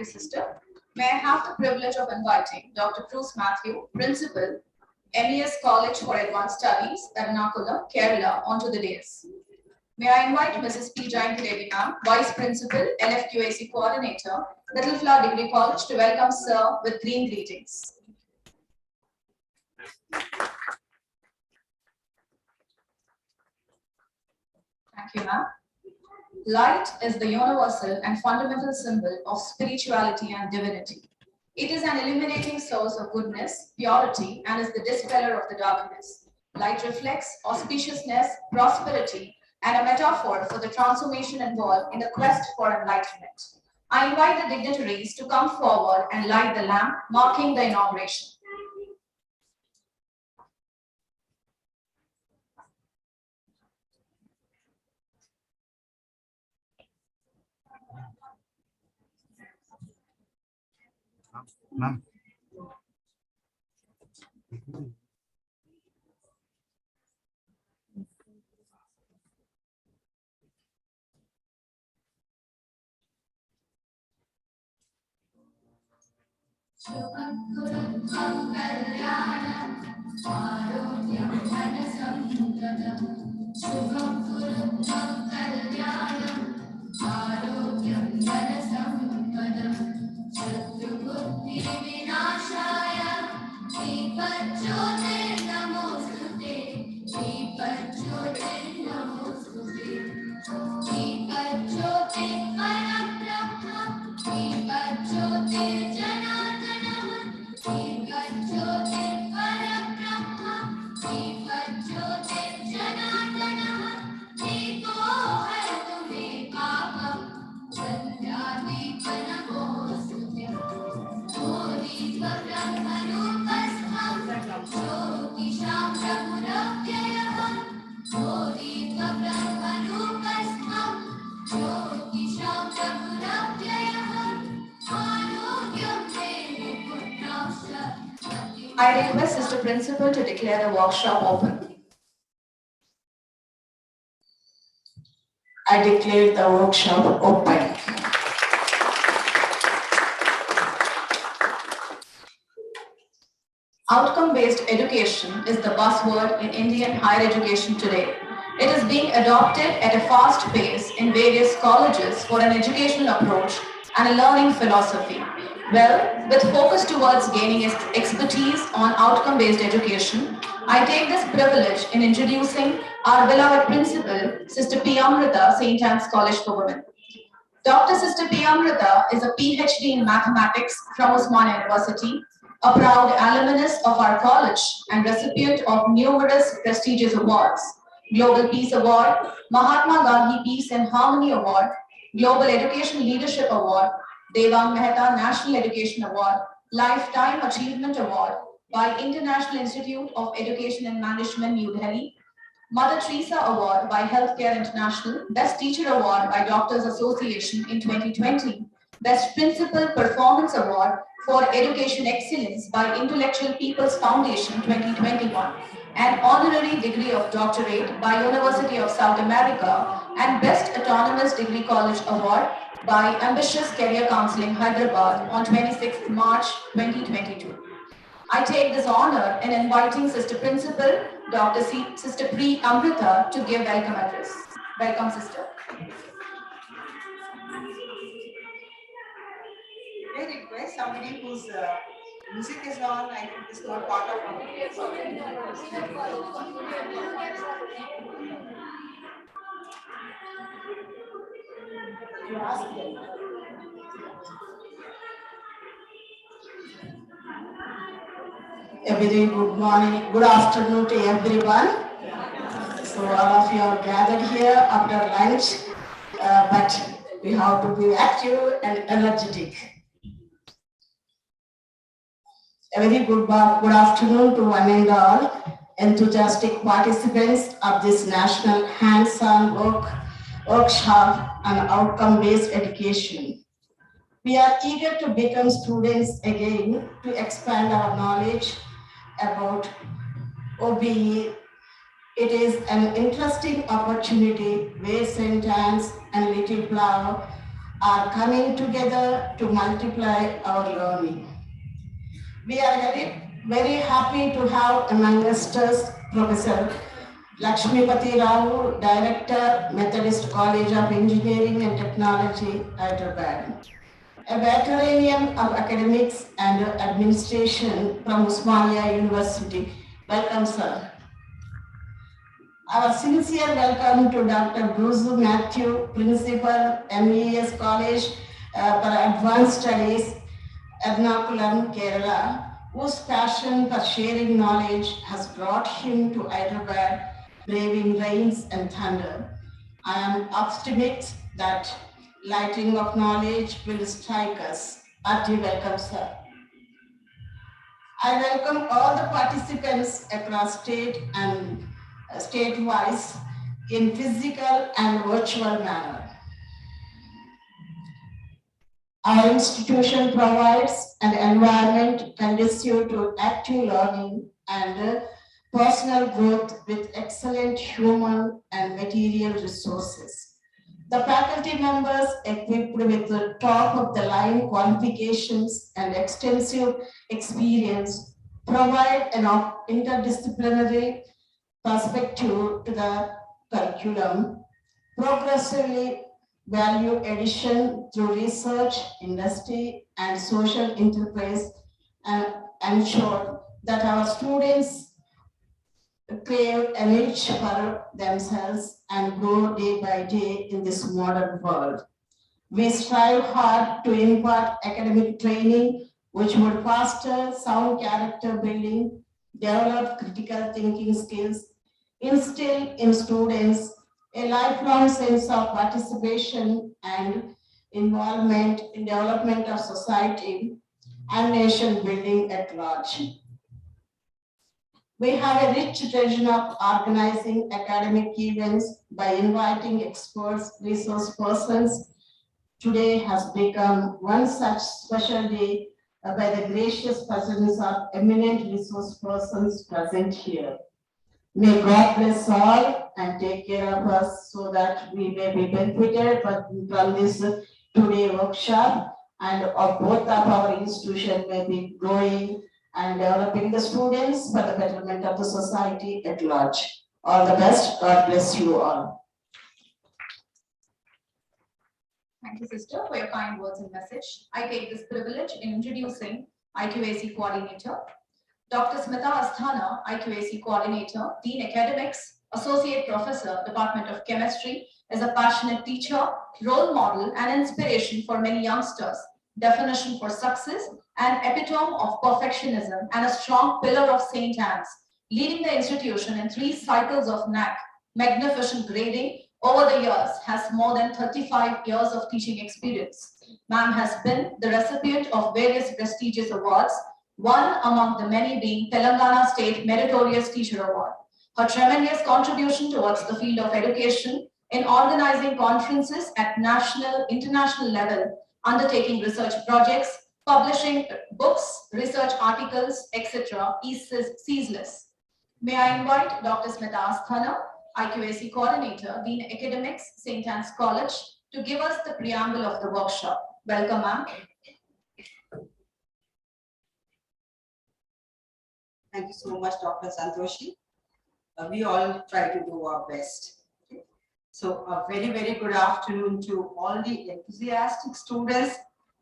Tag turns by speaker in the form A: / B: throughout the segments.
A: you, sister. May I have the privilege of inviting Dr. Bruce Matthew, Principal, MES College for Advanced Studies, Ernakulam, Kerala, onto the dais. May I invite Mrs. P. Jayanti Ma'am, Vice Principal, LFQAC Coordinator, Little Flower Degree College, to welcome Sir with green greetings. Thank you, ma'am. Light is the universal and fundamental symbol of spirituality and divinity. It is an illuminating source of goodness, purity, and is the dispeller of the darkness. Light reflects auspiciousness, prosperity, and a metaphor for the transformation involved in the quest for enlightenment. I invite the dignitaries to come forward and light the lamp, marking the inauguration.
B: Ma'am.
A: I request Sister Principal to declare the workshop open.
C: I declare the workshop open.
A: Outcome-based education is the buzzword in Indian higher education today. It is being adopted at a fast pace in various colleges for an educational approach and a learning philosophy. Well, with focus towards gaining expertise on outcome-based education, I take this privilege in introducing our beloved principal, Sister P. Amrita, St.Ann's College for Women. Dr. Sister P. Amrita is a PhD in mathematics from Osmania University, a proud alumnus of our college and recipient of numerous prestigious awards: Global Peace Award, Mahatma Gandhi Peace and Harmony Award, Global Education Leadership Award, Devang Mehta National Education Award, Lifetime Achievement Award by International Institute of Education and Management, New Delhi, Mother Teresa Award by Healthcare International, Best Teacher Award by Doctors Association in 2020, Best Principal Performance Award for Education Excellence by Intellectual People's Foundation 2021, an honorary degree of doctorate by University of South America, and Best Autonomous Degree College Award by Ambitious Career Counseling Hyderabad on 26th March 2022. I take this honor in inviting Sister Principal, Sister P. Amrita, to give welcome address. Welcome, Sister.
D: I request somebody whose music is on, I think is not part of it. You ask them.
C: A very good morning, good afternoon to everyone. So all of you are gathered here after lunch, but we have to be active and energetic. A very good afternoon to one and all enthusiastic participants of this national hands-on workshop on outcome-based education. We are eager to become students again, to expand our knowledge about OBE. It is an interesting opportunity where St. Anne's and Little Flower are coming together to multiply our learning. We are very happy to have among us Professor Lakshmipati Rao, Director, Methodist College of Engineering and Technology, Hyderabad. A veteran of academics and administration from Osmania University. Welcome, sir. Our sincere welcome to Dr. Bruce Matthew, Principal, MES College for Advanced Studies, Ernakulam, Kerala, whose passion for sharing knowledge has brought him to Hyderabad, braving rains and thunder. I am optimistic that lightning of knowledge will strike us. Hearty welcome, sir. I welcome all the participants across state and state-wise in physical and virtual manner. Our institution provides an environment conducive to active learning and personal growth with excellent human and material resources. The faculty members, equipped with the top-of-the-line qualifications and extensive experience, provide an interdisciplinary perspective to the curriculum, progressively value addition through research, industry, and social enterprise, and ensure that our students crave a niche for themselves and grow day by day in this modern world. We strive hard to impart academic training which would foster sound character building, develop critical thinking skills, instill in students a lifelong sense of participation and involvement in development of society and nation building at large. We have a rich tradition of organizing academic events by inviting experts, resource persons. Today has become one such special day by the gracious presence of eminent resource persons present here. May God bless all and take care of us so that we may be benefited from this today workshop, and of both of our institutions may be growing and developing the students for the betterment of the society at large. All the best. God bless you all.
A: Thank you, sister, for your kind words and message. I take this privilege in introducing IQAC coordinator, Dr. Smita Asthana, IQAC coordinator, Dean Academics, Associate Professor, Department of Chemistry, is a passionate teacher, role model, and inspiration for many youngsters, definition for success, and epitome of perfectionism, and a strong pillar of St.Ann's, leading the institution in 3 cycles of NAC, magnificent grading. Over the years, has more than 35 years of teaching experience. Ma'am has been the recipient of various prestigious awards, one among the many being Telangana State Meritorious Teacher Award. Her tremendous contribution towards the field of education in organizing conferences at national, international level, undertaking research projects, publishing books, research articles, etc. is ceaseless. May I invite Dr. Smita Asthana, IQAC coordinator, Dean Academics, St.Ann's College, to give us the preamble of the workshop. Welcome, ma'am.
D: Thank you so much, Dr. Santoshi. We all try to do our best. Okay. So a very, very good afternoon to all the enthusiastic students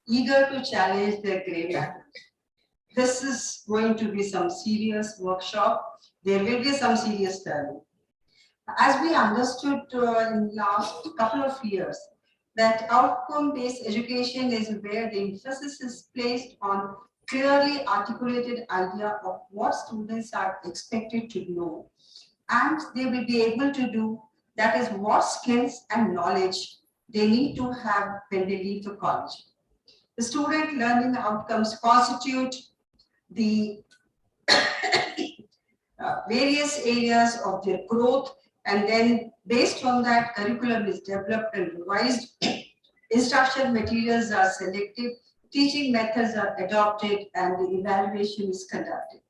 D: eager to challenge their grade matter. This is going to be some serious workshop. There will be some serious learning. As we understood in last couple of years, that outcome-based education is where the emphasis is placed on clearly articulated idea of what students are expected to know, and they will be able to do, that is what skills and knowledge they need to have when they leave the college. The student learning outcomes constitute the various areas of their growth, and then based on that, curriculum is developed and revised, instruction materials are selected, teaching methods are adopted, and the evaluation is conducted.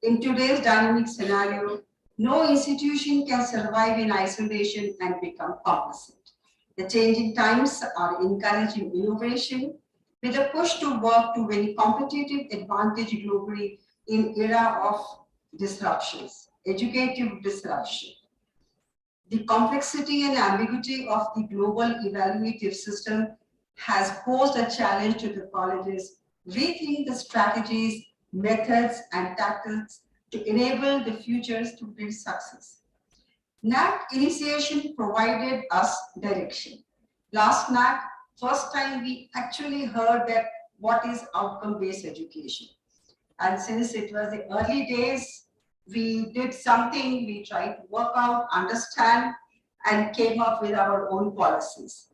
D: In today's dynamic scenario, no institution can survive in isolation and become complacent. The changing times are encouraging innovation with a push to work to win competitive advantage globally in era of disruptions, educative disruption. The complexity and ambiguity of the global evaluative system has posed a challenge to the colleges, rethinking the strategies, methods, and tactics to enable the futures to build success. NAC initiation provided us direction. Last NAC, first time we actually heard that what is outcome-based education. And since it was the early days, we did something, we tried to work out, understand, and came up with our own policies.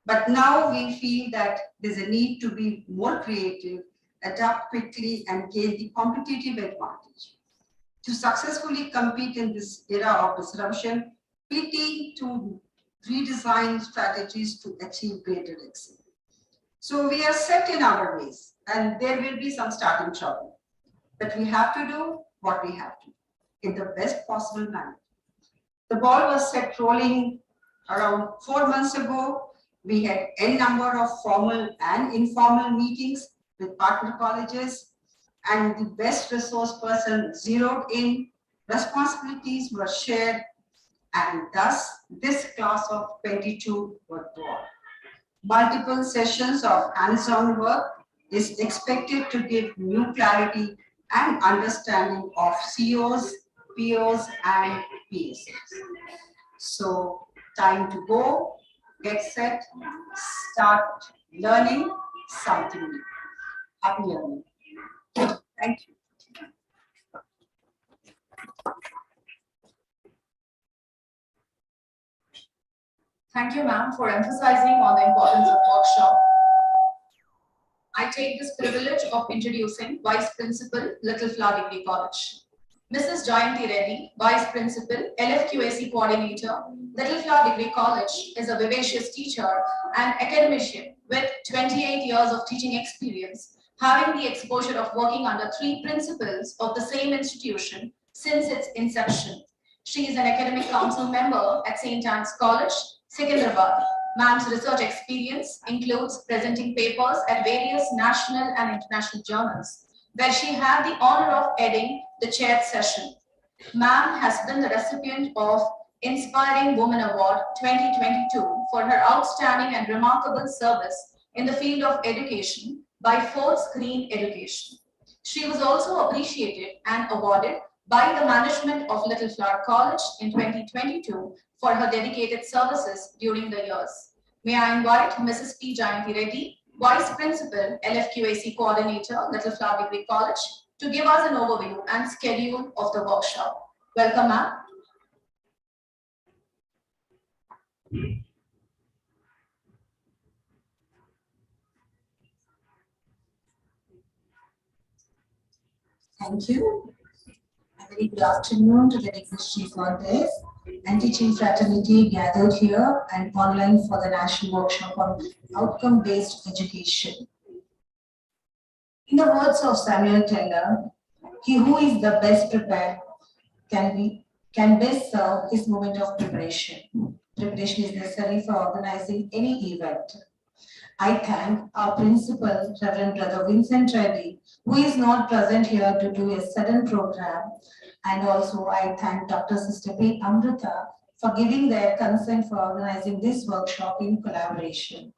D: But now we feel that there's a need to be more creative, adapt quickly, and gain the competitive advantage. To successfully compete in this era of disruption, we need to redesign strategies to achieve greater excellence. So we are set in our ways, and there will be some starting trouble. But we have to do what we have to in the best possible manner. The ball was set rolling around 4 months ago. We had n number of formal and informal meetings with partner colleges, and the best resource person zeroed in, responsibilities were shared, and thus this class of 22 were born. Multiple sessions of hands-on work is expected to give new clarity and understanding of COs, POs, and PSOs. So time to go, get set, start learning something new. Happy learning. Thank you.
A: Thank you, ma'am, for emphasizing on the importance of workshop. I take this privilege of introducing Vice Principal, Little Flower Degree College. Mrs. Jayanti Reddy, Vice Principal, LFQAC Coordinator, Little Flower Degree College, is a vivacious teacher and academician with 28 years of teaching experience, having the exposure of working under 3 principals of the same institution since its inception. She is an academic council member at St.Ann's College, Secunderabad. Ma'am's research experience includes presenting papers at various national and international journals, where she had the honor of heading the chaired session. Ma'am has been the recipient of Inspiring Woman Award 2022 for her outstanding and remarkable service in the field of education by Fourth Screen Education. She was also appreciated and awarded by the management of Little Flower College in 2022 for her dedicated services during the years. May I invite Mrs. P. Jayanti Reddy, Vice Principal, LFQAC Coordinator, Little Flower Degree College, to give us an overview and schedule of the workshop. Welcome, ma'am.
E: Thank you. A very good afternoon to the distinguished chief orders and teaching fraternity gathered here and online for the national workshop on outcome-based education. In the words of Samuel Taylor, he who is the best prepared can best serve his moment of preparation. Preparation is necessary for organizing any event. I thank our principal, Reverend Brother Vincent Reddy, who is not present here due to a sudden program. And also I thank Dr. Sister P. Amrita for giving their consent for organizing this workshop in collaboration.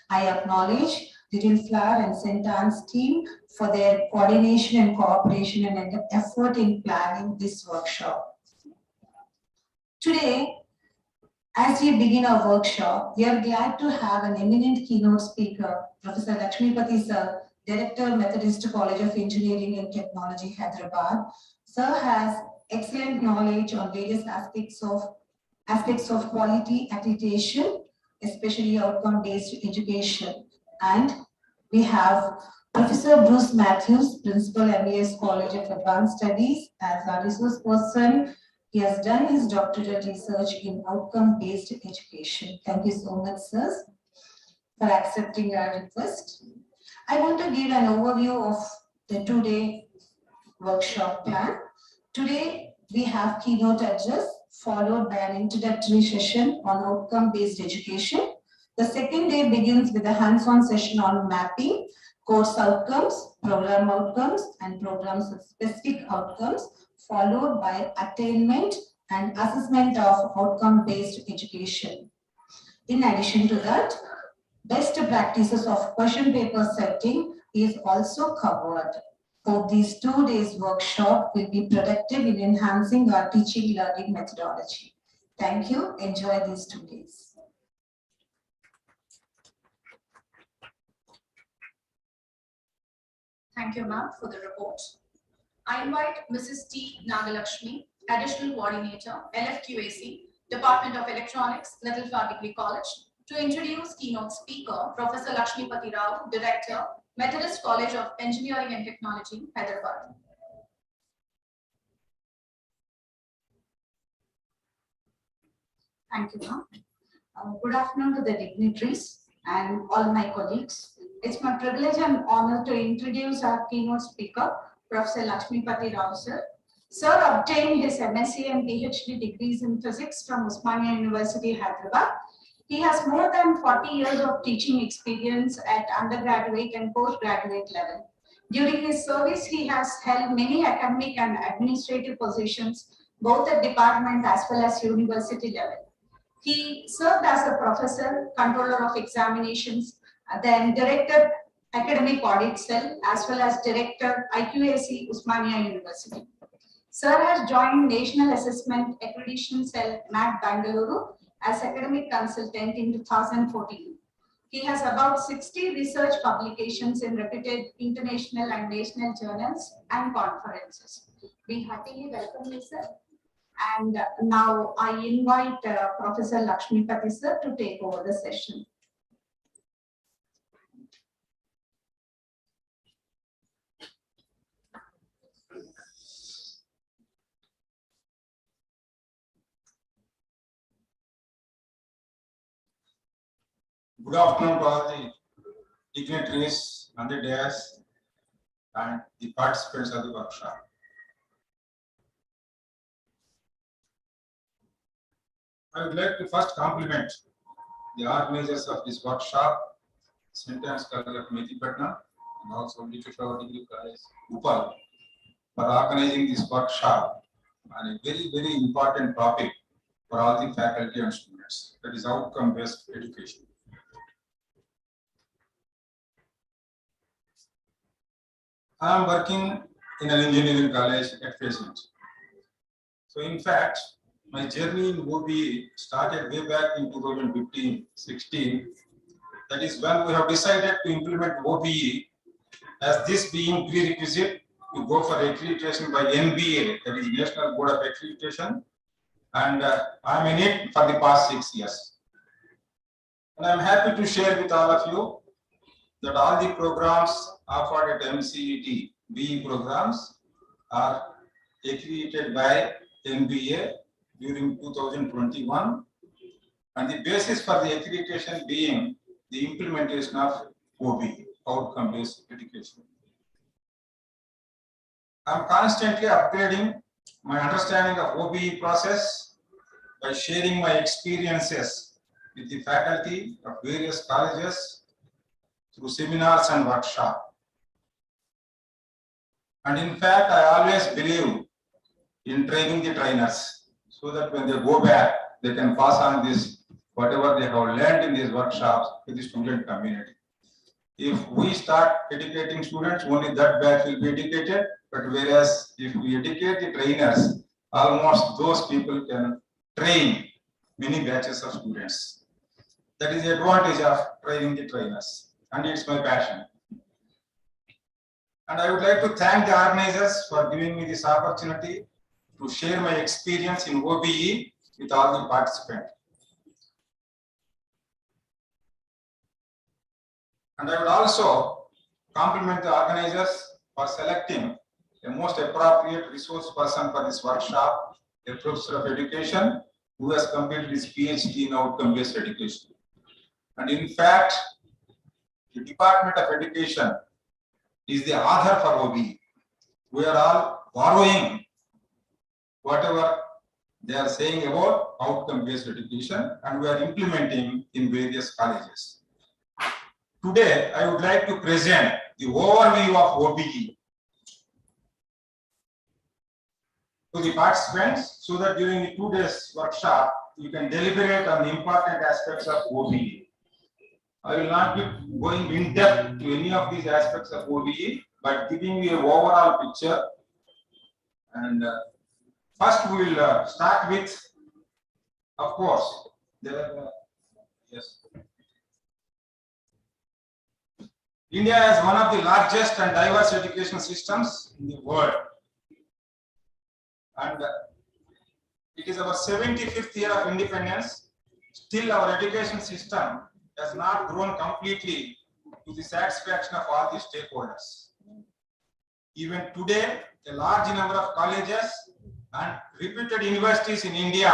E: I acknowledge Little Flower and St.Ann's team for their coordination and cooperation and effort in planning this workshop. Today, as we begin our workshop, we are glad to have an eminent keynote speaker, Professor Lakshmipati Sir, Director, Methodist College of Engineering and Technology, Hyderabad. Sir has excellent knowledge on various aspects of quality accreditation, especially outcome-based education. And we have Professor Bruce Matthews, Principal, MBS College of Advanced Studies, as our resource person. He has done his doctoral research in outcome-based education. Thank you so much, sir, for accepting our request. I want to give an overview of the two-day workshop plan. Today, we have keynote address followed by an introductory session on outcome-based education. The second day begins with a hands-on session on mapping, course outcomes, program outcomes, and program-specific outcomes, followed by attainment and assessment of outcome-based education. In addition to that, best practices of question paper setting is also covered. So these 2 days workshop will be productive in enhancing our teaching learning methodology. Thank you. Enjoy these 2 days.
A: Thank you, ma'am, for the report. I invite Mrs. T. Nagalakshmi, Additional Coordinator, LFQAC, Department of Electronics, Little Flower Degree College, to introduce keynote speaker, Professor Lakshmipati Rao, Director, Methodist College of Engineering and Technology, Hyderabad.
E: Thank you, ma'am. Good afternoon to the dignitaries and all my colleagues. It's my privilege and honor to introduce our keynote speaker, Professor Lakshmipati Rao, sir. Sir obtained his MSc and PhD degrees in physics from Osmania University, Hyderabad. He has more than 40 years of teaching experience at undergraduate and postgraduate level. During his service, he has held many academic and administrative positions, both at department as well as university level. He served as a professor, controller of examinations, then director academic audit cell, as well as director IQAC Usmania University. Sir has joined National Assessment Accreditation Cell, NAC Bangalore, as academic consultant in 2014. He has about 60 research publications in reputed international and national journals and conferences. We happily welcome you, sir. And now I invite Professor Lakshmipati, sir, to take over the session.
B: Good afternoon to all the dignitaries on the dais and the participants of the workshop. I would like to first compliment the organizers of this workshop, St.Ann College of Mehdipatnam, and also Little Flower Degree College, Upal, for organizing this workshop on a very, very important topic for all the faculty and students, that is outcome-based education. I am working in an engineering college at present. So in fact, my journey in OBE started way back in 2015-16. That is when we have decided to implement OBE, as this being prerequisite to go for accreditation by NBA, that is National Board of Accreditation, and I am in it for the past 6 years. And I am happy to share with all of you that all the programs offered at MCET BE programs are accredited by NBA during 2021, and the basis for the accreditation being the implementation of OBE, outcome-based education. I am constantly upgrading my understanding of OBE process by sharing my experiences with the faculty of various colleges through seminars and workshops. And in fact, I always believe in training the trainers so that when they go back, they can pass on this, whatever they have learned in these workshops, to the student community. If we start educating students, only that batch will be educated, but whereas if we educate the trainers, almost those people can train many batches of students. That is the advantage of training the trainers, and it's my passion. And I would like to thank the organizers for giving me this opportunity to share my experience in OBE with all the participants. And I would also compliment the organizers for selecting the most appropriate resource person for this workshop, a professor of education who has completed his PhD in outcome-based education. And in fact, the Department of Education is the author for OBE. We are all borrowing whatever they are saying about outcome-based education, and we are implementing in various colleges. Today, I would like to present the overview of OBE to the participants so that during the 2 days workshop, you can deliberate on the important aspects of OBE. I will not be going in depth to any of these aspects of OBE, but giving you an overall picture. And first, we will start with, of course, yes. India is one of the largest and diverse education systems in the world. And it is our 75th year of independence. Still, our education system has not grown completely to the satisfaction of all the stakeholders. Even today, a large number of colleges and reputed universities in India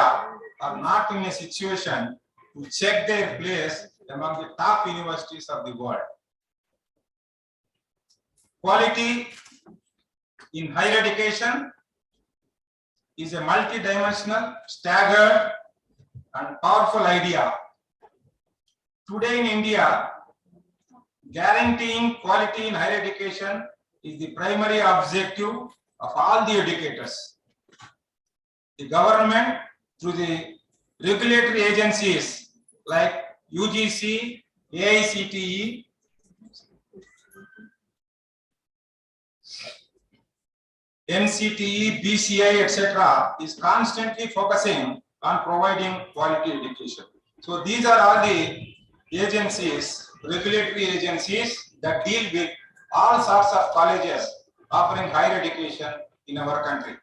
B: are not in a situation to check their place among the top universities of the world. Quality in higher education is a multidimensional, staggered, and powerful idea. Today in India, guaranteeing quality in higher education is the primary objective of all the educators. The government, through the regulatory agencies like UGC, AICTE, NCTE, BCI, etc., is constantly focusing on providing quality education. So these are all the agencies, regulatory agencies that deal with all sorts of colleges offering higher education in our country.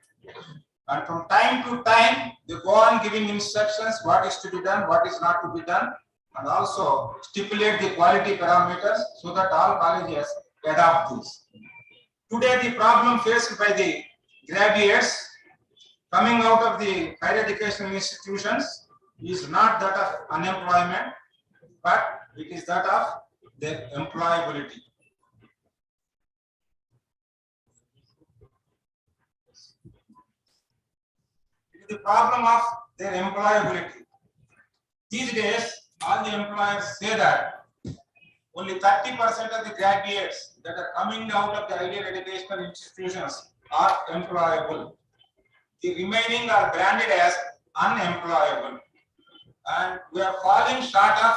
B: And from time to time, they go on giving instructions what is to be done, what is not to be done, and also stipulate the quality parameters so that all colleges adopt these. Today, the problem faced by the graduates coming out of the higher educational institutions is not that of unemployment, but it is that of their employability. It is the problem of their employability. These days, all the employers say that only 30% of the graduates that are coming out of the higher educational institutions are employable. The remaining are branded as unemployable. And we are falling short of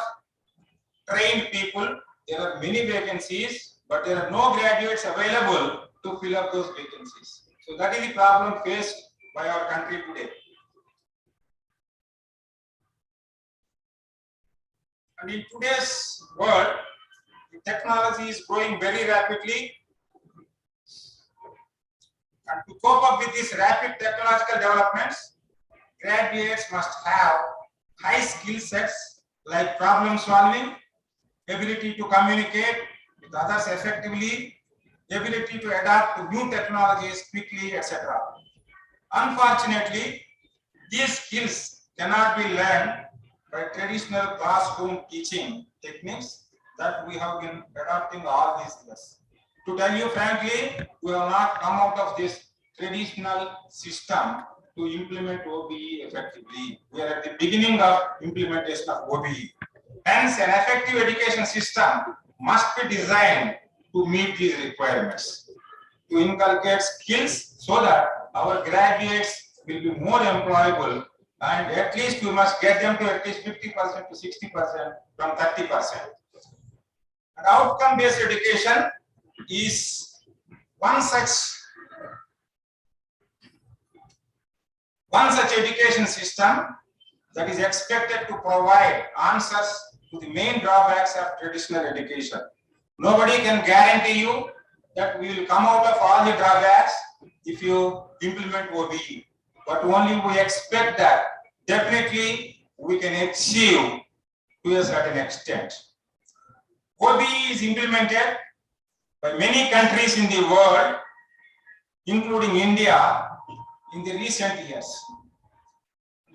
B: trained people. There are many vacancies, but there are no graduates available to fill up those vacancies. So that is the problem faced by our country today. And in today's world, the technology is growing very rapidly. And to cope up with these rapid technological developments, graduates must have high skill sets like problem solving, ability to communicate with others effectively, ability to adapt to new technologies quickly, etc. Unfortunately, these skills cannot be learned by traditional classroom teaching techniques that we have been adopting all these years. To tell you frankly, we have not come out of this traditional system to implement OBE effectively. We are at the beginning of implementation of OBE. Hence, an effective education system must be designed to meet these requirements, to inculcate skills so that our graduates will be more employable, and at least we must get them to at least 50% to 60% from 30%. And outcome-based education is one such education system that is expected to provide answers to the main drawbacks of traditional education. Nobody can guarantee you that we will come out of all the drawbacks if you implement OBE, but only we expect that definitely we can achieve to a certain extent. OBE is implemented by many countries in the world, including India, in the recent years.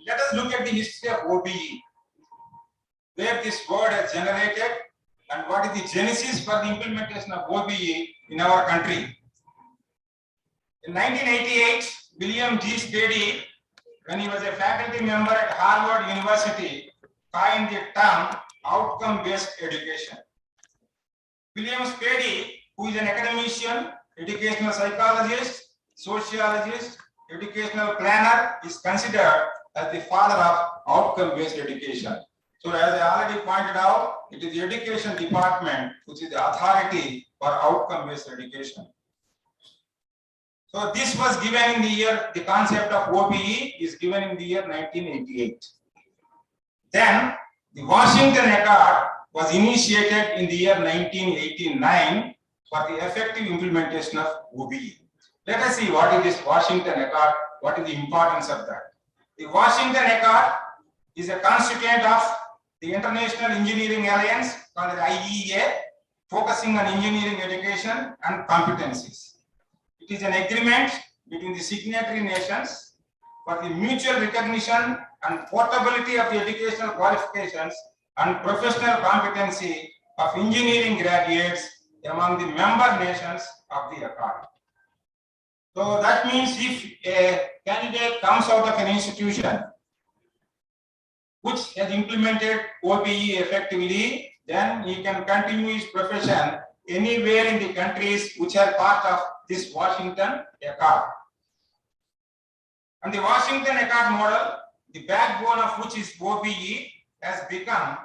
B: Let us look at the history of OBE, where this word has generated and what is the genesis for the implementation of OBE in our country. In 1988, William G. Spady, when he was a faculty member at Harvard University, coined the term outcome-based education. William Spady, who is an academician, educational psychologist, sociologist, educational planner, is considered as the father of outcome-based education. So as I already pointed out, it is the education department which is the authority for outcome-based education. So this was given in the year, the concept of OBE is given in the year 1988. Then the Washington Accord was initiated in the year 1989 for the effective implementation of OBE. Let us see what is this Washington Accord, what is the importance of that. The Washington Accord is a constituent of the International Engineering Alliance called the IEA, focusing on engineering education and competencies. It is an agreement between the signatory nations for the mutual recognition and portability of the educational qualifications and professional competency of engineering graduates among the member nations of the accord. So that means if a candidate comes out of an institution which has implemented OBE effectively, then he can continue his profession anywhere in the countries which are part of this Washington Accord. And the Washington Accord model, the backbone of which is OBE, has become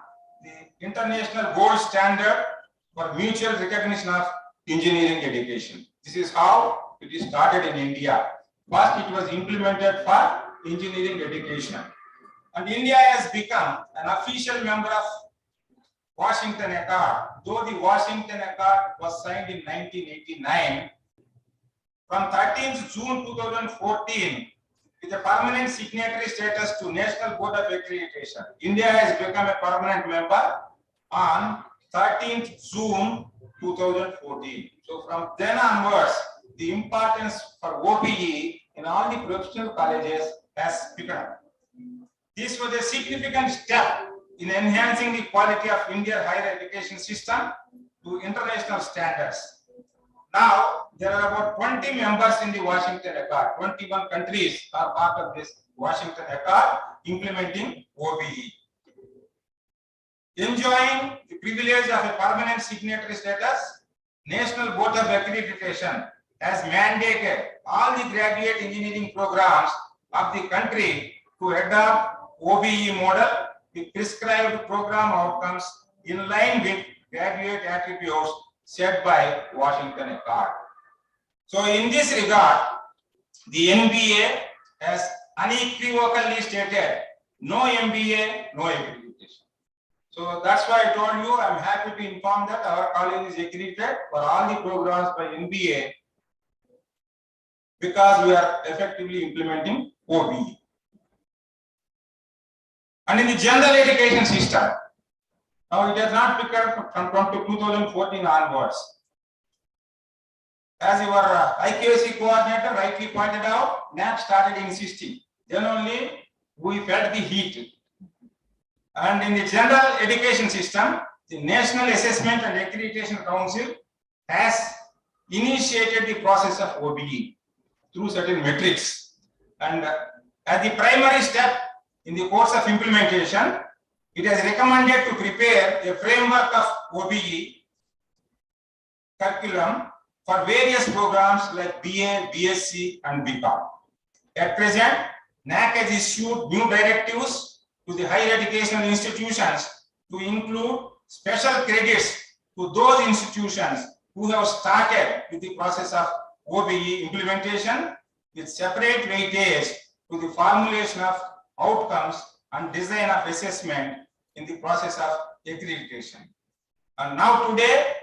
B: the international gold standard for mutual recognition of engineering education. This is how it is started in India. First, it was implemented for engineering education. And India has become an official member of Washington Accord. Though the Washington Accord was signed in 1989, from 13th June 2014, with a permanent signatory status to National Board of Accreditation, India has become a permanent member on 13th June 2014. So from then onwards, the importance for OBE in all the professional colleges has picked up. This was a significant step in enhancing the quality of India's higher education system to international standards. Now, there are about 20 members in the Washington Accord. 21 countries are part of this Washington Accord implementing OBE. Enjoying the privilege of a permanent signatory status, National Board of Accreditation has mandated all the graduate engineering programs of the country to adopt OBE model with prescribed program outcomes in line with graduate attributes set by Washington Accord. So in this regard, the NBA has unequivocally stated no MBA, no accreditation. So that's why I told you, I'm happy to inform that our college is accredited for all the programs by NBA because we are effectively implementing OBE. And in the general education system, now it has not picked up from 2014 onwards. As your IQAC coordinator rightly pointed out, NAP started insisting. Then only we felt the heat. And in the general education system, the National Assessment and Accreditation Council has initiated the process of OBE through certain metrics. And as the primary step in the course of implementation, it has recommended to prepare a framework of OBE curriculum for various programs like BA, BSc, and BCom. At present, NAC has issued new directives to the higher educational institutions to include special credits to those institutions who have started with the process of OBE implementation with separate weightage to the formulation of outcomes and design of assessment in the process of accreditation. And now today,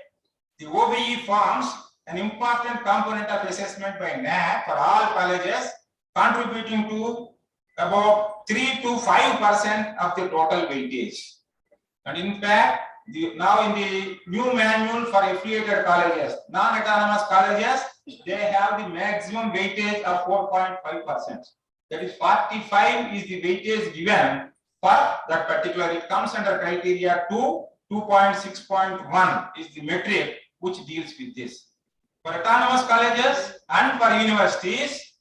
B: the OBE forms an important component of assessment by NAC for all colleges, contributing to about 3 to 5% of the total weightage. And in fact, now in the new manual for affiliated colleges, non-autonomous colleges, they have the maximum weightage of 4.5%. That is 45 is the weightage given for that particular. It comes under criteria 2.6.1 is the metric which deals with this. For autonomous colleges and for universities,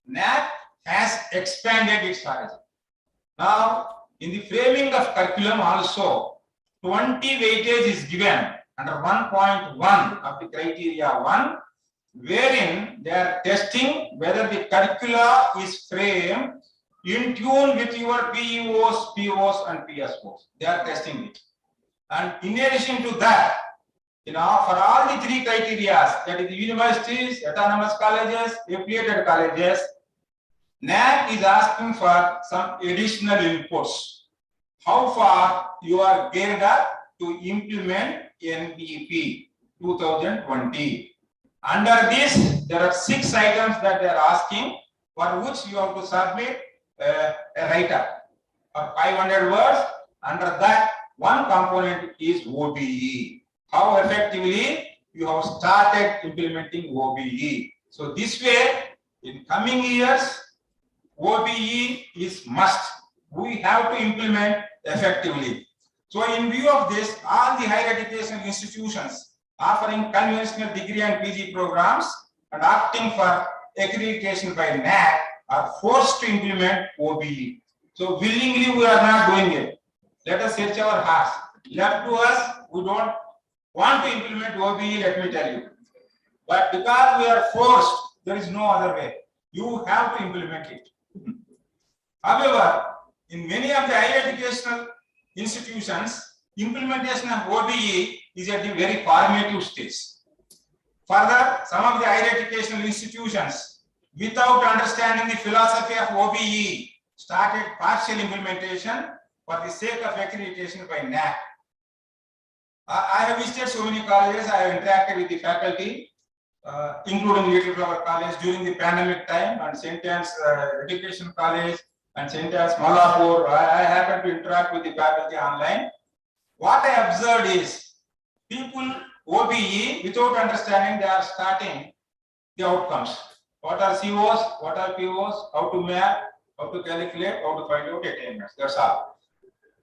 B: NAC has expanded its horizon. Now, in the framing of curriculum also, 20 weightage is given under 1.1 of the criteria 1, wherein they are testing whether the curricula is framed in tune with your PEOs, POs, and PSOs. They are testing it. And in addition to that, for all the three criteria, that is universities, autonomous colleges, affiliated colleges, NAC is asking for some additional inputs. How far you are geared up to implement NBP 2020. Under this, there are 6 items that they are asking, for which you have to submit a write-up of 500 words. Under that, one component is OBE. How effectively you have started implementing OBE. So this way, in coming years, OBE is must. We have to implement effectively. So in view of this, all the higher education institutions offering conventional degree and PG programs and opting for accreditation by NAC are forced to implement OBE. So willingly we are not doing it. Let us search our hearts. Left to us, we don't want to implement OBE, let me tell you. But because we are forced, there is no other way. You have to implement it. However, in many of the higher educational institutions, implementation of OBE is at the very formative stage. Further, some of the higher educational institutions, without understanding the philosophy of OBE, started partial implementation for the sake of accreditation by NAC. I have visited so many colleges, I have interacted with the faculty, including Little Flower College during the pandemic time, and St.Ann's Education College and St.Ann's Malapur. I happened to interact with the faculty online. What I observed is people OBE, without understanding, they are starting the outcomes. What are COs, what are POs, how to map, how to calculate, how to find out attainments. That's all.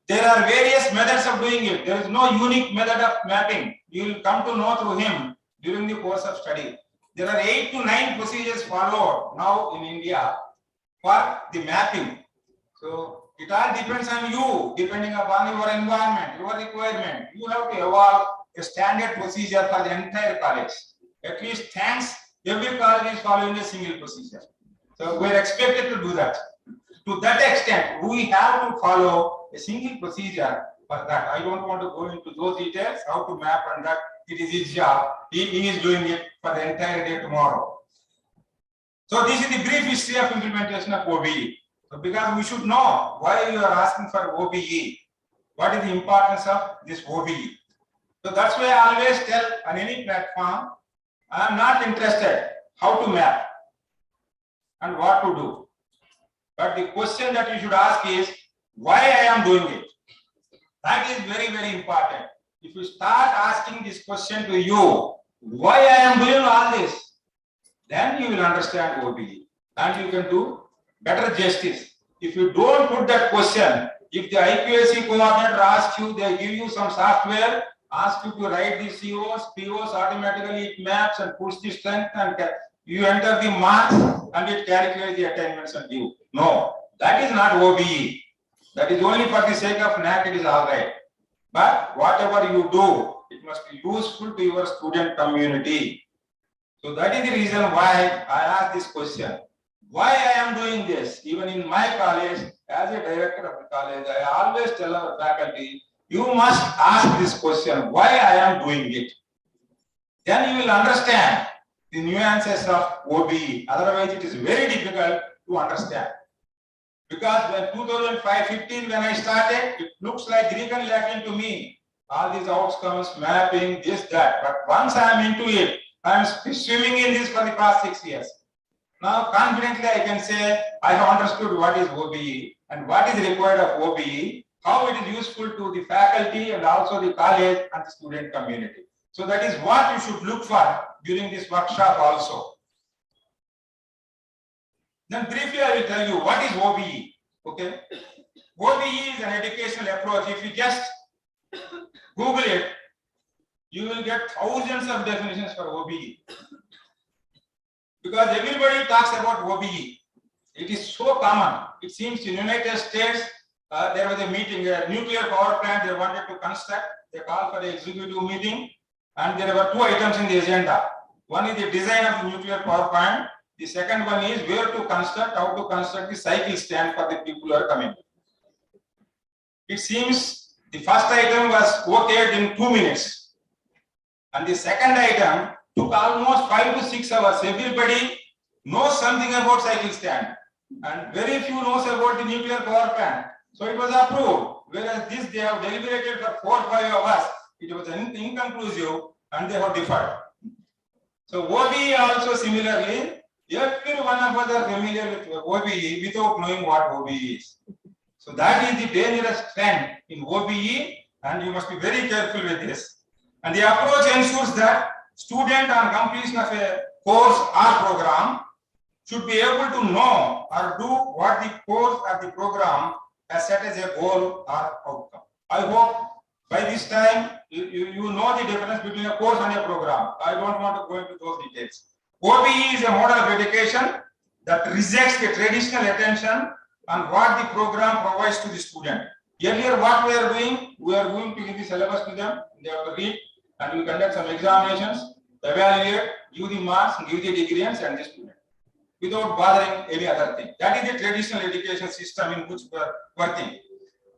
B: There are various methods of doing it. There is no unique method of mapping. You will come to know through him during the course of study. There are 8 to 9 procedures followed now in India for the mapping. So it all depends on you, depending upon your environment, your requirement. You have to evolve a standard procedure for the entire college. At least thanks, every college is following a single procedure. So we are expected to do that. To that extent, we have to follow a single procedure for that. I don't want to go into those details, how to map and that. It is his job. He is doing it for the entire day tomorrow. So this is the brief history of implementation of OBE. So because we should know why you are asking for OBE, what is the importance of this OBE. So that's why I always tell on any platform, I am not interested how to map and what to do. But the question that you should ask is why I am doing it. That is very, very important. If you start asking this question to you, why I am doing all this, then you will understand OBE and you can do better justice. If you don't put that question, if the IQAC coordinator asks you, they give you some software, ask you to write the COs, POs, automatically it maps and puts the strength and you enter the marks and it calculates the attainments and you. No, that is not OBE. That is only for the sake of NAC, it is all right. But whatever you do, it must be useful to your student community. So that is the reason why I asked this question. Why I am doing this? Even in my college, as a director of the college, I always tell our faculty, you must ask this question, why I am doing it. Then you will understand the nuances of OBE. Otherwise, it is very difficult to understand. Because when 2015, when I started, it looks like Greek and Latin to me. All these outcomes, mapping, this, that. But once I am into it, I am swimming in this for the past 6 years. Now, confidently, I can say I have understood what is OBE and what is required of OBE, how it is useful to the faculty and also the college and the student community. So that is what you should look for during this workshop also. Then briefly, I will tell you what is OBE. Okay, OBE is an educational approach. If you just Google it, you will get thousands of definitions for OBE. Because everybody talks about OBE. It is so common. It seems in United States, there was a meeting, a nuclear power plant they wanted to construct. They called for an executive meeting, and there were two items in the agenda. One is the design of the nuclear power plant. The second one is where to construct, how to construct the cycle stand for the people who are coming. It seems the first item was okayed in 2 minutes, and the second item took almost 5 to 6 hours. Everybody knows something about cycle stand, and very few knows about the nuclear power plant. So it was approved. Whereas this they have deliberated for 4 or 5 hours. It was inconclusive, and they have deferred. So OBE also similarly, every one of us are familiar with OBE without knowing what OBE is. So that is the dangerous trend in OBE, and you must be very careful with this. And the approach ensures that student on completion of a course or program should be able to know or do what the course or the program has set as a goal or outcome. I hope by this time you know the difference between a course and a program. I don't want to go into those details. OBE is a model of education that rejects the traditional attention on what the program provides to the student. Earlier, what we are doing, we are going to give the syllabus to them, they have to read, and we conduct some examinations, evaluate, give the marks, give the degree, and send the student, without bothering any other thing. That is the traditional education system in which we are working.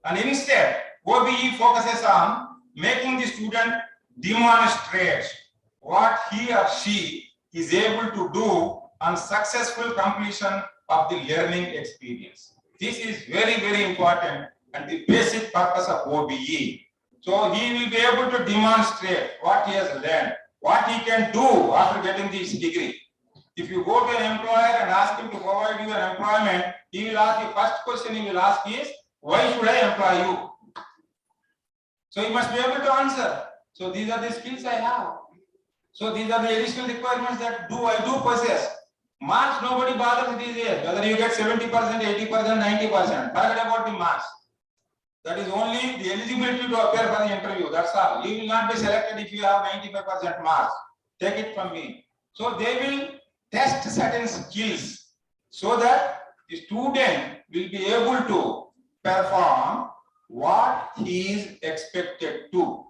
B: And instead, OBE focuses on making the student demonstrate what he or she is able to do on successful completion of the learning experience. This is very, very important and the basic purpose of OBE. So he will be able to demonstrate what he has learned, what he can do after getting this degree. If you go to an employer and ask him to provide you an employment, he will ask, the first question he will ask is, why should I employ you? So he must be able to answer. So these are the skills I have. So these are the additional requirements that I do possess. Marks, nobody bothers these days. Whether you get 70%, 80%, 90%. Forget about the marks. That is only the eligibility to appear for the interview. That's all. You will not be selected if you have 95% marks. Take it from me. So they will test certain skills so that the student will be able to perform what he is expected to.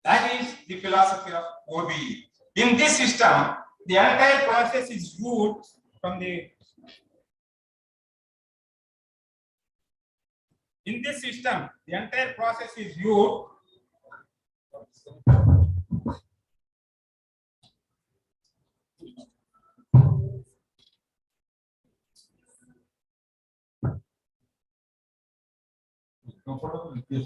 B: That is the philosophy of OBE. In this system, the entire process is viewed from the. In this system, the entire process is viewed. Comfortable with this.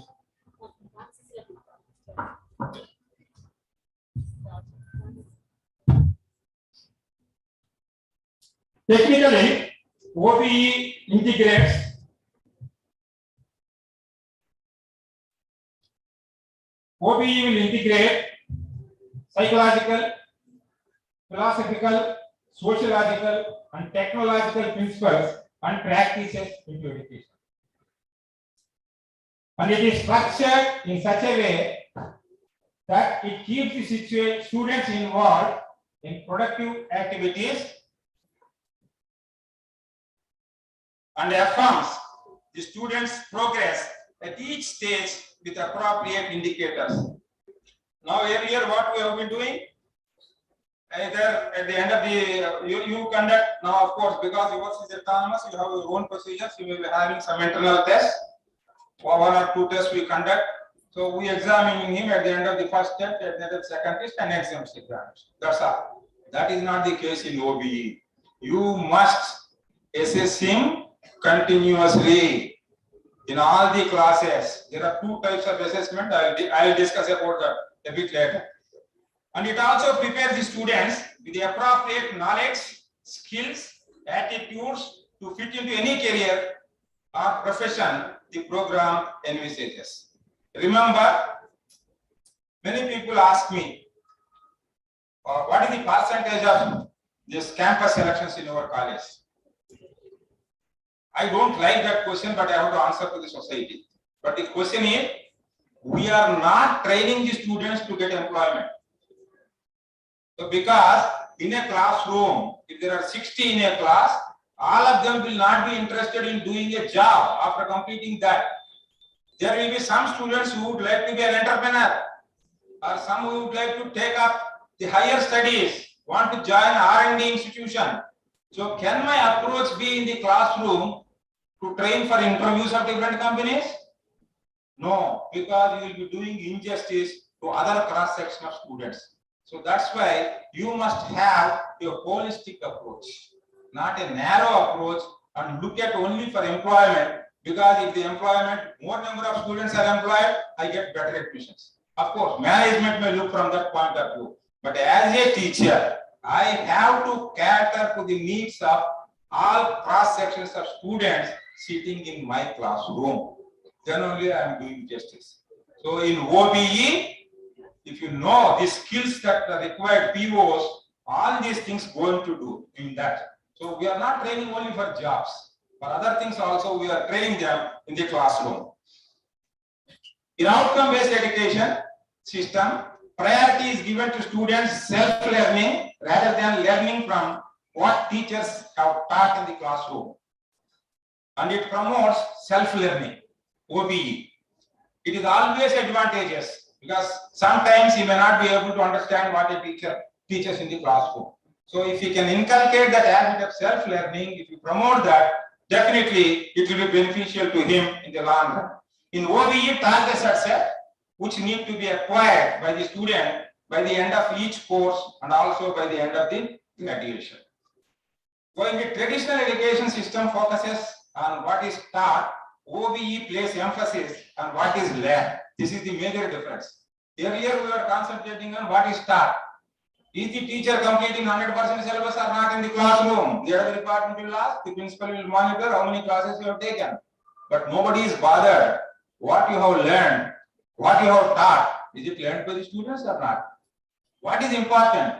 B: Technically, OBE integrates OBE will integrate psychological, philosophical, sociological, and technological principles and practices into education. And it is structured in such a way that it keeps the students involved in productive activities and affirms the students' progress at each stage with appropriate indicators. Now, earlier, what we have been doing, either at the end of the, you conduct, now of course, because yours is autonomous, you have your own procedures, you will be having some internal tests, 1 or 2 tests we conduct. So we examine him at the end of the first test, at the end of the second test, and exams exams. That's all. That is not the case in OBE. You must assess him continuously in all the classes. There are 2 types of assessment. I will discuss about that a bit later. And it also prepares the students with the appropriate knowledge, skills, attitudes to fit into any career or profession the program envisages. Remember, many people ask me, what is the percentage of this campus selections in our college? I don't like that question, but I have to answer to the society. But the question is, we are not training the students to get employment. So because in a classroom, if there are 60 in a class, all of them will not be interested in doing a job after completing that. There will be some students who would like to be an entrepreneur, or some who would like to take up the higher studies, want to join R&D institution. So can my approach be in the classroom to train for interviews of different companies? No, because you will be doing injustice to other cross section of students. So that's why you must have a holistic approach, not a narrow approach, and look at only for employment, because if the employment, more number of students are employed, I get better admissions. Of course, management may look from that point of view, but as a teacher, I have to cater to the needs of all cross sections of students sitting in my classroom. Then only I am doing justice. So in OBE, if you know the skills that are required, POs, all these things going to do in that. So we are not training only for jobs. For other things also, we are training them in the classroom. In outcome-based education system, priority is given to students' self-learning rather than learning from what teachers have taught in the classroom. And it promotes self-learning, OBE. It is always advantageous because sometimes he may not be able to understand what a teacher teaches in the classroom. So if you can inculcate that habit of self-learning, if you promote that, definitely it will be beneficial to him in the long run. In OBE, targets are set, which need to be acquired by the student by the end of each course and also by the end of the graduation. While the traditional education system focuses on what is taught, OBE places emphasis on what is learned. This is the major difference. Earlier we were concentrating on what is taught. Is the teacher completing 100% syllabus or not in the classroom? The other department will ask, the principal will monitor how many classes you have taken. But nobody is bothered what you have learned, what you have taught. Is it learned by the students or not? What is important?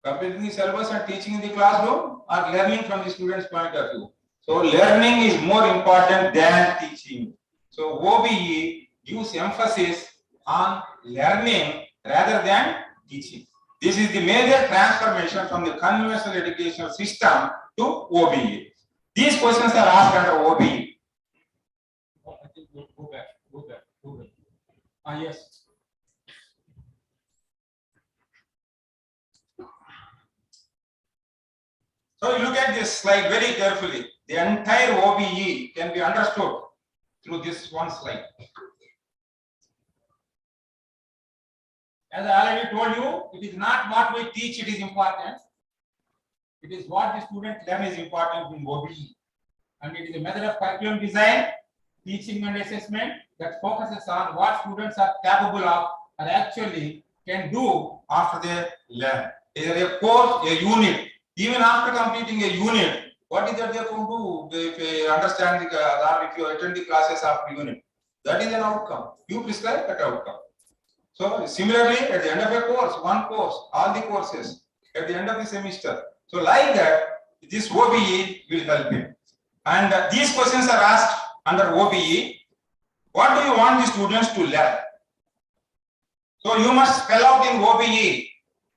B: Completing the syllabus and teaching in the classroom or learning from the student's point of view? So learning is more important than teaching. So OBE gives emphasis on learning rather than teaching. This is the major transformation from the conventional educational system to OBE. These questions are asked under OBE.
F: Oh, I think go back. Yes.
B: So you look at this slide very carefully. The entire OBE can be understood through this one slide. As I already told you, it is not what we teach, it is important. It is what the student learn is important in OBE. And it is a method of curriculum design, teaching and assessment that focuses on what students are capable of and actually can do after they learn. Either a course, a unit, even after completing a unit, what is that they are going to do if they understand the or if you attend the classes after unit? That is an outcome. You prescribe that outcome. So similarly, at the end of a course, one course, all the courses, at the end of the semester. So like that, this OBE will help him. And these questions are asked under OBE. What do you want the students to learn? So you must spell out in OBE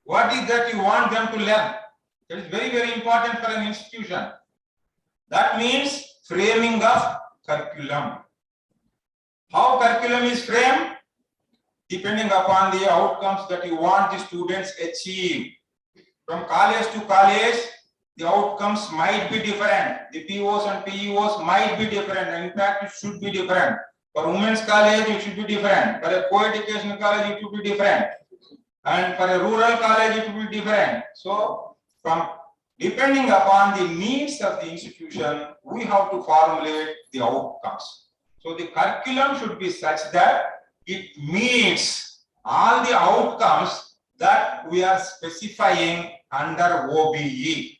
B: what is that you want them to learn. That is very, very important for an institution. That means framing of curriculum. How curriculum is framed? Depending upon the outcomes that you want the students achieve. From college to college, the outcomes might be different. The POs and PEOs might be different. And in fact, it should be different. For women's college, it should be different. For a co-educational college, it should be different. And for a rural college, it should be different. So, from depending upon the needs of the institution, we have to formulate the outcomes. So, the curriculum should be such that it meets all the outcomes that we are specifying under OBE.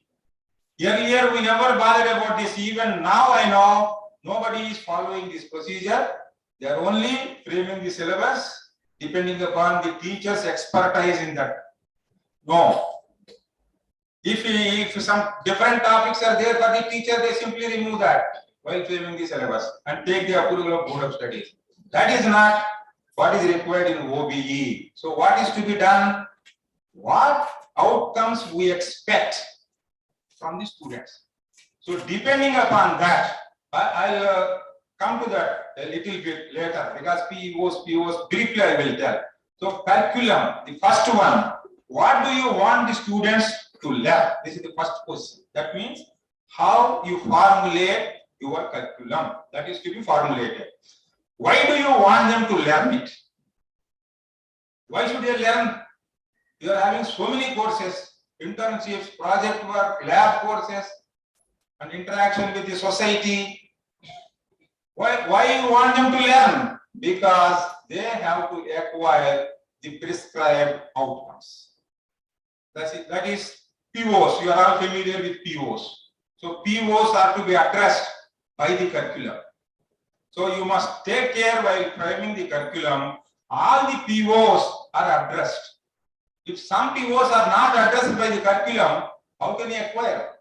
B: Earlier, we never bothered about this. Even now, I know nobody is following this procedure. They are only framing the syllabus depending upon the teacher's expertise in that. No. If some different topics are there for the teacher, they simply remove that while framing the syllabus and take the approval of Board of Studies. That is not what is required in OBE. So what is to be done? What outcomes we expect from the students? So depending upon that, I'll come to that a little bit later because POs briefly I will tell. So curriculum, the first one, what do you want the students to learn? This is the first question. That means how you formulate your curriculum. That is to be formulated. Why do you want them to learn it? Why should they learn? You are having so many courses, internships, project work, lab courses, and interaction with the society. Why you want them to learn? Because they have to acquire the prescribed outcomes. That is POs. You are all familiar with POs. So POs are to be addressed by the curriculum. So you must take care while framing the curriculum. All the POs are addressed. If some POs are not addressed by the curriculum, how can you acquire?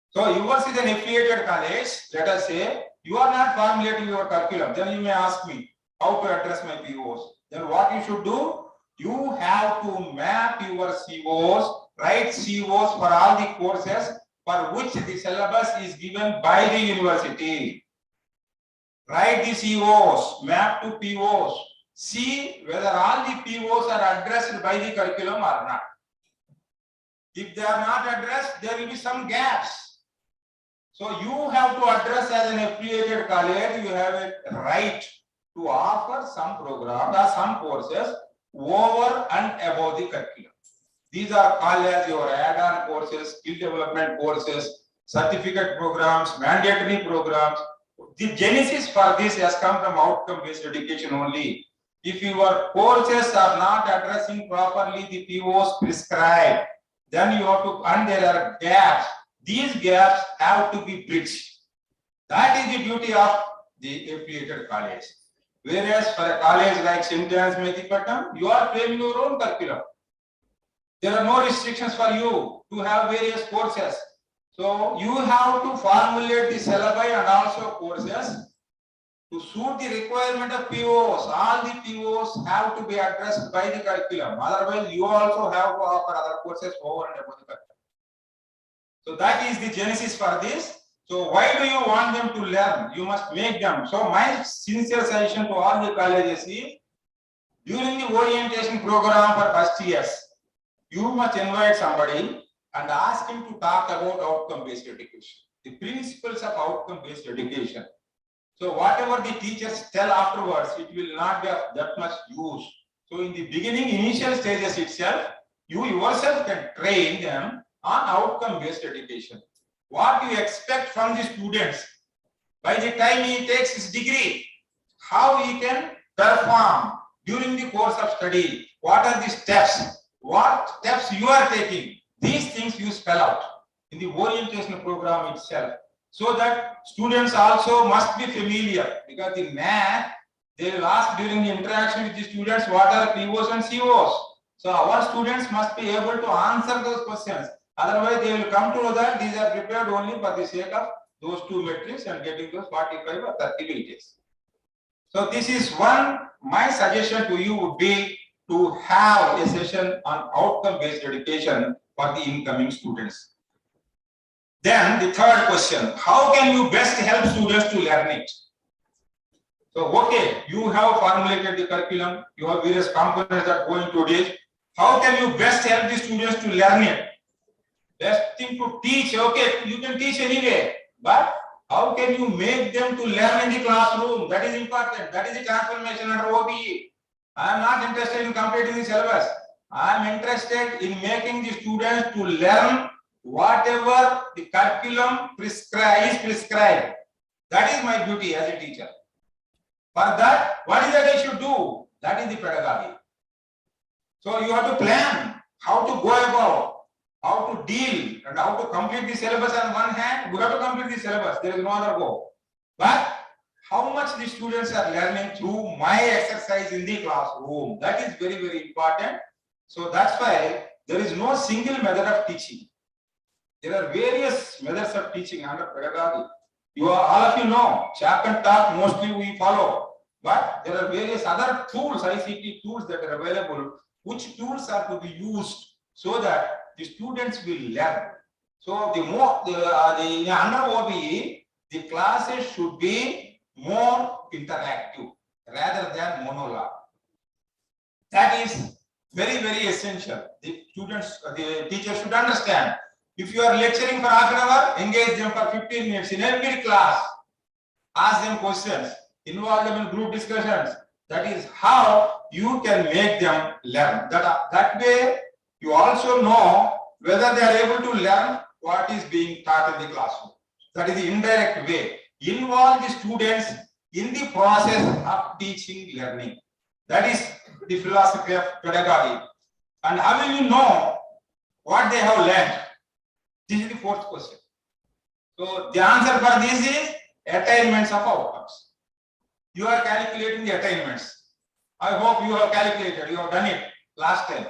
B: So yours is an affiliated college. Let us say you are not formulating your curriculum. Then you may ask me how to address my POs. Then what you should do? You have to map your COs, write COs for all the courses for which the syllabus is given by the university. Write the COs, map to POs. See whether all the POs are addressed by the curriculum or not. If they are not addressed, there will be some gaps. So you have to address as an affiliated college, you have a right to offer some programs or some courses over and above the curriculum. These are called as your add-on courses, skill development courses, certificate programs, mandatory programs. The genesis for this has come from outcome-based education only. If your courses are not addressing properly the POs prescribed, then you have to, and there are gaps. These gaps have to be bridged. That is the duty of the affiliated college. Whereas for a college like St.Ann's, you are framing your own curriculum. There are no restrictions for you to have various courses. So you have to formulate the syllabi and also courses to suit the requirement of POs. All the POs have to be addressed by the curriculum. Otherwise, you also have to offer other courses over and above the curriculum. So that is the genesis for this. So why do you want them to learn? You must make them. So my sincere suggestion to all the colleges is, during the orientation program for first years, you must invite somebody and ask him to talk about outcome-based education, the principles of outcome-based education. So whatever the teachers tell afterwards, it will not be of that much use. So in the beginning, initial stages itself, you yourself can train them on outcome-based education. What you expect from the students by the time he takes his degree, how he can perform during the course of study, what are the steps, what steps you are taking. These things you spell out in the orientation program itself, so that students also must be familiar, because the math, they will ask during the interaction with the students what are POs and COs. So our students must be able to answer those questions. Otherwise, they will come to know that these are prepared only for the sake of those two metrics and getting those 45 or 30 weightages. So this is one, my suggestion to you would be to have a session on outcome-based education for the incoming students. Then the third question, how can you best help students to learn it? So, okay, you have formulated the curriculum, you have various components that go into this. How can you best help the students to learn it? Best thing to teach, okay, you can teach anyway, but how can you make them to learn in the classroom? That is important. That is the transformation under OBE. I am not interested in completing the syllabus. I am interested in making the students to learn whatever the curriculum is prescribed. That is my duty as a teacher. For that, what is that I should do? That is the pedagogy. So you have to plan how to go about, how to deal and how to complete the syllabus on one hand. We have to complete the syllabus, there is no other go. But how much the students are learning through my exercise in the classroom, that is very, very important. So that's why there is no single method of teaching. There are various methods of teaching under pedagogy. All of you know, chap and talk mostly we follow. But there are various other tools, ICT tools that are available, which tools are to be used so that the students will learn. So under OBE, the classes should be more interactive rather than monologue. That is very, very essential. The students, the teachers should understand. If you are lecturing for half an hour, engage them for 15 minutes in every class. Ask them questions, involve them in group discussions. That is how you can make them learn. That way, you also know whether they are able to learn what is being taught in the classroom. That is the indirect way. Involve the students in the process of teaching, learning. That is the philosophy of pedagogy. And how will you know what they have learned? This is the fourth question. So the answer for this is attainments of outcomes. You are calculating the attainments. I hope you have calculated, you have done it last time.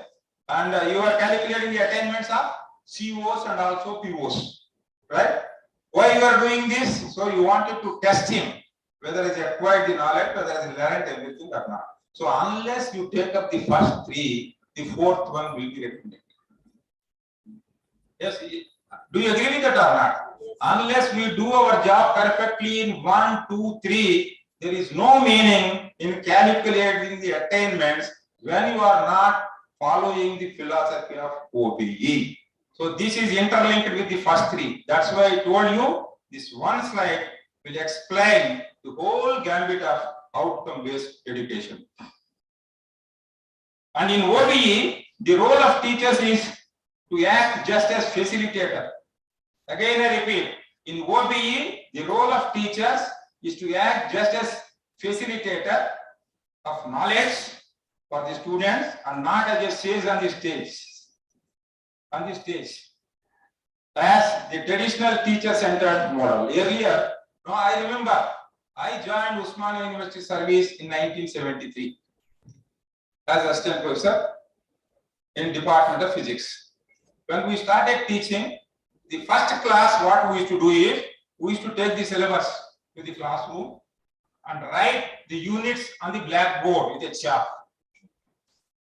B: And you are calculating the attainments of COs and also POs, right? Why you are doing this? So you wanted to test him, whether he acquired the knowledge, whether he learned everything or not. So unless you take up the first three, the fourth one will be recommended. Yes, do you agree with that or not? Unless we do our job perfectly in 1, 2, 3, there is no meaning in calculating the attainments when you are not following the philosophy of OBE. So this is interlinked with the first three. That's why I told you this one slide will explain the whole gambit of outcome-based education. And in OBE, the role of teachers is to act just as facilitator. Again, I repeat, in OBE, the role of teachers is to act just as facilitator of knowledge for the students and not as a sage on the stage. On the stage. As the traditional teacher-centered model. Earlier, no, I remember, I joined Usmania University Service in 1973 as assistant professor in Department of Physics. When we started teaching, the first class, what we used to do is, we used to take the syllabus to the classroom and write the units on the blackboard with a chalk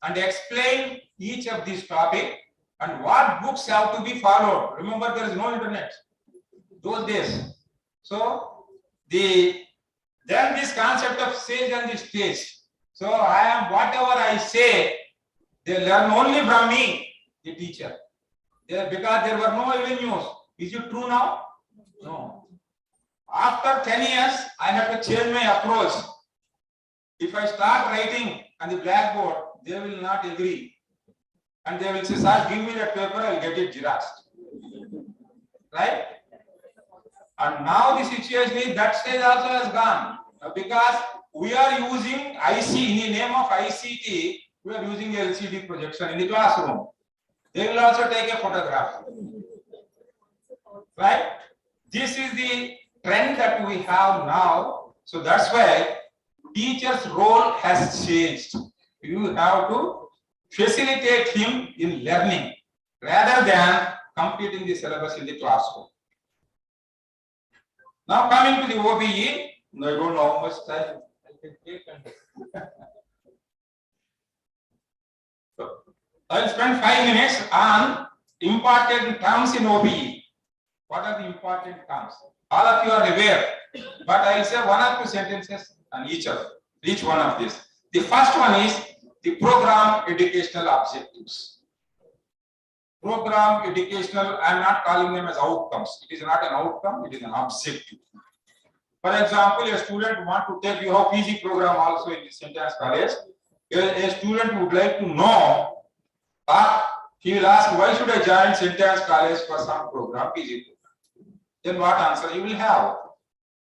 B: and explain each of these topics and what books have to be followed. Remember, there is no internet those days. So then this concept of sage on the stage. So I am, whatever I say, they learn only from me, the teacher. Because there were no avenues. Is it true now? No. After 10 years, I have to change my approach. If I start writing on the blackboard, they will not agree. And they will say, sir, give me that paper, I'll get it xeroxed. Right? And now the situation is that stage also has gone. Because we are using IC, in the name of ICT, we are using LCD projection in the classroom. They will also take a photograph. Right? This is the trend that we have now. So that's why teacher's role has changed. You have to facilitate him in learning rather than completing the syllabus in the classroom. Now coming to the OBE, I don't know how much time I can take. I'll spend 5 minutes on important terms in OBE. What are the important terms? All of you are aware, but I'll say 1 or 2 sentences on each one of these. The first one is the program educational objectives. Program educational, I'm not calling them as outcomes. It is not an outcome, it is an objective. For example, a student want to take, you have PG program also in the St.Ann College. A student would like to know, he will ask, why should I join St.Ann College for some program, PG program? Then what answer you will have?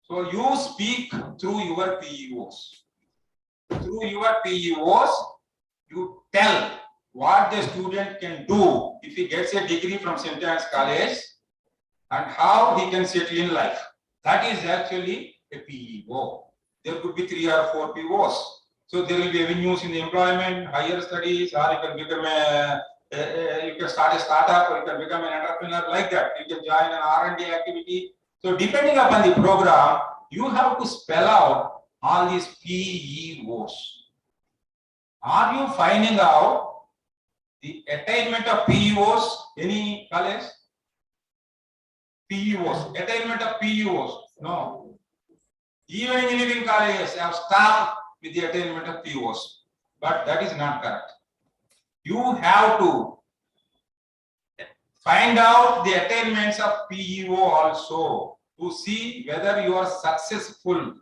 B: So you speak through your PEOs. Through your PEOs, you tell what the student can do if he gets a degree from St.Ann College and how he can settle in life. That is actually a PEO. There could be 3 or 4 PEOs. So there will be avenues in the employment, higher studies, or you can become you can start a startup, or you can become an entrepreneur like that. You can join an R&D activity. So depending upon the program, you have to spell out all these PEOs. Are you finding out the attainment of PEOs? Any college? PEOs, attainment of PEOs. No. Even engineering colleges have stopped with the attainment of PEOs, but that is not correct. You have to find out the attainments of PEO also to see whether you are successful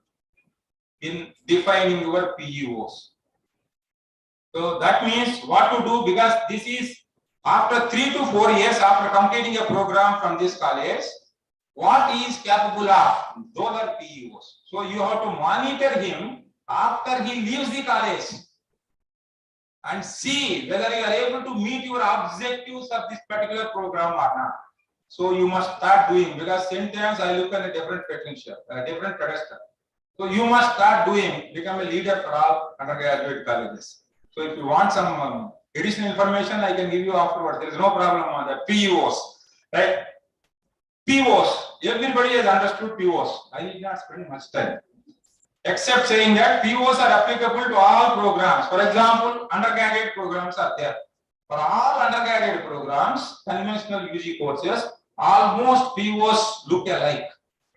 B: in defining your PEOs. So that means what to do, because this is after 3 to 4 years after completing a program from this college, what he is capable of, those are PEOs. So you have to monitor him after he leaves the college and see whether you are able to meet your objectives of this particular program or not. So you must start doing, because St.Ann I look at a different potential, a different pedestal. So you must start doing, become a leader for all undergraduate colleges. So if you want some additional information, I can give you afterwards. There is no problem on that. PEOs, right? PEOs, everybody has understood PEOs. I need not spend much time, except saying that PEOs are applicable to all programs. For example, undergraduate programs are there. For all undergraduate programs, conventional UG courses, almost PEOs look alike.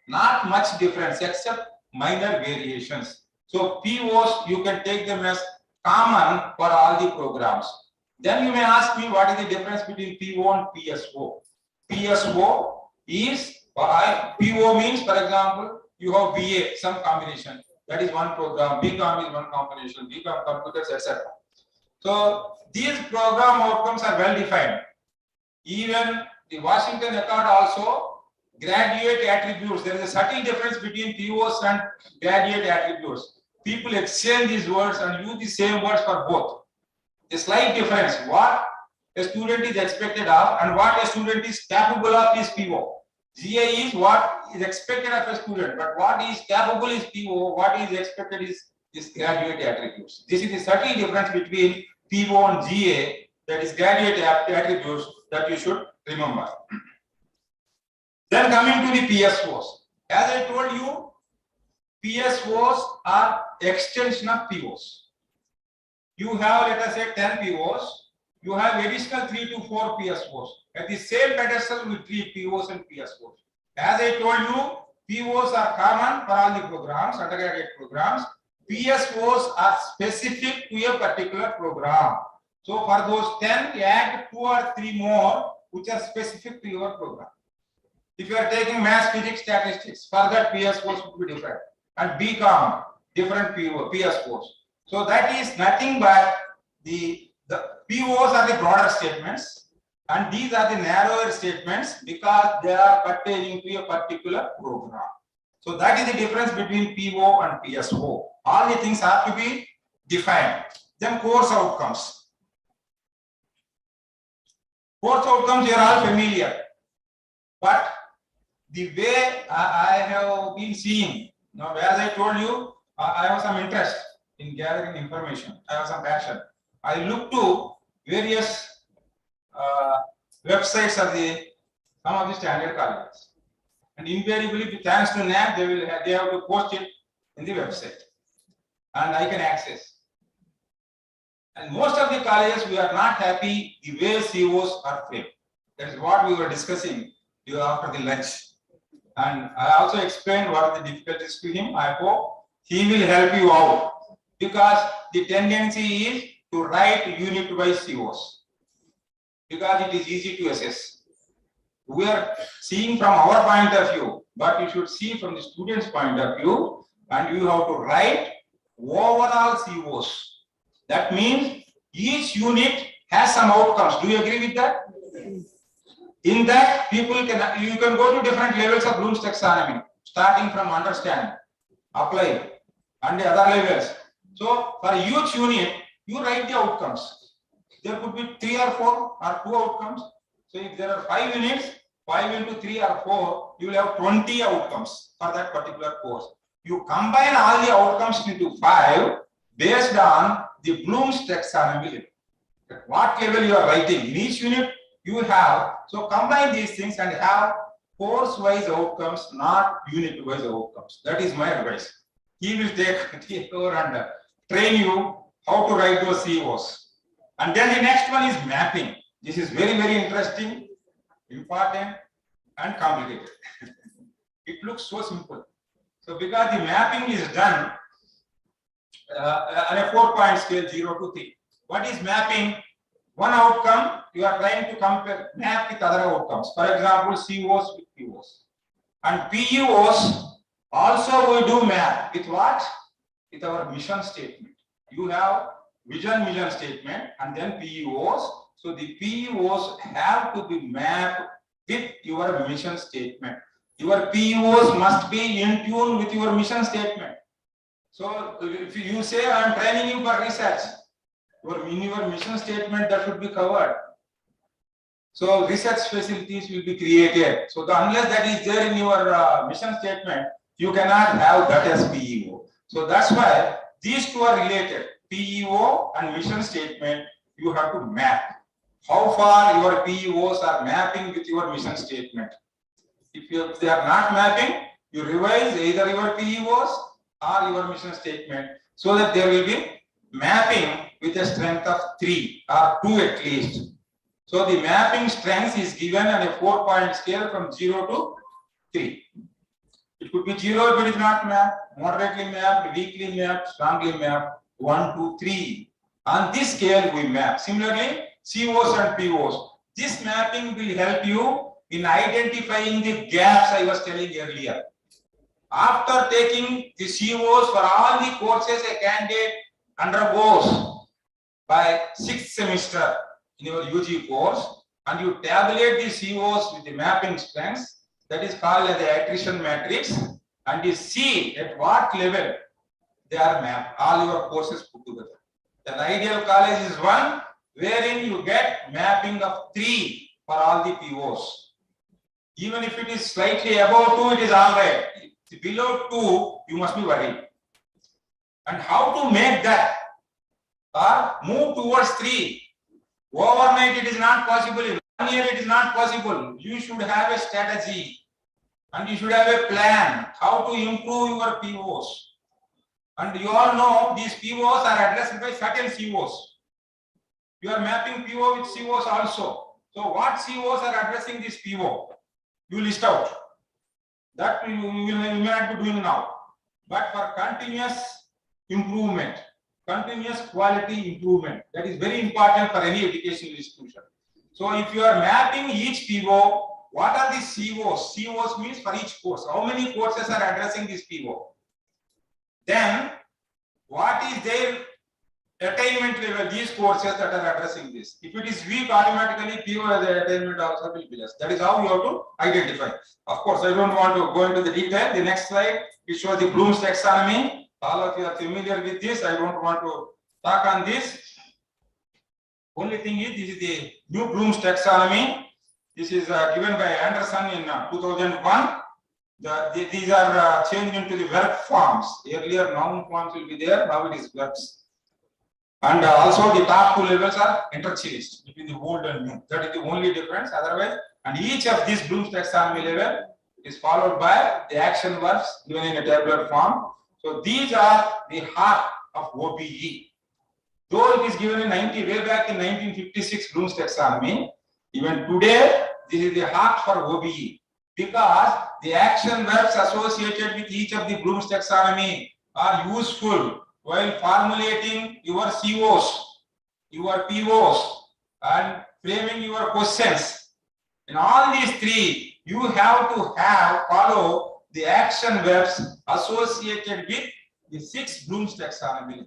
B: Not much difference except minor variations. So PEOs, you can take them as common for all the programs. Then you may ask me, what is the difference between PO and PSO? PSO is, PO means, for example, you have BA, some combination. That is one program. BCom is one combination. BCom computers, etc. So these program outcomes are well defined. Even the Washington Accord also, graduate attributes. There is a subtle difference between POs and graduate attributes. People exchange these words and use the same words for both. A slight difference. What a student is expected of and what a student is capable of is PO. GA is what is expected of a student, but what is capable is PO, what is expected is graduate attributes. This is the subtle difference between PO and GA, that is graduate attributes, that you should remember. Then coming to the PSOs. As I told you, PSOs are extension of POs. You have, let us say, 10 POs. You have additional 3 to 4 PSOs. At the same pedestal, we treat POs and PSOs. As I told you, POs are common for all the programs, undergraduate programs. PSOs are specific to a particular program. So for those 10, add 2 or 3 more, which are specific to your program. If you are taking math, physics, statistics, for that PSOs would be different. And BCom, different PSOs. So that is nothing but the POs are the broader statements, and these are the narrower statements because they are pertaining to a particular program. So that is the difference between PO and PSO. All the things have to be defined. Then course outcomes. Course outcomes, you are all familiar. But the way I have been seeing, now as I told you, I have some interest in gathering information. I have some passion. I look to various websites of some of the standard colleges, and invariably, thanks to NAB, they have to post it in the website, and I can access. And most of the colleges, we are not happy the way COs are framed. That is what we were discussing after the lunch. And I also explained what are the difficulties to him. I hope he will help you out, because the tendency is to write unit-wise COs, because it is easy to assess. We are seeing from our point of view, but you should see from the student's point of view, and you have to write overall COs. That means each unit has some outcomes. Do you agree with that? In that, you can go to different levels of Bloom's taxonomy, starting from understand, apply, and the other levels. So for each unit, you write the outcomes. There could be 3 or 4 or 2 outcomes. So if there are 5 units, 5 into 3 or 4, you will have 20 outcomes for that particular course. You combine all the outcomes into 5 based on the Bloom's taxonomy level. At what level you are writing in each unit you have. So combine these things and have course-wise outcomes, not unit-wise outcomes. That is my advice. He will take over and train you how to write those COs. And then the next one is mapping. This is very, very interesting, important. and complicated. It looks so simple. So because the mapping is done on a 4-point scale, 0 to 3. What is mapping? One outcome you are trying to compare, map with other outcomes. For example, COs with POs. And PEOs also we do map with what? With our mission statement. You have mission statement, and then PEOs. So the PEOs have to be mapped with your mission statement. Your PEOs must be in tune with your mission statement. So if you say I am training you for research, in your mission statement that should be covered. So research facilities will be created. So unless that is there in your mission statement, you cannot have that as PEO. So that's why these two are related. PEO and mission statement, you have to map. How far your PEOs are mapping with your mission statement. If they are not mapping, you revise either your PEOs or your mission statement so that there will be mapping with a strength of 3 or 2 at least. So the mapping strength is given on a 4-point scale from 0 to 3. It could be 0 if it is not mapped, moderately mapped, weakly mapped, strongly mapped, 1, 2, 3. On this scale we map. Similarly, COs and POs. This mapping will help you in identifying the gaps I was telling earlier. After taking the COs for all the courses a candidate undergoes by 6th semester in your UG course, and you tabulate the COs with the mapping strengths, that is called as the attrition matrix, and you see at what level they are mapped, all your courses put together. An ideal college is one wherein you get mapping of 3 for all the POs. Even if it is slightly above 2, it is all right. Below 2, you must be worried. And how to make that or move towards 3? Overnight it is not possible. In 1 year it is not possible. You should have a strategy and you should have a plan how to improve your POs. And you all know these POs are addressed by certain COs. You are mapping PO with COs also. So what COs are addressing this PO? You list out. That you may not be doing now. But for continuous improvement, continuous quality improvement, that is very important for any educational institution. So if you are mapping each PO, what are the COs? COs means for each course. How many courses are addressing this PO? Then what is their attainment level, these courses that are addressing this? If it is weak, automatically PO as the attainment also will be less. That is how you have to identify. Of course, I don't want to go into the detail. The next slide, it shows the Bloom's taxonomy. All of you are familiar with this. I don't want to talk on this. Only thing is, this is the new Bloom's taxonomy. This is given by Anderson in 2001. These are changed into the verb forms. Earlier noun forms will be there. Now it is verbs. And also the top 2 levels are interchanged between the old and new. That is the only difference. Otherwise, and each of these Bloom's taxonomy level is followed by the action verbs given in a tabular form. So these are the heart of OBE. Though it is given in way back in 1956 Bloom's taxonomy, even today this is the heart for OBE because the action verbs associated with each of the Bloom's taxonomy are useful while formulating your COs, your POs, and framing your questions. In all these 3, you have to follow the action verbs associated with the 6 Bloom's taxonomy.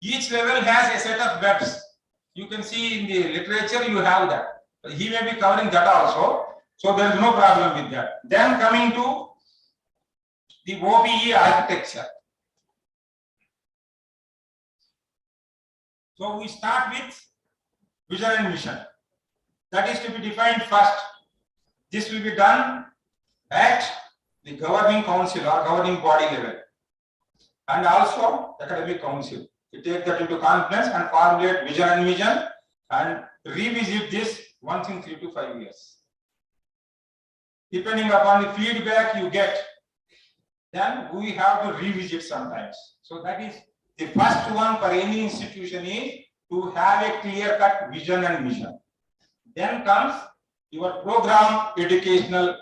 B: Each level has a set of verbs. You can see in the literature you have that. He may be covering that also. So there is no problem with that. Then coming to the OBE architecture. So we start with vision and mission. That is to be defined first. This will be done at the governing council or governing body level and also the academic council. You take that into confidence and formulate vision and mission and revisit this once in 3 to 5 years. Depending upon the feedback you get, then we have to revisit sometimes. So that is the first one for any institution is to have a clear-cut vision and mission. Then comes your program educational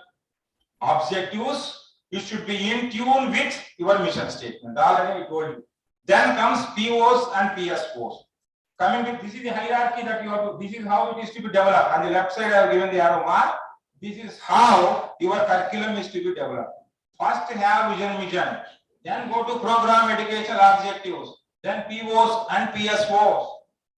B: objectives, you should be in tune with your mission statement. Already I told you. Then comes POs and PSOs. Coming to this is the hierarchy that you have to, this is how it is to be developed. On the left side, I have given the arrow mark. This is how your curriculum is to be developed. First have mission, then go to program educational objectives, then POs and PSOs,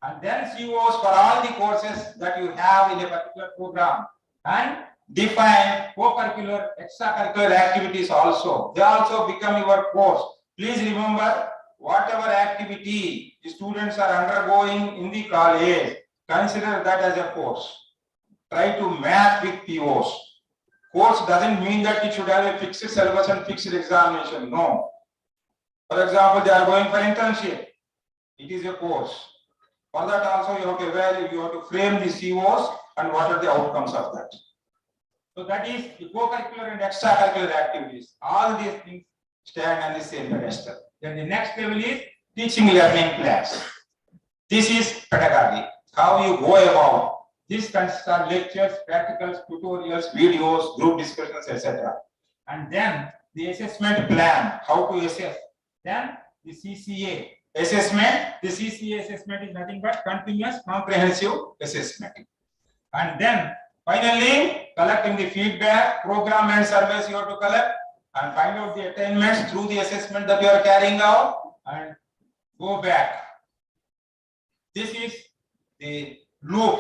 B: and then COs for all the courses that you have in a particular program, and define co-curricular, extracurricular activities also. They also become your course. Please remember, whatever activity the students are undergoing in the college, consider that as a course. Try to match with POs. Course doesn't mean that it should have a fixed syllabus and fixed examination. No. For example, they are going for internship. It is a course. For that also you have to evaluate, you have to frame the COs and what are the outcomes of that. So that is the co-curricular and extracurricular activities. All these things stand on the same pedestal. Then the next level is teaching learning plans. This is pedagogy. How you go about. This consists of lectures, practicals, tutorials, videos, group discussions, etc. And then the assessment plan, how to assess. Then the CCA assessment. The CCA assessment is nothing but continuous comprehensive assessment. And then finally, collecting the feedback, program and surveys you have to collect and find out the attainments through the assessment that you are carrying out and go back. This is the loop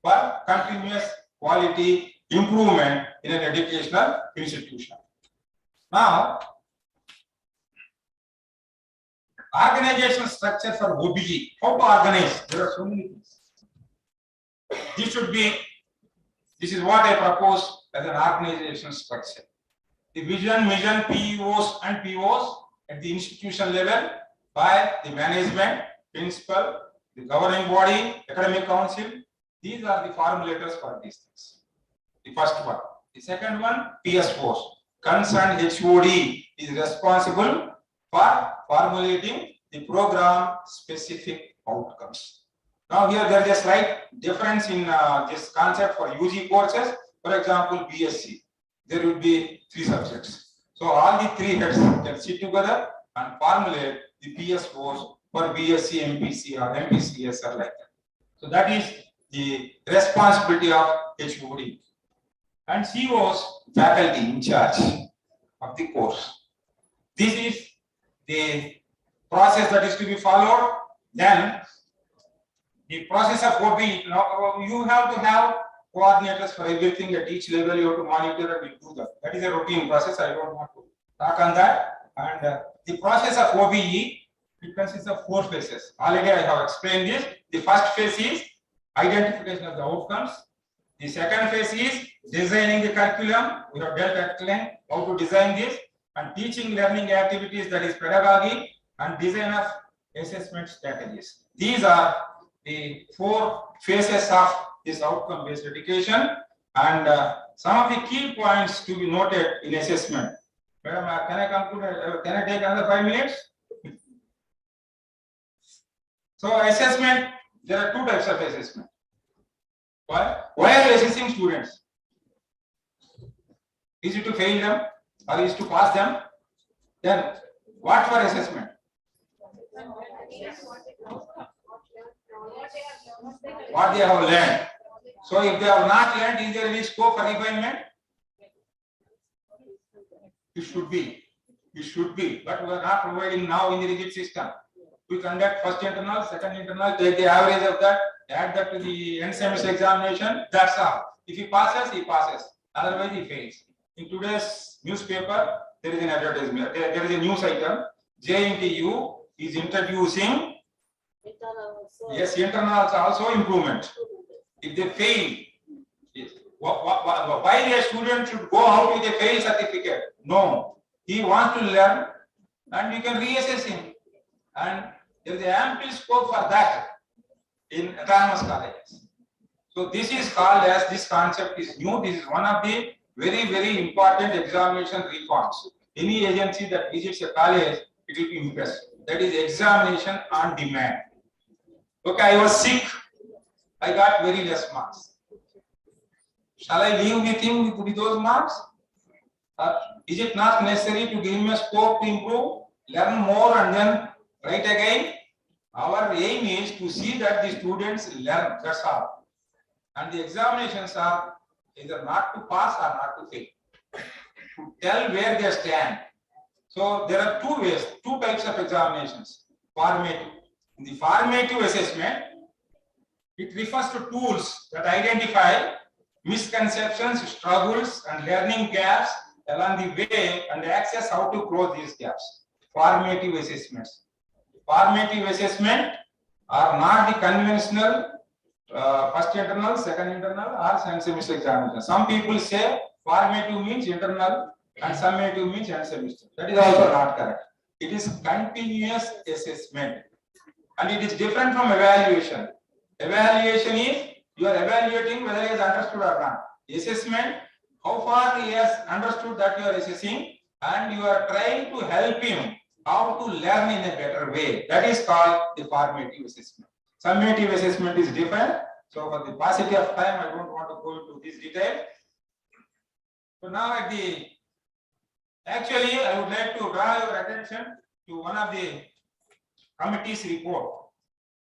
B: for continuous quality improvement in an educational institution. Now, organizational structure for OBE. How to organize? There are so many things. This is what I propose as an organizational structure. The vision, mission, PEOs and POs at the institution level by the management, principal, the governing body, academic council. These are the formulators for these things. The first one. The second one, PSOs. Concerned HOD is responsible for formulating the program specific outcomes. Now here there is a slight difference in this concept for UG courses. For example, BSc, there will be 3 subjects. So all the 3 heads can sit together and formulate the PSOs for BSc, MPC or MPCS or like that. So that is the responsibility of HOD. And COs, faculty in charge of the course. This is the process that is to be followed. Then the process of OBE, you have to have coordinators for everything at each level. You have to monitor and do that. That is a routine process. I don't want to talk on that. And the process of OBE, it consists of 4 phases. Already I have explained this. The first phase is identification of the outcomes. The second phase is designing the curriculum. We have dealt at length how to design this, and teaching learning activities, that is pedagogy, and design of assessment strategies. These are the 4 phases of this outcome-based education, and some of the key points to be noted in assessment. Madam, can I conclude? Can I take another 5 minutes? So assessment, there are 2 types of assessment. Why are you assessing students? Is it to fail them or is it to pass them? Then what for assessment? What they have learned. So if they have not learned, is there any scope for refinement? It should be. It should be. But we are not providing now in the rigid system. We conduct first internal, second internal, take the average of that, add that to the end semester examination. That's all. If he passes, he passes. Otherwise, he fails. In today's newspaper, there is an advertisement. There is a news item. JNTU is introducing. Yes, internals also improvement. If they fail, yes. Why a student should go out with a fail certificate? No, he wants to learn, and you can reassess him. And there is ample scope for that in autonomous colleges. So this is called as, this concept is new. This is one of the very, very important examination reforms. Any agency that visits a college, it will be impressed. That is examination on demand. Okay, I was sick. I got very less marks. Shall I leave with him with those marks? Is it not necessary to give him a scope to improve, learn more and then write again? Our aim is to see that the students learn, that's all. And the examinations are either not to pass or not to fail, to tell where they stand. So there are two ways, two types of examinations. Formative. In the formative assessment, it refers to tools that identify misconceptions, struggles, and learning gaps along the way and access how to close these gaps. Formative assessments. Formative assessment are not the conventional first internal, second internal, or second semester examination. Some people say formative means internal and summative means end semester. That is also not correct. It is continuous assessment and it is different from evaluation. Evaluation is you are evaluating whether he has understood or not. Assessment, how far he has understood that you are assessing and you are trying to help him how to learn in a better way. That is called the formative assessment. Summative assessment is different. So for the paucity of time, I don't want to go into this detail. So now actually I would like to draw your attention to one of the committee's report.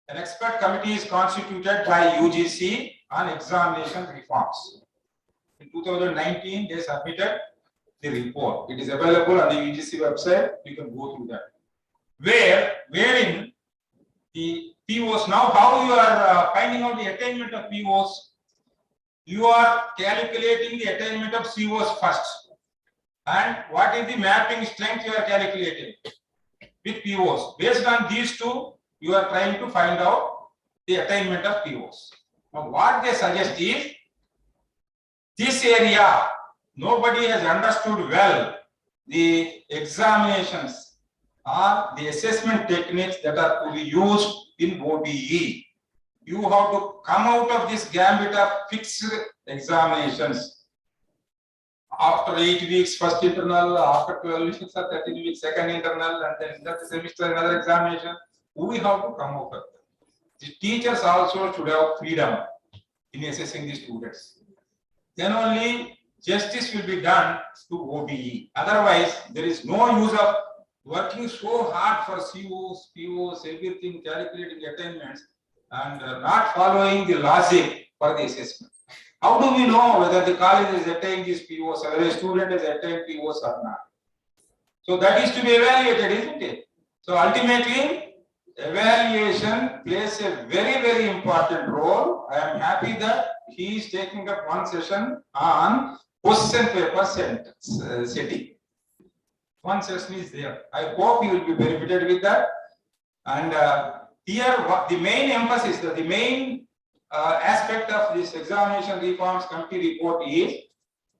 B: An expert committee is constituted by UGC on examination reforms. In 2019, they submitted the report. It is available on the UGC website. You can go through that. Wherein the POs, now how you are finding out the attainment of POs? You are calculating the attainment of COs first. And what is the mapping strength you are calculating with POs? Based on these two, you are trying to find out the attainment of POs. Now, what they suggest is this area, nobody has understood well the examinations or the assessment techniques that are to be used in OBE. You have to come out of this gambit of fixed examinations. After 8 weeks, first internal, after 12 weeks or 13 weeks, second internal, and then in that semester, another examination. We have to come out of that. The teachers also should have freedom in assessing the students. Then only justice will be done to OBE. Otherwise, there is no use of working so hard for COs, POs, everything, calculating attainments, and not following the logic for the assessment. How do we know whether the college has attained these POs, whether a student has attained POs or not? So that is to be evaluated, isn't it? So ultimately, evaluation plays a very, very important role. I am happy that he is taking up one session on question paper setting. One session is there. I hope you will be benefited with that. And here, the main emphasis, the main aspect of this examination reforms committee report is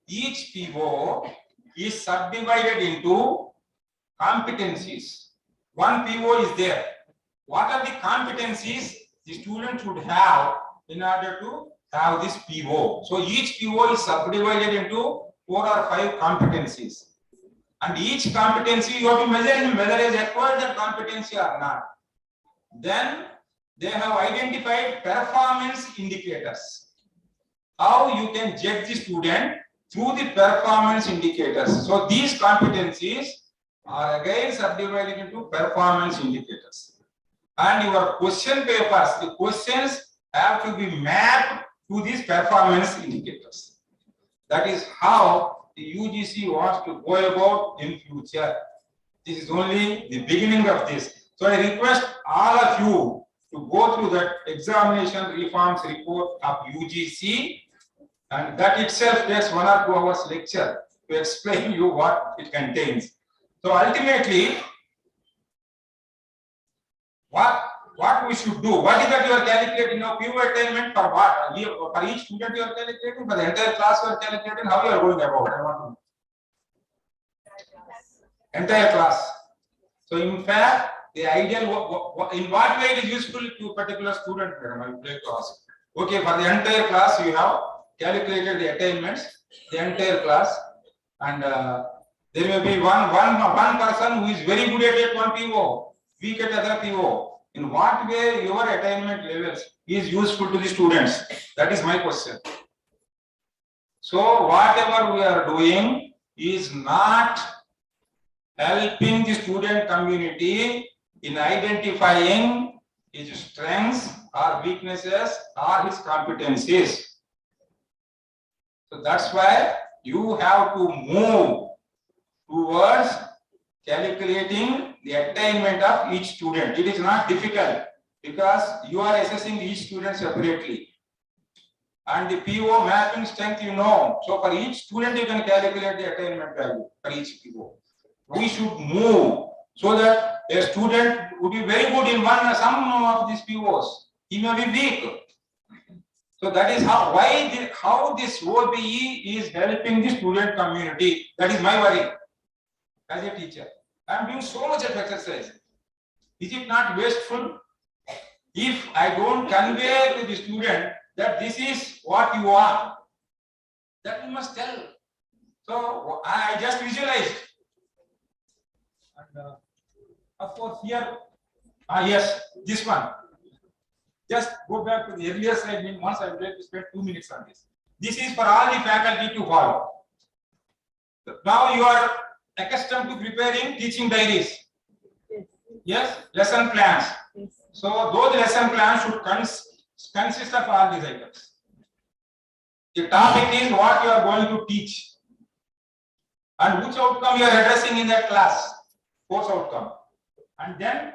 B: each PO is subdivided into competencies. One PO is there. What are the competencies the student should have in order to have this PO? So each PO is subdivided into 4 or 5 competencies. And each competency you have to measure him whether he has acquired that competency or not. Then they have identified performance indicators. How you can judge the student through the performance indicators. So these competencies are again subdivided into performance indicators. And your question papers, the questions have to be mapped to these performance indicators. That is how the UGC wants to go about in future. This is only the beginning of this. So I request all of you to go through that examination reforms report of UGC, and that itself takes 1 or 2 hours lecture to explain you what it contains. So ultimately, what we should do? What is that you are calculating now? PO attainment for what? For each student you are calculating, for the entire class you are calculating. How you are going about? I want to know. Entire class. So in fact, the ideal, in what way it is useful to a particular student, madam? I would like to ask. Okay, for the entire class you have calculated the attainments, the entire class, and there may be one person who is very good at one PO, weak at other PO. In what way your attainment levels is useful to the students? That is my question. So whatever we are doing is not helping the student community in identifying his strengths or weaknesses or his competencies. So that's why you have to move towards calculating the attainment of each student. It is not difficult because you are assessing each student separately. And the PO mapping strength you know. So for each student you can calculate the attainment value for each PO. We should move so that a student would be very good in some of these POs. He may be weak. So that is how this OBE is helping the student community. That is my worry as a teacher. I am doing so much of exercise. Is it not wasteful? If I don't convey to the student that this is what you are, that you must tell. So I just visualized. And of course here, yes, this one. Just go back to the earlier slide. Once I would like to spend 2 minutes on this. This is for all the faculty to follow. Now you are accustomed to preparing teaching diaries. Yes, lesson plans. So those lesson plans should consist of all these items. The topic is what you are going to teach and which outcome you are addressing in that class, course outcome. And then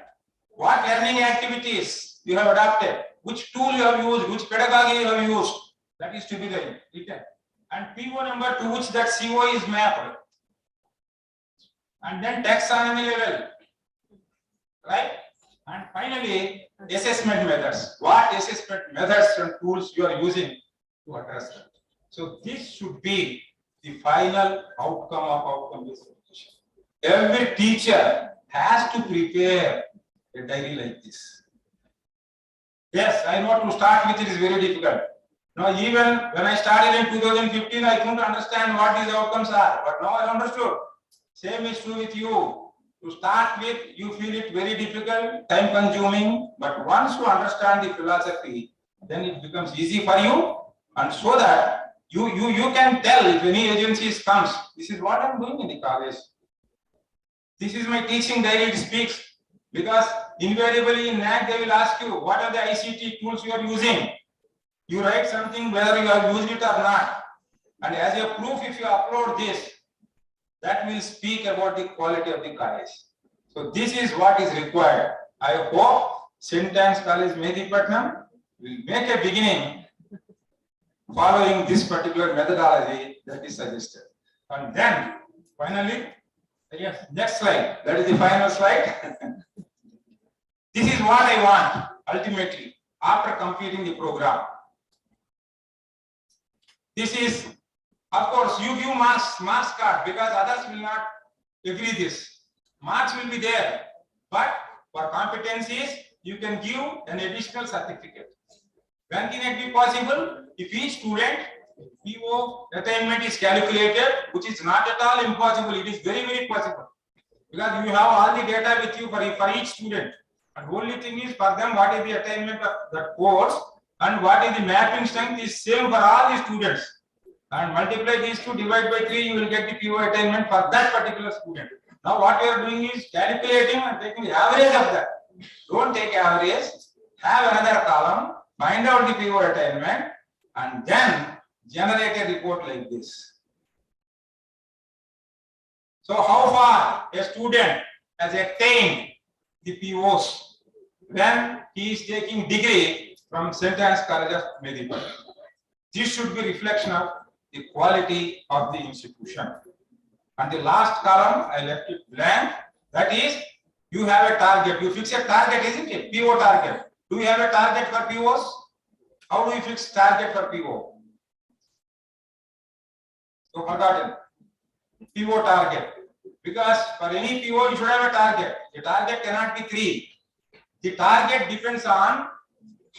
B: what learning activities you have adopted, which tool you have used, which pedagogy you have used, that is to be written. And PO number to which that CO is mapped. And then taxonomy level, right? And finally, assessment methods. What assessment methods and tools you are using to address that. So this should be the final outcome of outcome-based education. Every teacher has to prepare a diary like this. Yes, I know to start with it is very difficult. Now, even when I started in 2015, I couldn't understand what these outcomes are. But now I understood. Same is true with you. To start with, you feel it very difficult, time consuming, but once you understand the philosophy, then it becomes easy for you, and so that you can tell if any agencies comes, this is what I'm doing in the college. This is my teaching diary, it speaks, because invariably in NAC they will ask you, what are the ICT tools you are using? You write something whether you have used it or not. And as a proof, if you upload this, that will speak about the quality of the college. So this is what is required. I hope St.Ann's College, Medipatnam will make a beginning following this particular methodology that is suggested. And then finally, yes, next slide. That is the final slide. This is what I want ultimately after completing the program. This is, of course, you give marks card because others will not agree this. Marks will be there, but for competencies, you can give an additional certificate. When can it be possible? If each student PO attainment is calculated, which is not at all impossible, it is very, very possible. Because you have all the data with you for each student. And only thing is for them, what is the attainment of that course and what is the mapping strength is same for all the students. And multiply these two, divide by 3, you will get the PO attainment for that particular student. Now what we are doing is calculating and taking the average of that. Don't take average, have another column, find out the PO attainment, and then generate a report like this. So how far a student has attained the POs when he is taking degree from St.Ann's College of Medicine. This should be reflection of the quality of the institution. And the last column, I left it blank. That is, you have a target. You fix a target, isn't it? PO target. Do you have a target for POs? How do you fix target for PO? So forgotten. PO target. Because for any PO, you should have a target. The target cannot be 3. The target depends on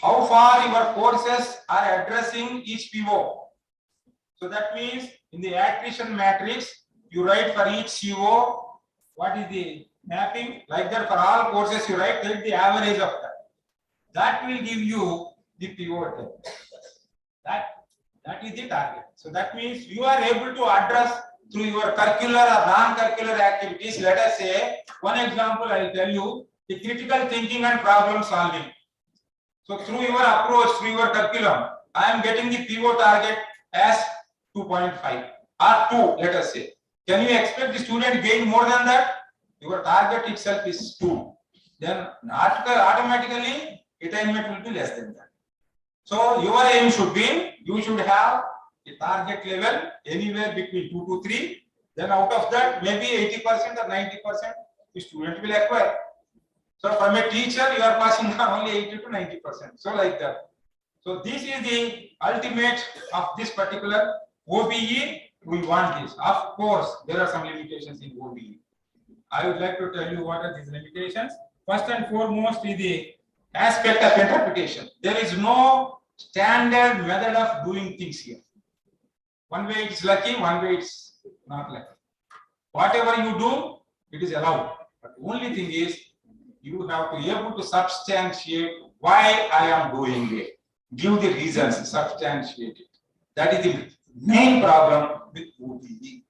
B: how far your courses are addressing each PO. So that means in the attrition matrix, you write for each CO, what is the mapping? Like that for all courses you write, take the average of that. That will give you the PO. That That is the target. So that means you are able to address through your curricular or non-curricular activities. Let us say, one example I will tell you, the critical thinking and problem solving. So through your approach, through your curriculum, I am getting the PO target as 2.5 or 2, let us say. Can you expect the student gain more than that? Your target itself is 2. Then automatically attainment will be less than that. So your aim should be, you should have a target level anywhere between 2 to 3. Then out of that, maybe 80% or 90% the student will acquire. So from a teacher, you are passing on only 80 to 90%. So like that. So this is the ultimate of this particular OBE. We want this. Of course, there are some limitations in OBE. I would like to tell you what are these limitations. First and foremost is the aspect of interpretation. There is no standard method of doing things here. One way it's lucky, one way it's not lucky. Whatever you do, it is allowed. But the only thing is, you have to be able to substantiate why I am doing it. Give the reasons, substantiate it. That is the main problem with OBE.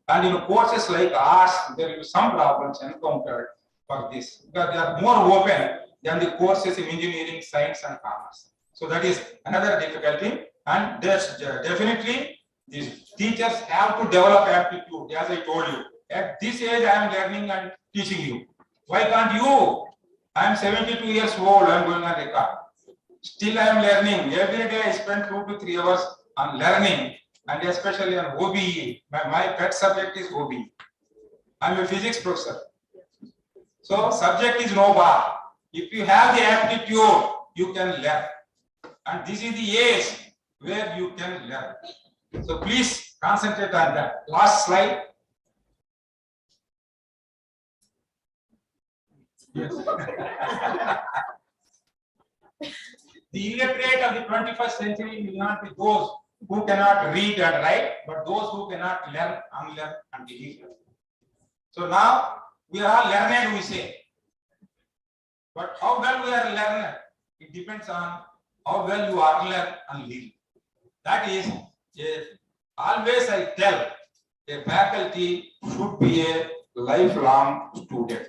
B: And in courses like ours, there will be some problems encountered for this, because they are more open than the courses in engineering, science, and commerce. So that is another difficulty. And there's definitely these teachers have to develop aptitude, as I told you. At this age, I am learning and teaching you. Why can't you? I am 72 years old, I am going on record. Still I am learning. Every day I spend 2 to 3 hours on learning, and especially on OBE. My pet subject is OBE. I am a physics professor. So subject is no bar. If you have the aptitude, you can learn. And this is the age where you can learn. So please concentrate on that. Last slide. Yes. The illiterate of the 21st century will not be those who cannot read and write, but those who cannot learn, unlearn, and relearn. So now we are all learned, we say. But how well we are learned, it depends on how well you are learned and learn. That is, always I tell, a faculty should be a lifelong student.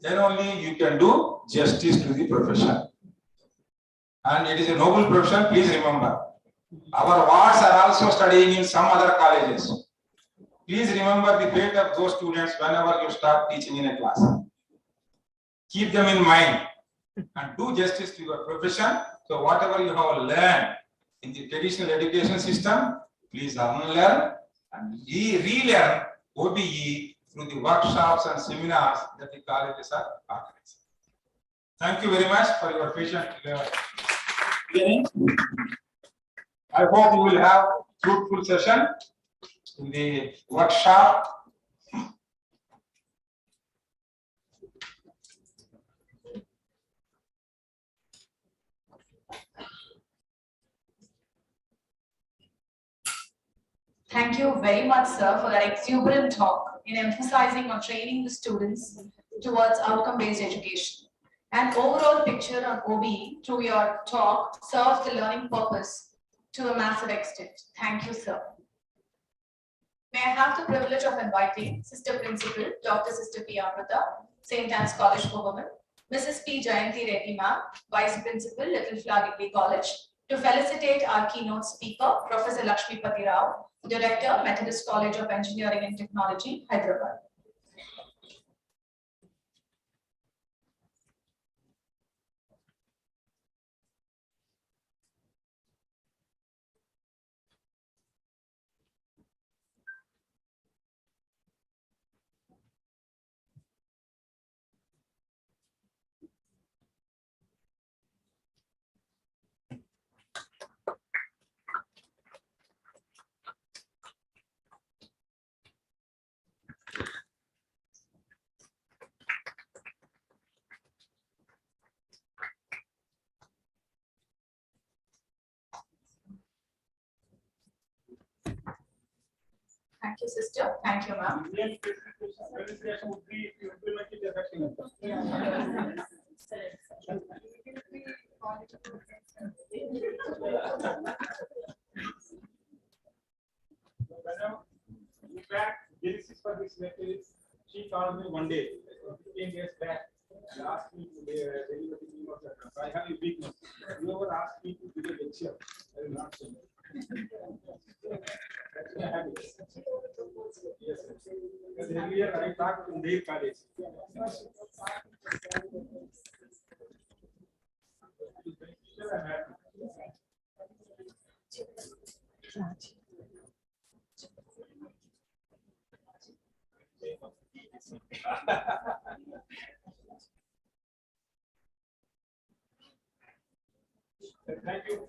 B: Then only you can do justice to the profession. And it is a noble profession, please remember. Our wards are also studying in some other colleges. Please remember the fate of those students whenever you start teaching in a class. Keep them in mind and do justice to your profession. So whatever you have learned in the traditional education system, please unlearn and relearn OBE through the workshops and seminars that the colleges are organizing. Thank you very much for your patient hearing. I hope you will have fruitful session in the workshop.
A: Thank you very much, sir, for that exuberant talk in emphasizing on training the students towards outcome-based education. An overall picture on OBE through your talk serves the learning purpose to a massive extent. Thank you, sir. May I have the privilege of inviting Sister Principal, Dr. Sister P. Amrita, St. Anne's College for Women, Mrs. P. Jayanti Reddy Ma'am, Vice Principal, Little Flag Degree College, to felicitate our keynote speaker, Professor Lakshmipati Rao, Director, Methodist College of Engineering and Technology, Hyderabad. Thank you, sister. Thank you, ma'am.
F: Felicitation would be if you implement it effectively. for this lecture. She called me one day, 15 days back, and asked me to deliver the name of the class. I have a weakness. Whoever asked me to give a lecture, I will not say no. That's my habit. Yes, because earlier I taught in their college. I'm happy. Thank you.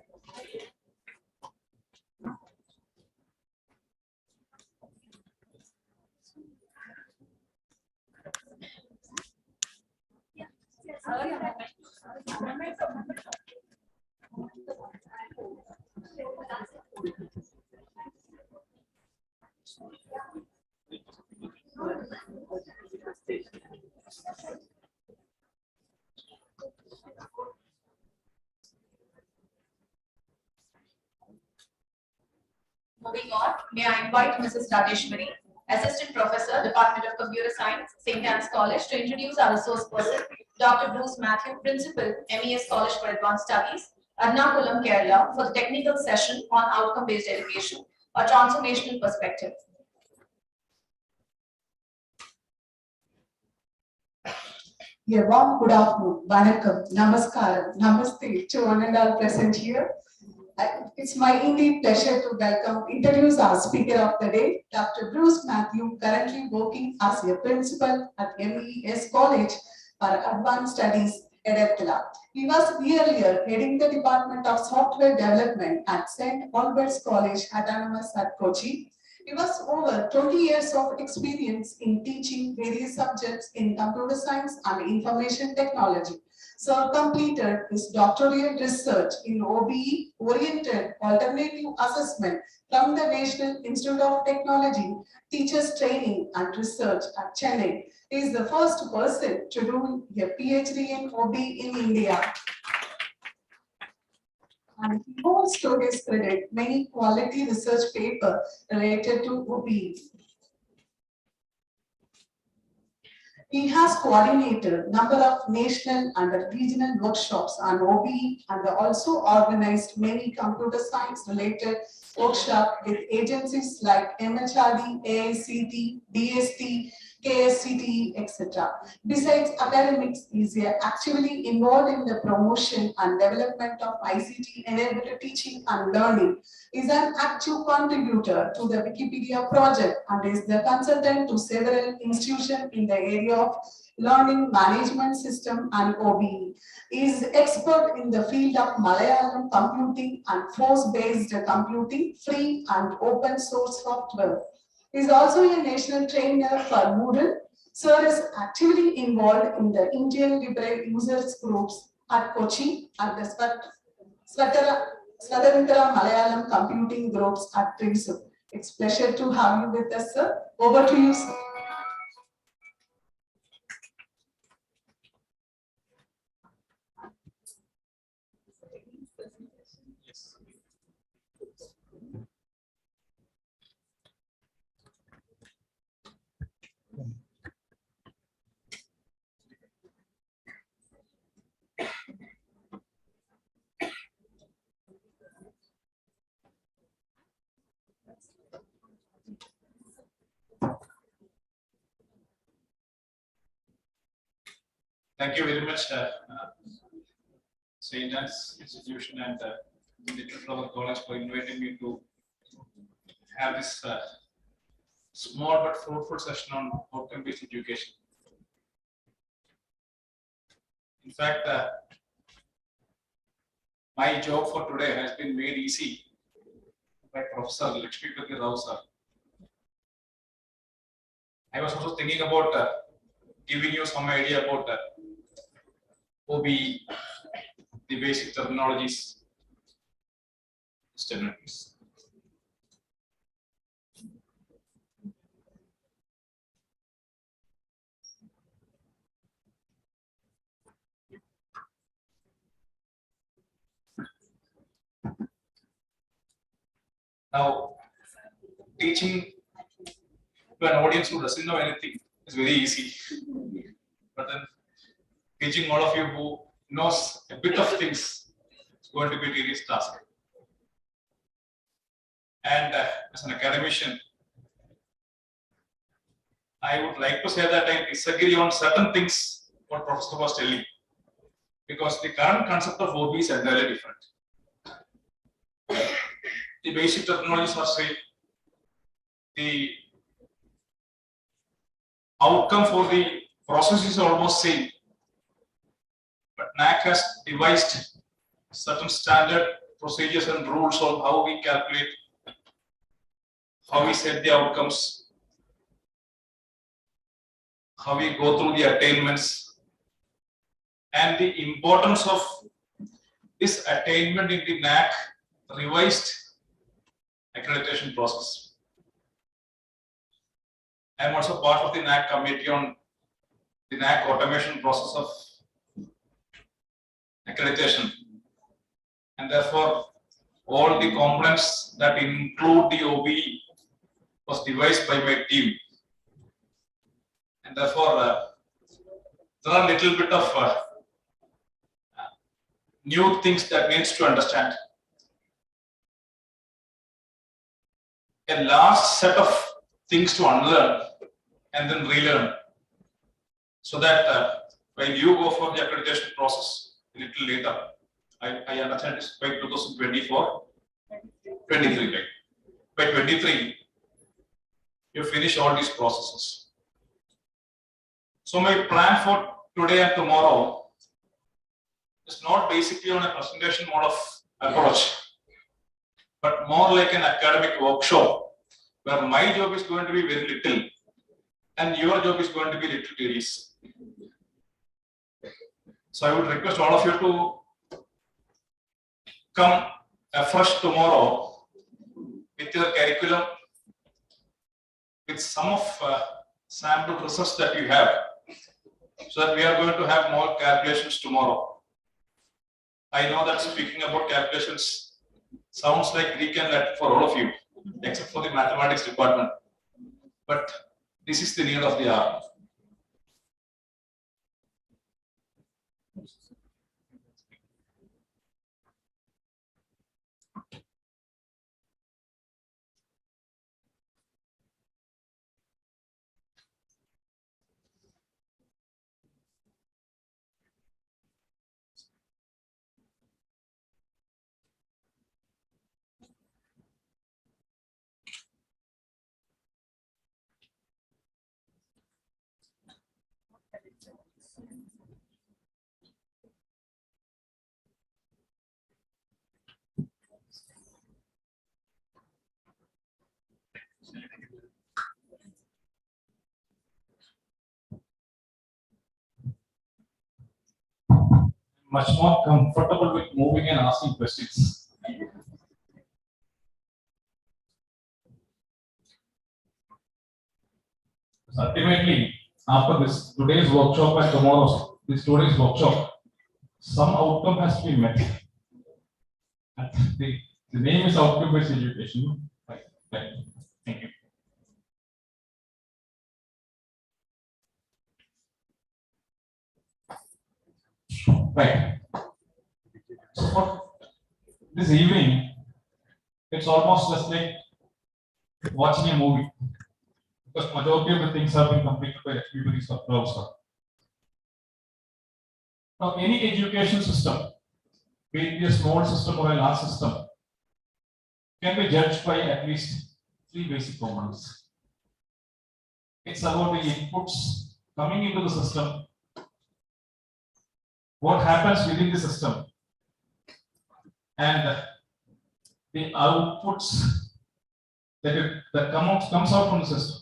A: Moving on, may I invite Mrs. Rajeshwari, Assistant Professor, Department of Computer Science, St.Anne's College, to introduce our resource person, Dr. Bruce Matthew, Principal, MES College for Advanced Studies, Ernakulam, Kerala, for the technical session on outcome-based education, a transformational perspective.
G: A warm good afternoon, Vanakkam, Namaskaram, Namaste to one and all present here. It's my indeed pleasure to introduce our speaker of the day, Dr. Bruce Matthew, currently working as a principal at MES College for Advanced Studies, Edattala. He was earlier heading the Department of Software Development at St. Albert's College, Autonomous at Kochi. He was over 20 years of experience in teaching various subjects in computer science and information technology. Sir completed his doctoral research in OBE, Oriented Alternative Assessment, from the National Institute of Technology, Teachers Training and Research at Chennai. He is the first person to do a PhD in OBE in India. And he holds to his credit many quality research papers related to OBE. He has coordinated number of national and regional workshops on OBE and also organized many computer science related workshops with agencies like MHRD, AICT, DST, KSCT, etc. Besides academics, he is actively involved in the promotion and development of ICT-enabled teaching and learning. He is an active contributor to the Wikipedia project and is the consultant to several institutions in the area of learning management system and OBE. He is expert in the field of Malayalam computing and force-based computing, free and open source software. He is also a national trainer for Moodle. Sir is actively involved in the Indian liberal users groups at Kochi and the Swadharantara Malayalam computing groups at Thrissur. It's a pleasure to have you with us, sir. Over to you, sir.
H: Thank you very much, St.Ann's institution and the Little Flower College for inviting me to have this small but fruitful session on outcome-based education. In fact, my job for today has been made easy by Professor Lakshmipati Rao sir. I was also thinking about giving you some idea about OBE, the basic terminologies, standards. Now, teaching to an audience who doesn't know anything is very easy. But then teaching all of you who knows a bit of things is going to be a tedious task. And as an academician, I would like to say that I disagree on certain things what Professor was telling, because the current concept of OB is entirely different. The basic technologies are same. The outcome for the process is almost same. But NAC has devised certain standard procedures and rules on how we calculate, how we set the outcomes, how we go through the attainments, and the importance of this attainment in the NAC revised accreditation process. I am also part of the NAC committee on the NAC automation process of accreditation, and therefore all the components that include the OB was devised by my team, and therefore there are little bit of new things that needs to understand. A large set of things to unlearn and then relearn, so that when you go for the accreditation process a little later, I understand it's by 2024, 23, right? By 23, you finish all these processes. So my plan for today and tomorrow is not basically on a presentation mode of approach, but more like an academic workshop where my job is going to be very little and your job is going to be little tedious. So I would request all of you to come afresh tomorrow with your curriculum, with some of sample results that you have, so that we are going to have more calculations tomorrow. I know that speaking about calculations sounds like Greek and Latin for all of you, except for the mathematics department. But this is the need of the hour. Much more comfortable with moving and asking questions. Ultimately, after this today's workshop and today's workshop, some outcome has to be met. And the name is outcome-based education. Right. Thank you. Right. So for this evening, it's almost just like watching a movie, because majority of the things have been completed by everybody's browser. Now, any education system, be it a small system or a large system, can be judged by at least three basic components. It's about the inputs coming into the system, what happens within the system, and the outputs that comes out from the system.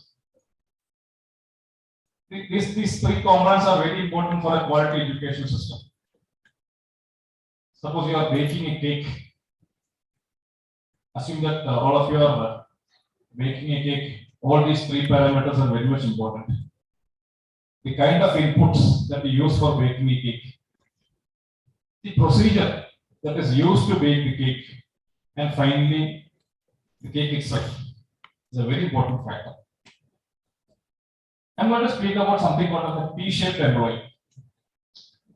H: These three components are very important for a quality education system. Suppose you are baking a cake. Assume that all of you are baking a cake. All these three parameters are very much important. The kind of inputs that we use for baking a cake, the procedure that is used to bake the cake, and finally the cake itself is a very important factor.
I: I'm going to speak about something called the T-shaped employee.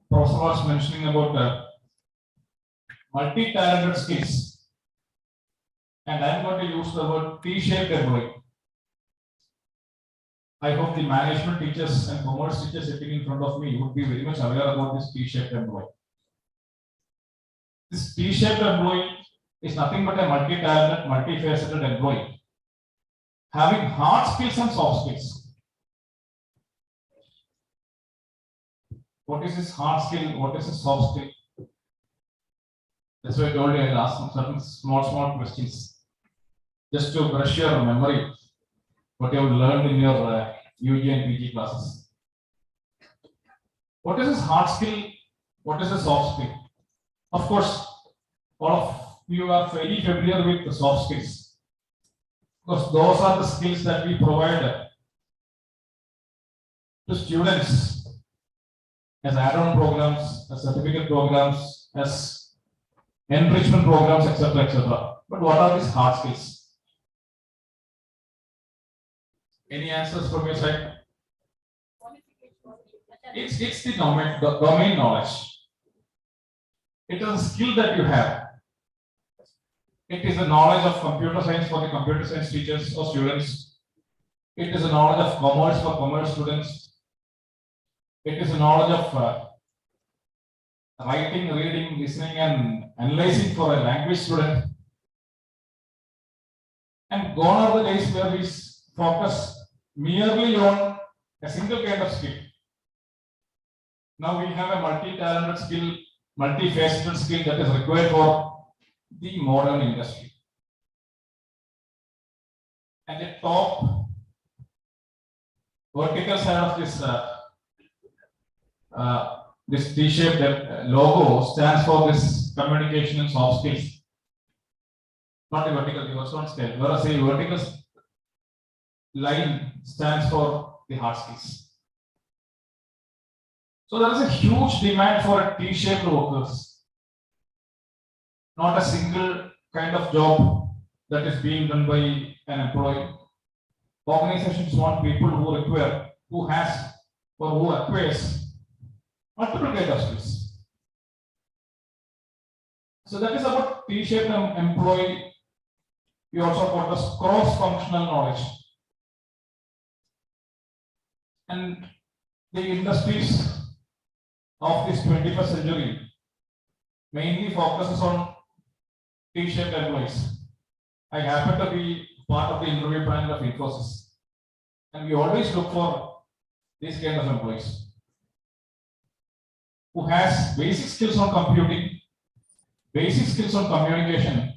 I: Professor was mentioning about multi-talented skills, and I'm going to use the word T-shaped employee. I hope the management teachers and commerce teachers sitting in front of me would be very much aware about this T-shaped employee. This T-shaped employee is nothing but a multi-talented, multifaceted employee, having hard skills and soft skills. What is his hard skill? What is his soft skill? That's why I told you I'll ask some certain small questions just to brush your memory, what you have learned in your UG and PG classes. What is his hard skill? What is his soft skill? Of course, all of you are fairly familiar with the soft skills, because those are the skills that we provide to students as add-on programs, as certificate programs, as enrichment programs, etc., etc. But what are these hard skills? Any answers from your side? It's the domain knowledge. It is a skill that you have. It is the knowledge of computer science for the computer science teachers or students. It is a knowledge of commerce for commerce students. It is a knowledge of writing, reading, listening, and analyzing for a language student. And gone are the days where we focus merely on a single kind of skill. Now we have a multi-talented skill, multifaceted skill that is required for the modern industry. And the top vertical side of this T-shaped logo stands for this communication and soft skills. Not the vertical, the horizontal scale. Whereas the vertical line stands for the hard skills. So there is a huge demand for a T-shaped workers. Not a single kind of job that is being done by an employee. Organizations want people who require, who has, or who acquires multiple kind of skills. So that is about T-shaped employee. We also call this cross-functional knowledge. And the industries of this 21st century mainly focuses on T-shaped employees. I happen to be part of the interview panel of Infosys, and we always look for these kind of employees who has basic skills on computing, basic skills on communication,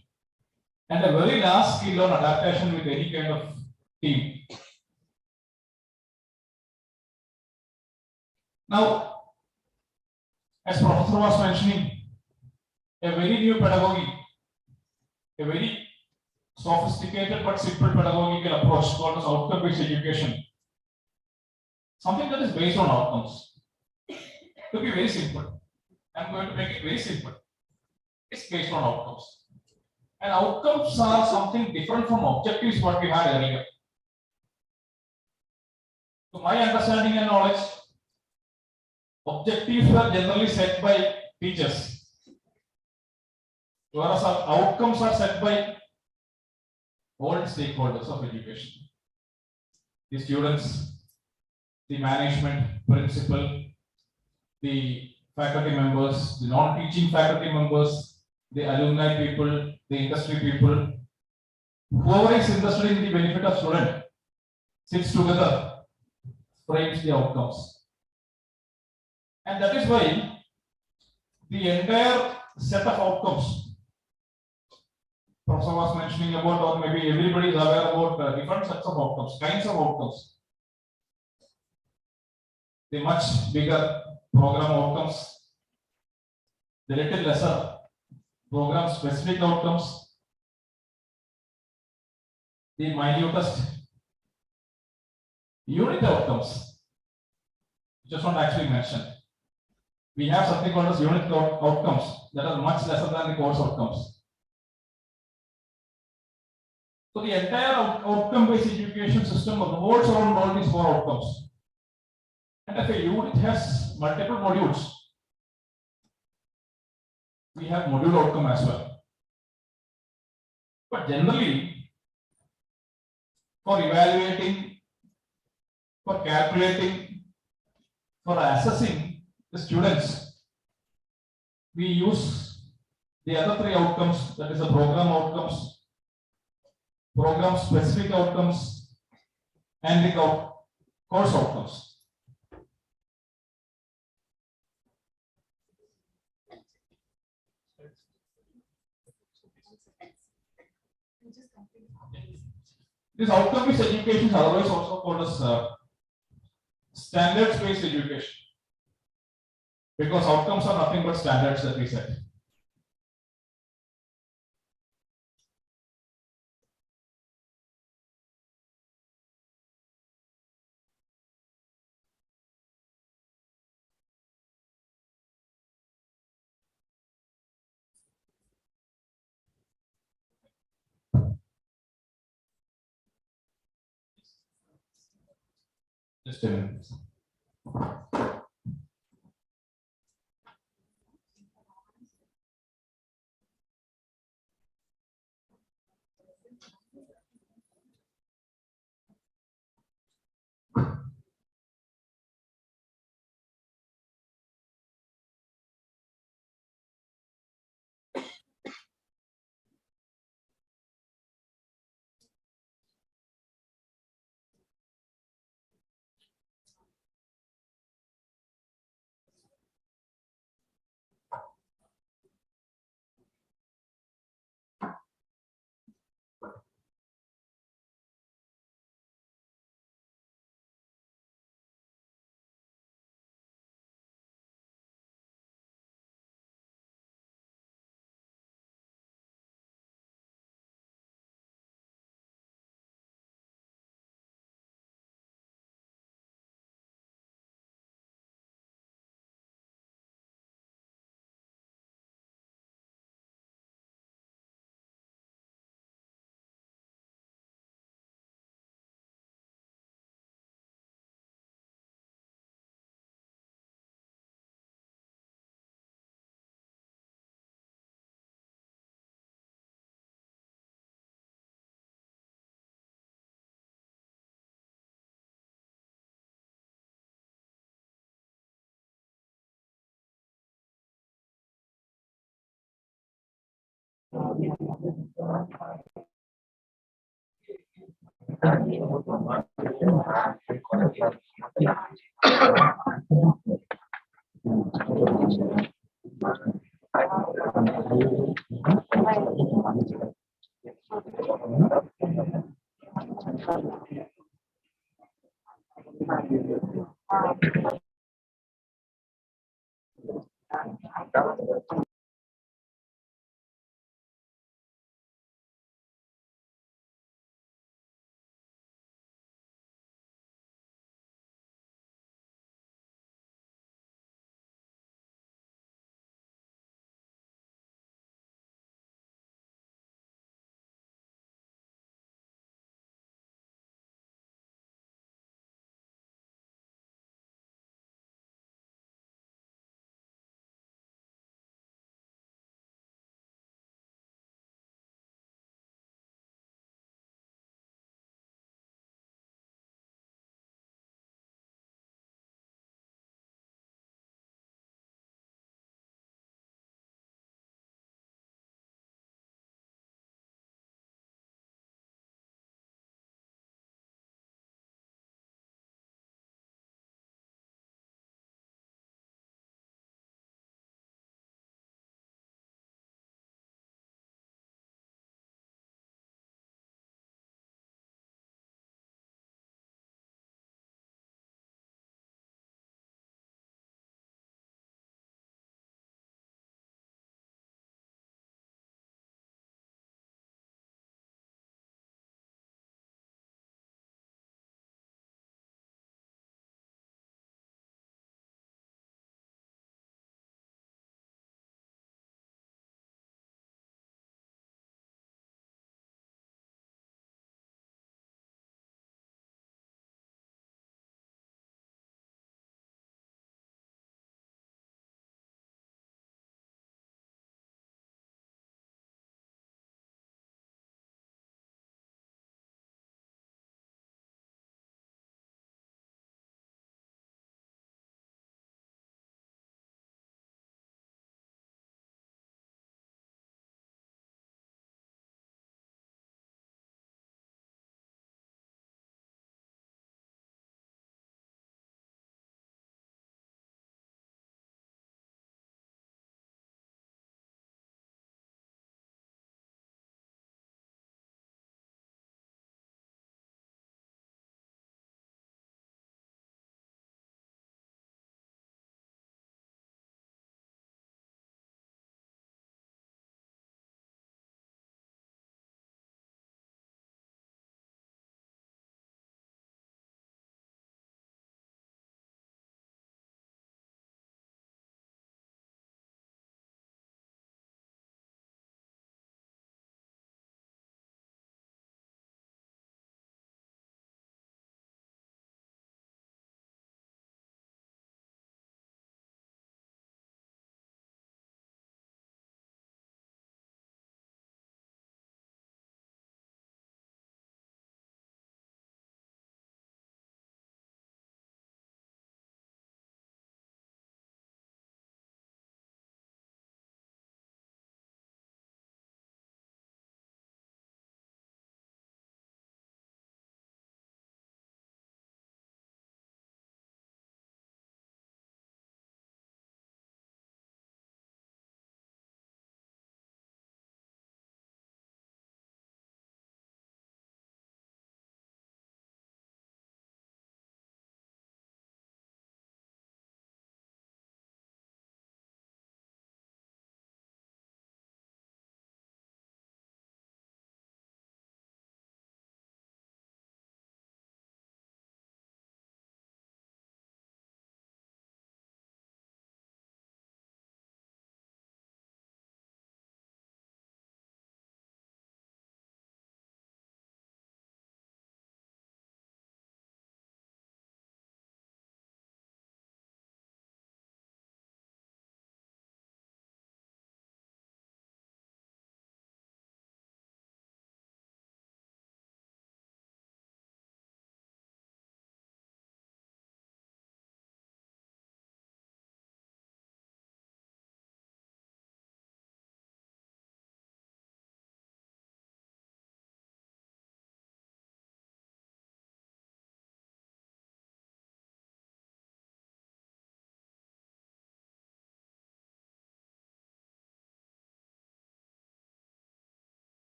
I: and a very large skill on adaptation with any kind of team. Now, as Professor was mentioning, a very new pedagogy, a very sophisticated but simple pedagogical approach called as outcome-based education. Something that is based on outcomes. To be very simple, I'm going to make it very simple. It's based on outcomes. And outcomes are something different from objectives what we had earlier. To my understanding and knowledge, objectives are generally set by teachers, whereas our outcomes are set by all stakeholders of education. The students, the management, principal, the faculty members, the non-teaching faculty members, the alumni people, the industry people, whoever is interested in the benefit of student sits together, frames the outcomes. And that is why the entire set of outcomes Professor was mentioning about, or maybe everybody is aware about different sets of outcomes, kinds of outcomes. The much bigger program outcomes, the little lesser program specific outcomes, the minutest unit outcomes, which is not actually mentioned. We have something called as unit outcomes that are much lesser than the course outcomes. So the entire outcome-based education system revolves around all these four outcomes. And if a unit has multiple modules, we have module outcome as well. But generally, for evaluating, for calculating, for assessing the students, we use the other three outcomes, that is the program outcomes, program specific outcomes, and the course outcomes. This outcome-based education is otherwise also called as standards-based education, because outcomes are nothing but standards that we set. Just a minute.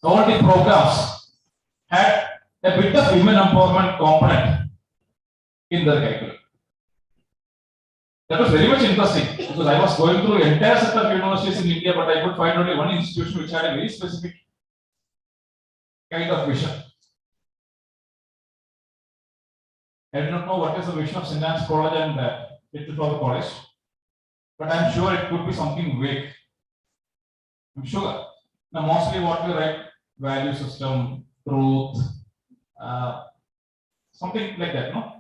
I: all the programs had a bit of women empowerment component in their curriculum. That was very much interesting because I was going through the entire set of universities in India, but I could find only one institution which had a very specific kind of vision. I do not know what is the vision of St.Ann's College and Little Flower College, but I'm sure it could be something vague. I'm sure. Now, mostly what we write, value system, truth, something like that, no?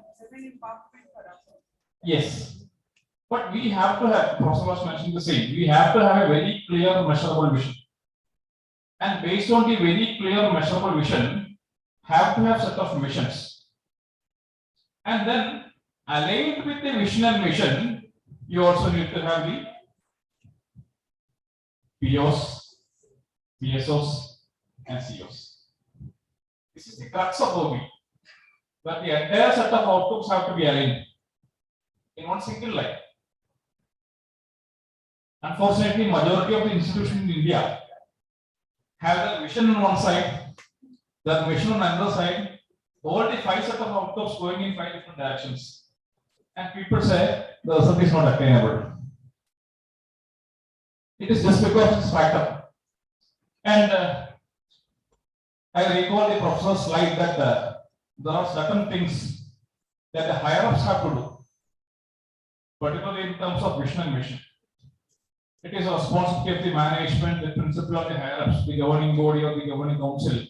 I: Yes. But we have to have, Professor was mentioning the same, we have to have a very clear measurable vision. And based on the very clear measurable vision, have to have set of missions. And then aligned with the vision and mission, you also need to have the POs, PSOs, and COs. This is the crux of OB. But the entire set of outcomes have to be aligned in one single line. Unfortunately, majority of the institutions in India have the vision on one side, the mission on another side, all the 5 set of outcomes going in 5 different directions. And people say the result is not attainable. It is just because it's factor. And I recall the professor's slide that there are certain things that the higher ups have to do, particularly in terms of vision and mission. It is a responsibility of the management, the principal of the higher ups, the governing body or the governing council,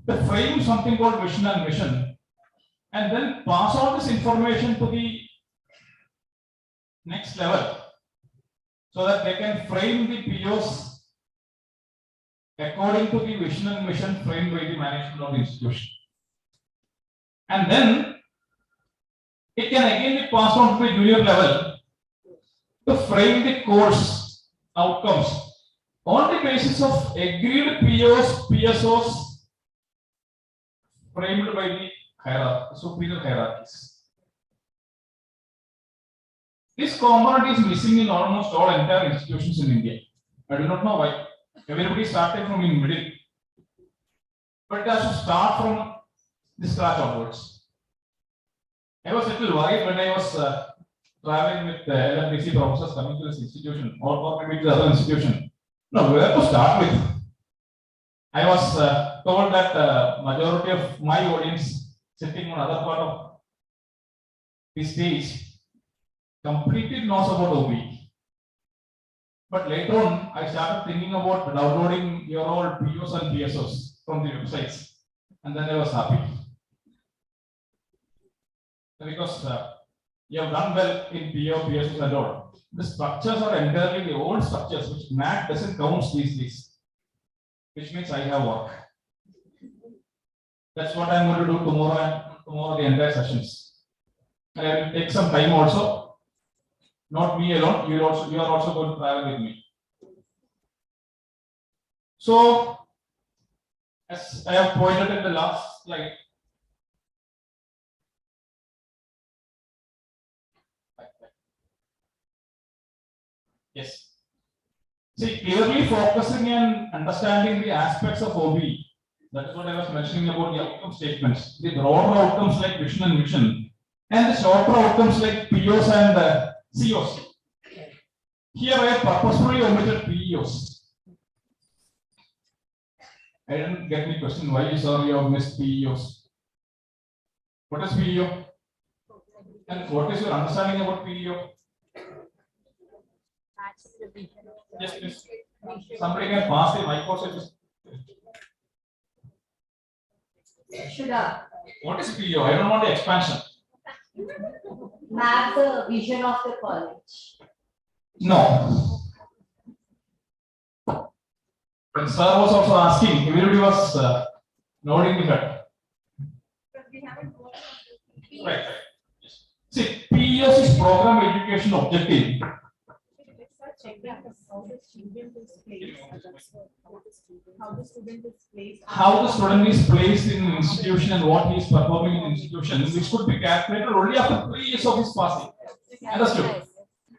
I: to frame something called vision and mission, and then pass on this information to the next level, so that they can frame the POs according to the vision and mission framed by the management of the institution. And then it can again be passed on to the junior level to frame the course outcomes on the basis of agreed POs, PSOs framed by the hierarchy, superior hierarchies. This component is missing in almost all entire institutions in India. I do not know why. Everybody started from in middle, but it has to start from the scratch onwards. I was a little worried when I was traveling with LMDC professors coming to this institution or maybe to the other institution. No, where to start with? I was told that majority of my audience sitting on other part of the stage completely knows about OB. But later on, I started thinking about downloading your old POs and PSOs from the websites, and then I was happy. Because you have done well in PO, PSOs and all. The structures are entirely the old structures, which MAT doesn't count these days, which means I have work. That's what I'm going to do tomorrow and tomorrow the entire sessions. And I will take some time also. Not me alone, you are also going to travel with me. So, as I have pointed in the last slide, yes. See, clearly focusing and understanding the aspects of OB, that is what I was mentioning about the outcome statements. The broader outcomes like vision and mission, and the shorter outcomes like POs and COs. Here I have purposefully omitted PEOs. I didn't get any question why sir you have missed PEOs. What is PEO? And what is your understanding about PEO? Yes, please. Somebody can pass the mic also. What is PEO? I don't want the expansion.
J: Map the vision of the college.
I: No. When sir was also asking, everybody was nodding the head. Right. Yes. See, PEOs is program education objective. How the student is placed in an institution and what he is performing in the institution, which could be calculated only after 3 years of his passing. Understood?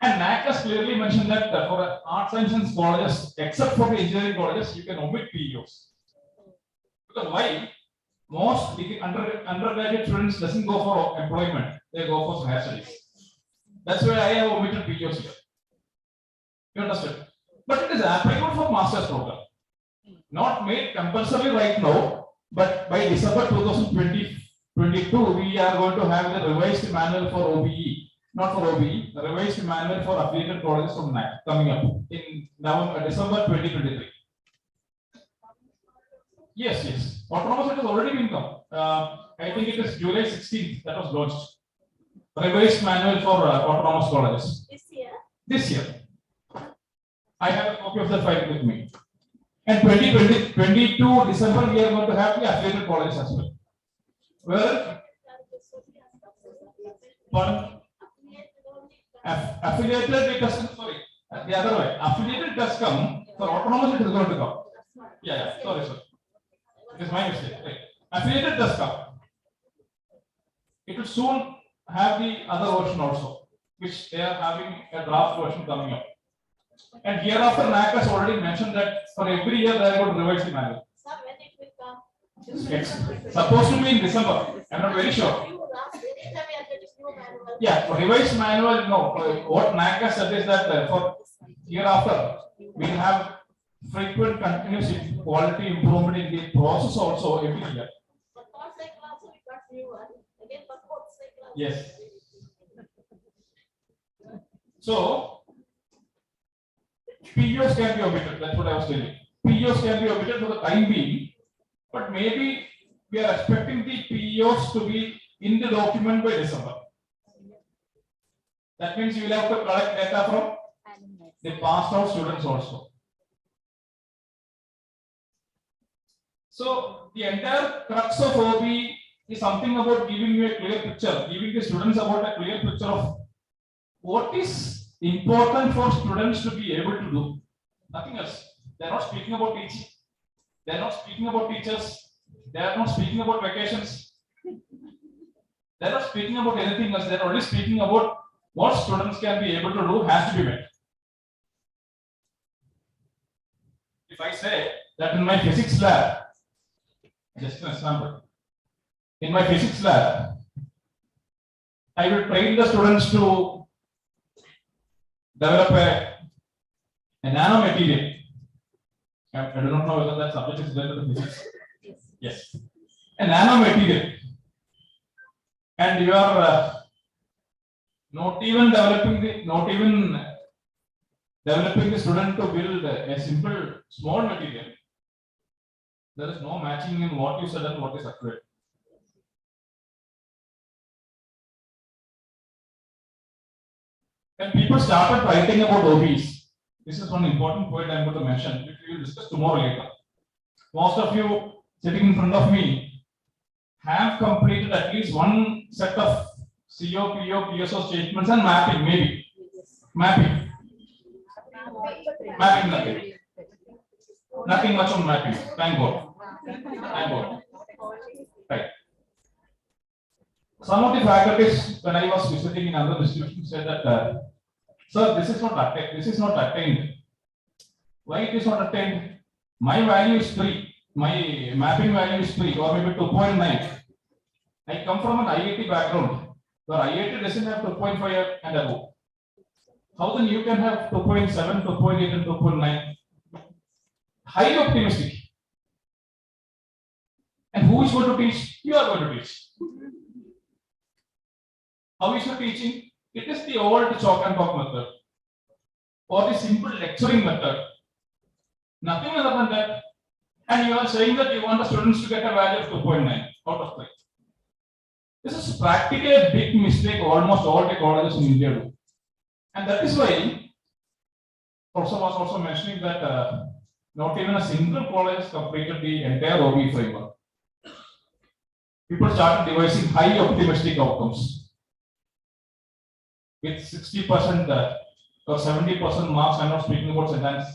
I: And NAC has clearly mentioned that for arts, science and colleges, except for the engineering colleges, you can omit PEOs. Because why? Most undergraduate students doesn't go for employment, they go for higher studies. That's why I have omitted POs here. You understand? But it is applicable for master's program. Not made compulsory right now, but by December 2022, we are going to have the revised manual for OBE, not for OBE, the revised manual for affiliated colleges from NAC coming up in December 2023. Yes. Autonomous has already been come. I think it is July 16th that was launched. Revised manual for autonomous colleges. This year. I have a copy of the file with me. And 2022 December, we are going to have the affiliated colleges as well. Well, affiliated it doesn't, sorry, the other way. Affiliated does come, for autonomous it is going to come. Yeah, sorry, sir. It is my mistake. Right. Affiliated does come. It will soon have the other version also, which they are having a draft version coming up. And hereafter, NAC has already mentioned that for every year they are going to revise the manual.
J: Sir, when it will come?
I: It's supposed to be in December. I'm not very sure. Yeah, for revised manual, no. What NAC has said is that for hereafter, we have frequent continuous quality improvement in the process also every year.
J: For third cycle also we got new one. Again for fourth cycle.
I: Yes. So POs can be omitted. That's what I was telling. POs can be omitted for the time being, but maybe we are expecting the POs to be in the document by December. That means you will have to collect data from the passed out students also. So the entire crux of OB is something about giving you a clear picture, giving the students about a clear picture of what is important for students to be able to do. Nothing else. They are not speaking about teaching. They are not speaking about teachers. They are not speaking about vacations. They are not speaking about anything else. They are only speaking about what students can be able to do has to be met. If I say that in my physics lab, just an example, in my physics lab, I will train the students to develop a nanomaterial. I do not know whether that subject is related to physics. Yes. A nanomaterial. And you are not even developing the student to build a simple small material. There is no matching in what you said and what is accurate. When people started writing about OBs, this is one important point I am going to mention, which we will discuss tomorrow later. Most of you sitting in front of me have completed at least one set of CO, PO, PSO statements and mapping, maybe. Mapping. Mapping, nothing. Nothing much on mapping. Thank God. Thank God. Right. Some of the faculties, when I was visiting in other institutions, said that, sir, this is not attained. Why it is not attained? My value is 3. My mapping value is 3 or maybe 2.9. I come from an IIT background, where IIT doesn't have 2.5 and above. How then you can have 2.7, 2.8 and 2.9? Highly optimistic. And who is going to teach? You are going to teach. How is your teaching? It is the old chalk and talk method or the simple lecturing method. Nothing other than that. And you are saying that you want the students to get a value of 2.9 out of 3. This is practically a big mistake almost all the colleges in India do. And that is why Professor was also mentioning that not even a single college has completed the entire OB framework. People started devising high optimistic outcomes with 60% or 70% marks. I'm not speaking about St.Ann.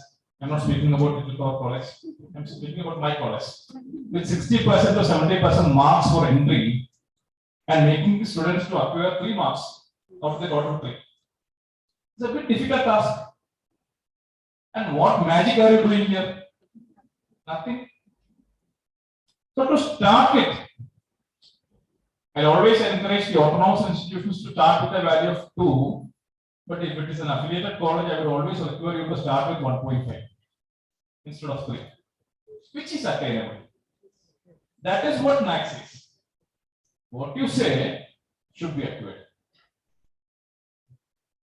I: I'm not speaking about Digital College. I'm speaking about my college. With 60% or 70% marks for entry and making the students to acquire 3 marks out of the total 3. It's a bit difficult task. And what magic are you doing here? Nothing. So to start it, I always encourage the autonomous institutions to start with a value of 2, but if it is an affiliated college, I will always require you to start with 1.5 instead of 3, which is attainable. That is what max is. What you say should be accurate.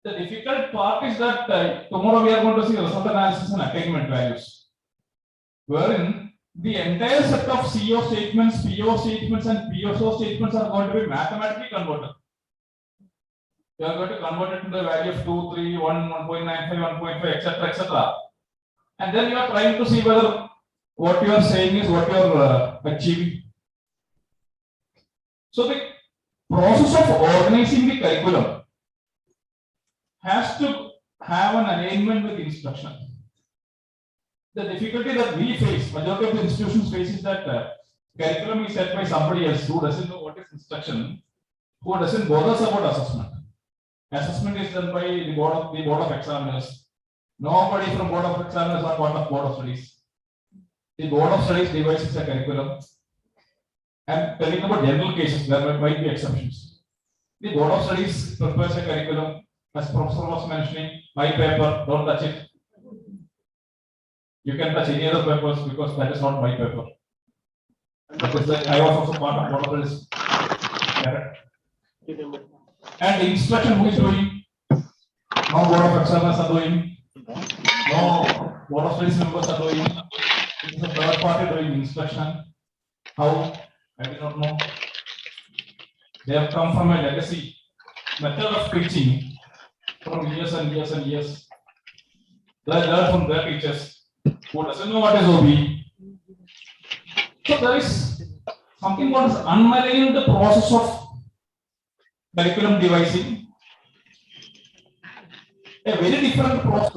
I: The difficult part is that tomorrow we are going to see result analysis and attainment values, wherein the entire set of CO statements, PO statements, and PSO statements are going to be mathematically converted. You are going to convert it to the value of 2, 3, 1, 1.95, 1.5, etc., etc. And then you are trying to see whether what you are saying is what you are achieving. So the process of organizing the curriculum has to have an alignment with instruction. The difficulty that we face, majority of the institutions face, is that curriculum is set by somebody else who doesn't know what is instruction, who doesn't bother about assessment. Assessment is done by the board of examiners. Nobody from board of examiners are part of board of studies. The board of studies devises a curriculum. I'm telling about general cases, there might be exceptions. The board of studies prepares a curriculum, as professor was mentioning, my paper, don't touch it. You can touch any other papers because that is not my paper. Because I was also part of board of studies. And the instruction who is doing, no board of examiners are doing, no board of studies members are doing, it is a third party doing instruction. How? I do not know. They have come from a legacy method of teaching from years and years and years. They learn from their teachers who doesn't know what is OB. So there is something what is unmarried in the process of curriculum devising. A very different process.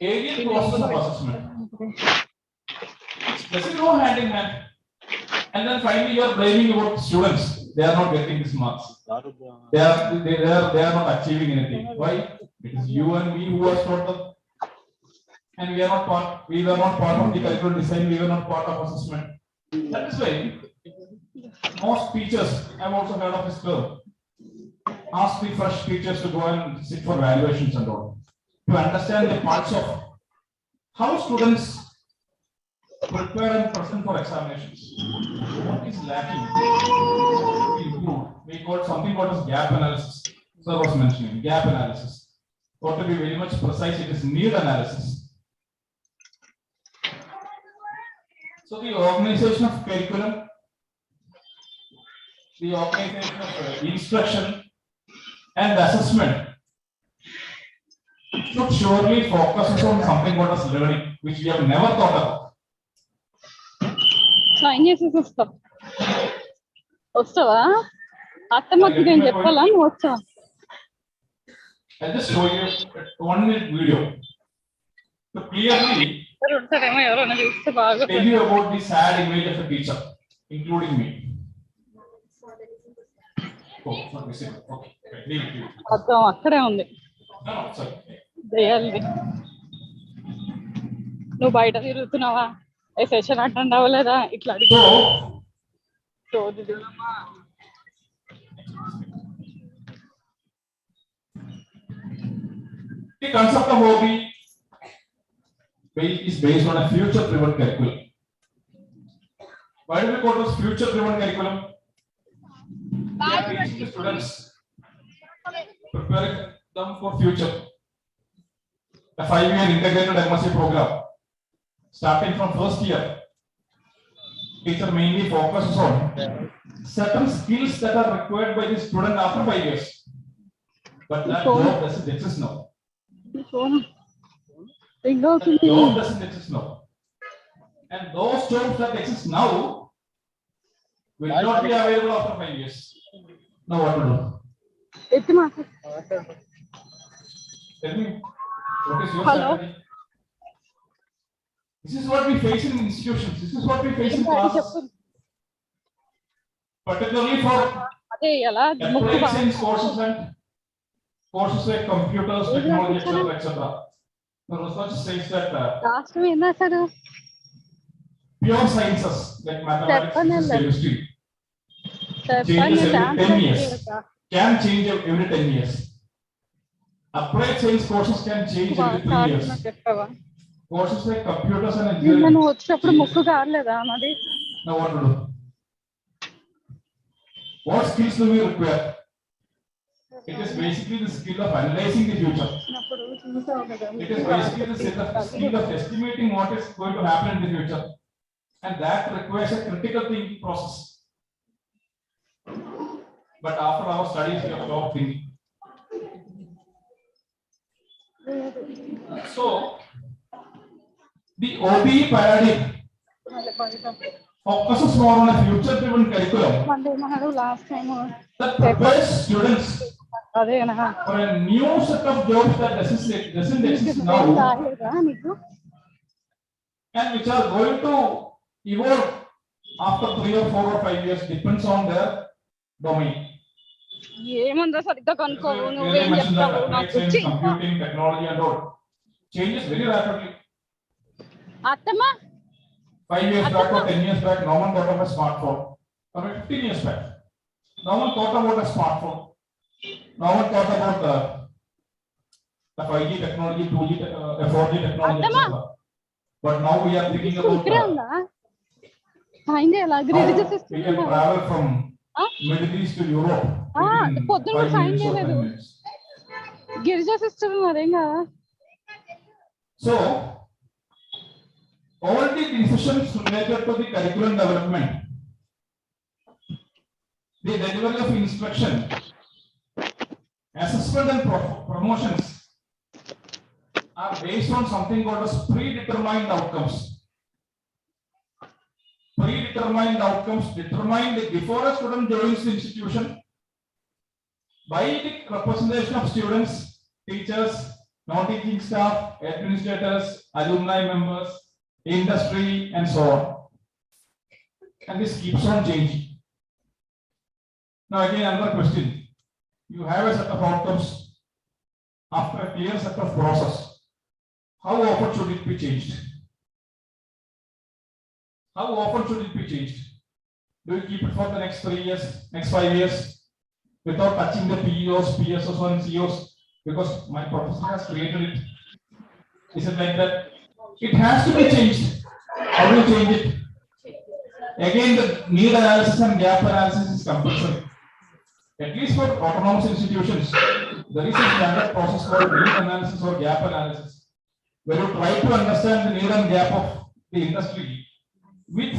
I: Alien process of assessment. Does it go hand in hand? And then finally you are blaming about students. They are not getting these marks. They are not achieving anything. Why? It is you and me who has taught them. And we were not part of the curriculum design, we were not part of assessment. That is why most teachers, I have also heard of this term, ask the fresh teachers to go and sit for evaluations and all, to understand the parts of how students prepare and present for examinations. What is lacking to improve? We call something called as gap analysis. Sir was mentioning gap analysis. Or to be very much precise, it is need analysis. So the organization of curriculum, the organization of instruction and assessment should surely focus on something called as learning, which we have never thought about.
K: వస్తావా అత్తమ్మకి నేను చెప్పాలా నువ్వు వచ్చా
I: I'll just show you a 1-minute video to clearly
K: ఉంటారేమో ఎవరైనా చూస్తే బాగా
I: tell you about the sad image of a teacher, including me. Oh, not visible. Okay, leave it.
K: అర్థం అక్కడే ఉంది
I: No, sorry.
K: దయాలి నువ్వు బయట తిరుగుతున్నావా ఏ సెషన్ అటెండ్ అవ్వలేదా ఇట్లా అడిగి
I: The concept of OB is based on a future-driven curriculum. Why do we call this future-driven curriculum? We are teaching the students, preparing them for future. A 5-year integrated MSc program, starting from first year. Teacher mainly focuses on certain skills that are required by the student after 5 years. But that job doesn't exist now. That job doesn't exist now. And those jobs that exist now will not be available after 5 years. Now what to do? Tell me, what is your strategy? This is what we face in institutions. This is what we face in classes. Particularly for applied science courses and courses like computers, technology, etc., etc. The research says that
K: last విన్నా అసలు
I: pure sciences like mathematics, physics, chemistry
K: చెప్పండి
I: changes every
K: dance
I: 10 years. Can change every 10 years. Applied science courses can change every 3 years.
K: చెప్పావా
I: Courses like computers and
K: నిన్న
I: engineering.
K: నువ్వు వచ్చినప్పుడు ముక్కు కారలేదా మరి
I: Now what to do? What skills do we require? It is basically the skill of analyzing the future.
K: వచ్చినప్పుడు చూసావు కదా
I: It is basically the skill of estimating what is going to happen in the future. And that requires a critical thinking process. But after our studies, we have stopped thinking. So, the OBE paradigm focuses more on a future-driven curriculum
K: Monday మహాడు last time
I: that prepares students
K: అదేనా
I: for a new set of jobs that doesn't exist now
K: రాలేదా నీకు
I: and which are going to evolve after 3 or 4 or 5 years, depends on their domain.
K: ఏముందో సరిగ్గా కనుక్కోవు
I: Really
K: నువ్వేం
I: mentioned that
K: చెప్తావు
I: applied
K: నాకు
I: science,
K: వచ్చి
I: computing, technology and all changes very rapidly.
K: అత్తమ్మా
I: 5 years back or 10 years back, no one thought of a smartphone. Or 15 years back, no one thought about a smartphone. No one thought about the 5G technology, 2G, 4G technology, etc. But now we are thinking about
K: ఇక్కడే ఉందా fine చేయాలా grid
I: how we
K: చేసేస్తున్నా
I: can travel from Middle East to Europe. within
K: పొద్దున్న
I: 5
K: fine
I: minutes or 10
K: చేయలేదు
I: minutes.
K: Girija sister అదేం కదా
I: So, all the decisions related to the curriculum development, the delivery of instruction, assessment and promotions are based on something called as predetermined outcomes. Predetermined outcomes determined before a student joins the institution by the representation of students, teachers, non-teaching staff, administrators, alumni members, industry, and so on. And this keeps on changing. Now again, another question. You have a set of outcomes after a clear set of process. How often should it be changed? How often should it be changed? Do you keep it for the next 3 years, next 5 years, without touching the PEOs, PSOs, and COs? Because my professor has created it. Is it like that? It has to be changed. How do you change it? Again, the need analysis and gap analysis is compulsory. At least for autonomous institutions, there is a standard process called need analysis or gap analysis, where you try to understand the need and gap of the industry with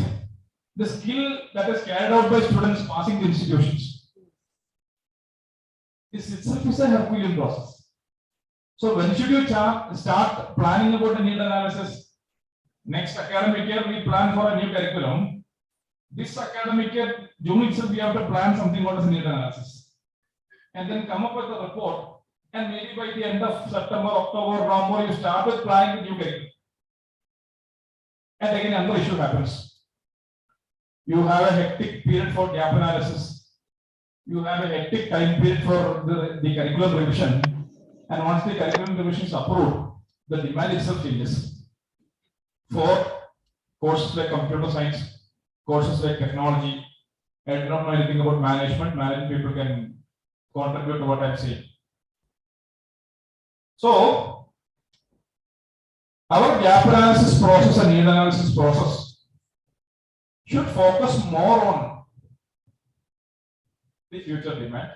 I: the skill that is carried out by students passing the institutions. This itself is a Herculean process. So when should you start planning about the need analysis? Next academic year, we plan for a new curriculum. This academic year, June itself, we have to plan something about the need analysis. And then come up with a report. And maybe by the end of September, October, November, you start with planning the new curriculum. And again, another issue happens. You have a hectic period for gap analysis. You have a hectic time period for the curriculum revision. And once the curriculum revision is approved, the demand itself changes. For courses like computer science, courses like technology, I do not know anything about management. Management people can contribute to what I'm saying. So, our gap analysis process and need analysis process should focus more on the future demand,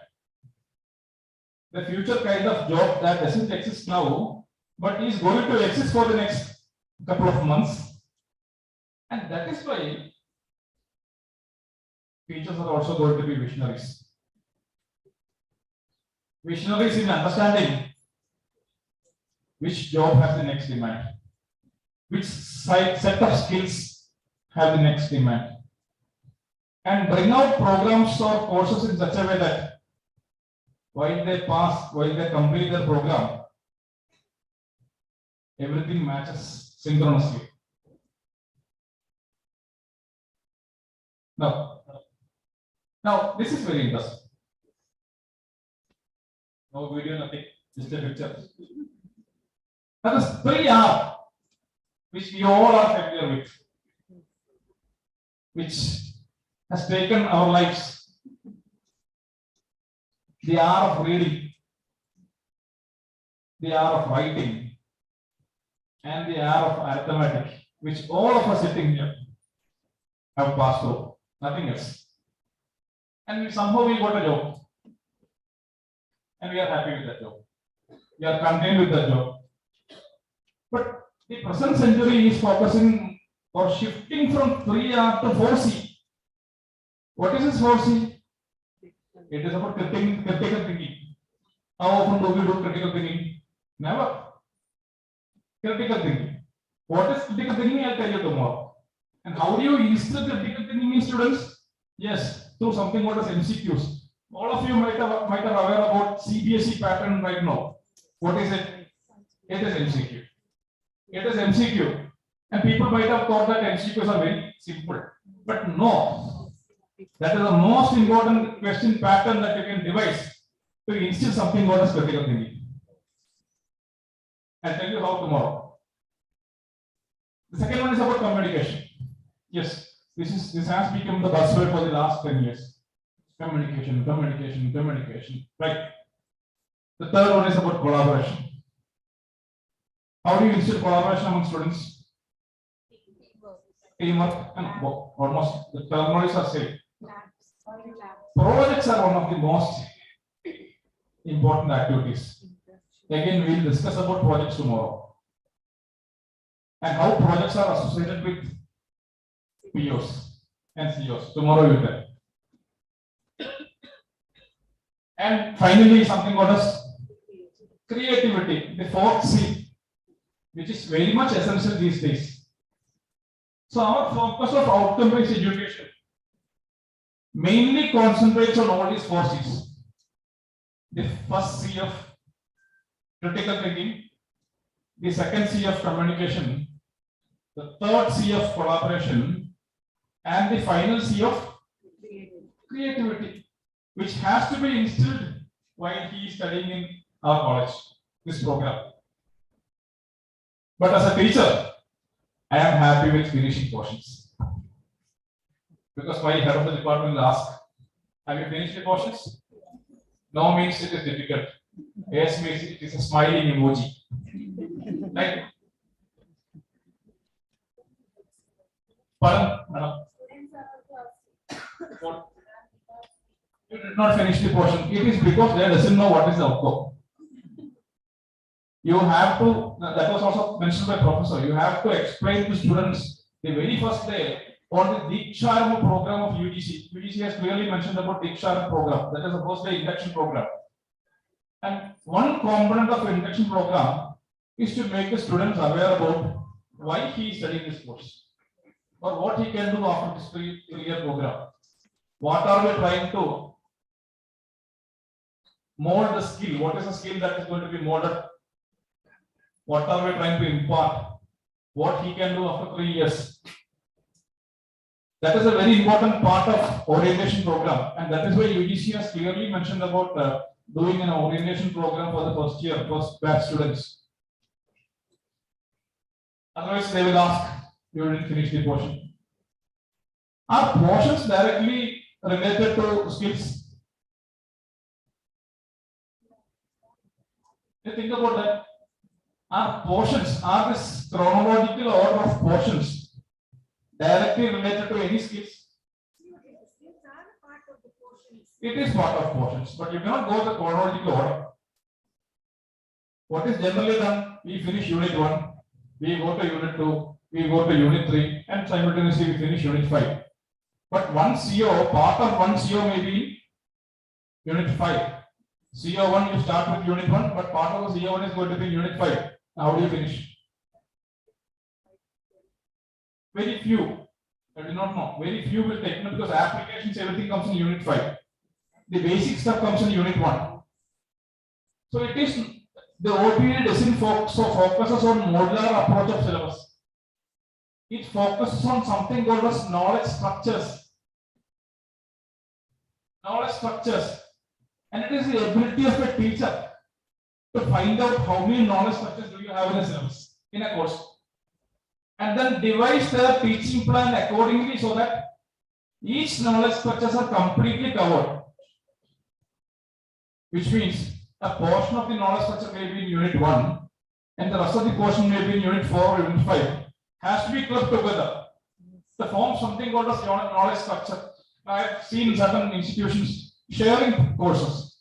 I: the future kind of job that doesn't exist now, but is going to exist for the next couple of months. And that is why teachers are also going to be visionaries. Visionaries in understanding which job has the next demand, which set of skills have the next demand, and bring out programs or courses in such a way that while they complete their program, everything matches synchronously. Now this is very interesting. No video, nothing, just a picture. That is 3R, which we all are familiar with, which has taken our lives. The R of reading, the R of writing, and the R of arithmetic, which all of us sitting here have passed through, nothing else. And somehow we got a job. And we are happy with that job. We are content with that job. But the present century is focusing or shifting from 3R to 4C. What is this 4C? It is about critical thinking. How often do we do critical thinking? Never. Critical thinking. What is critical thinking? I'll tell you tomorrow. And how do you instill critical thinking in students? Yes, through something called as MCQs. All of you might have aware about CBSE pattern right now. What is it? It is MCQ. It is MCQ. And people might have thought that MCQs are very simple. But no. That is the most important question pattern that you can devise to instill something called as critical thinking. I'll tell you how tomorrow. The second one is about communication. Yes, this has become the buzzword for the last 10 years. Communication. Right. The third one is about collaboration. How do you instill collaboration among students? Teamwork and almost the terminologies are same. Projects are one of the most important activities. Again, we will discuss about projects tomorrow. And how projects are associated with POs and COs. Tomorrow you will tell. And finally, something called as creativity, the fourth C, which is very much essential these days. So our focus of outcome-based education mainly concentrates on all these four C's. The first C of critical thinking, the second C of communication, the third C of collaboration, and the final C of creativity, which has to be instilled while he is studying in our college, this program. But as a teacher, I am happy with finishing portions. Because my head of the department will ask, have you finished the portions? No means it is difficult. Yes means it is a smiling emoji. Right? Pardon, madam? What? You did not finish the portion. It is because they doesn't know what is the outcome. You have to, that was also mentioned by professor, you have to explain to students the very first day on the Diksharma program of UGC. UGC has clearly mentioned about Diksharma program. That is the first day induction program. And one component of induction program is to make the students aware about why he is studying this course or what he can do after this three-year program. What are we trying to mold the skill? What is the skill that is going to be molded? What are we trying to impart? What he can do after 3 years? That is a very important part of orientation program, and that is why UGC has clearly mentioned about doing an orientation program for the first batch students. Otherwise, they will ask, you didn't finish the portion. Are portions directly related to skills? You think about that. Are portions, are this chronological order of portions directly related to any skills? It is part of portions, but you cannot go the chronological order. What is generally done? We finish unit 1, we go to unit 2, we go to unit 3, and simultaneously we finish unit 5. But one CO, part of one CO may be unit 5. CO1 you start with unit 1, but part of the CO1 is going to be unit 5. How do you finish? Very few. I do not know. Very few will take, because applications, everything comes in unit 5. The basic stuff comes in unit 1. So it is, the OPA doesn't focuses on modular approach of syllabus. It focuses on something called as knowledge structures. Knowledge structures. And it is the ability of a teacher to find out how many knowledge structures do you have in a syllabus, in a course. And then devise the teaching plan accordingly so that each knowledge structures are completely covered. Which means a portion of the knowledge structure may be in unit 1 and the rest of the portion may be in unit 4 or unit 5. Has to be clubbed together to form something called as knowledge structure. I have seen certain institutions sharing courses.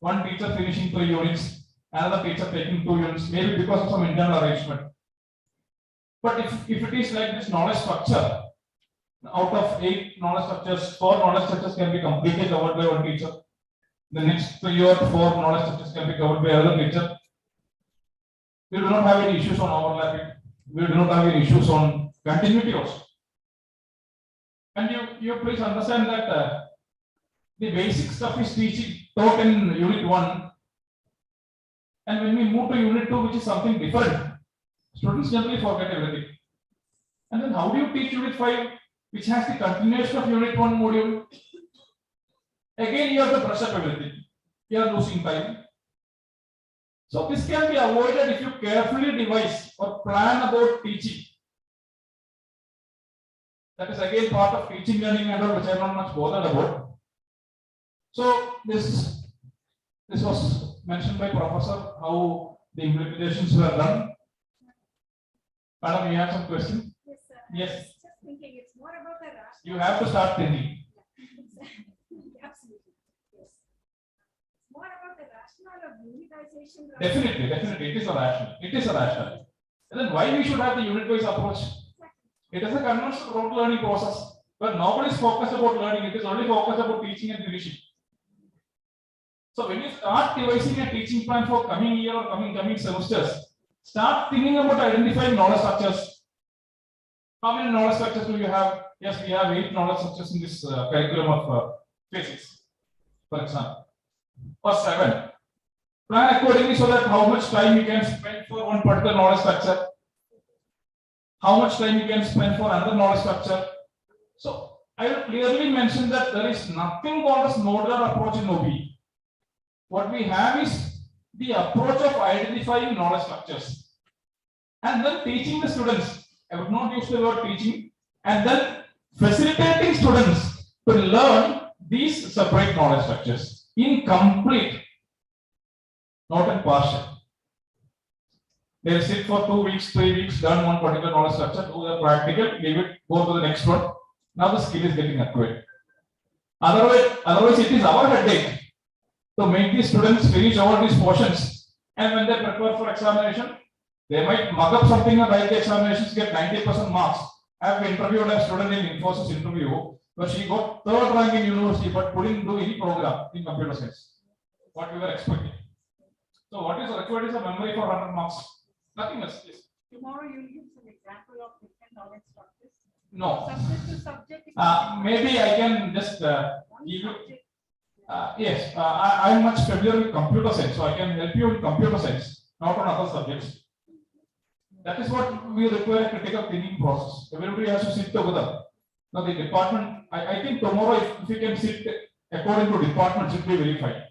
I: One teacher finishing 3 units, another teacher taking 2 units, maybe because of some internal arrangement. But if it is like this knowledge structure, out of 8 knowledge structures, 4 knowledge structures can be completely covered by one teacher. The next 3 or 4 knowledge structures can be covered by another teacher. We do not have any issues on overlapping. We do not have any issues on continuity also. And you please understand that the basic stuff is taught in unit 1. And when we move to unit 2, which is something different, students generally forget everything. And then how do you teach unit 5, which has the continuation of unit 1 module? Again, you have to brush up everything. You are losing time. So this can be avoided if you carefully devise or plan about teaching. That is again part of teaching, learning and all, which I am not much bothered about. So this was mentioned by Professor how the implementations were done. Madam, you have some question?
J: Yes, sir.
I: Yes.
J: I was just thinking it's more about the rationale.
I: You have to start thinking.
J: Absolutely. Yes. It's more about the rationale of unitization.
I: Definitely, it is a rational. It is a rational. And then why we should have the unit-wise approach? It is a conventional rote learning process, but nobody is focused about learning. It is only focused about teaching and finishing. So when you start devising a teaching plan for coming year or coming semesters, start thinking about identifying knowledge structures. How many knowledge structures do you have? Yes, we have 8 knowledge structures in this curriculum of physics, for example, or 7. Plan accordingly so that how much time you can spend for one particular knowledge structure, how much time you can spend for another knowledge structure. So I will clearly mention that there is nothing called as modular approach in OBE. What we have is the approach of identifying knowledge structures and then teaching the students. I would not use the word teaching, and then facilitating students to learn these separate knowledge structures in complete, not in partial. They will sit for 2 weeks, 3 weeks, learn one particular knowledge structure, do the practical, leave it, go to the next one. Now the skill is getting acquired. Otherwise it is our headache to make these students finish all these portions, and when they prepare for examination, they might mug up something and write the examinations, get 90% marks. I have interviewed a student in Infosys interview where she got 3rd rank in university but couldn't do any program in computer science. What we were expecting. So what is required is a memory for 100 marks. Nothing else. Yes.
J: Tomorrow you'll give some example of different knowledge structures.
I: No.
J: Subject to subject.
I: Maybe I can just give you. Yes, I am much familiar with computer science, so I can help you with computer science, not on other subjects. That is what we require, a critical thinking process. Everybody has to sit together. Now the department, I think tomorrow if we can sit according to departments, it will be very fine.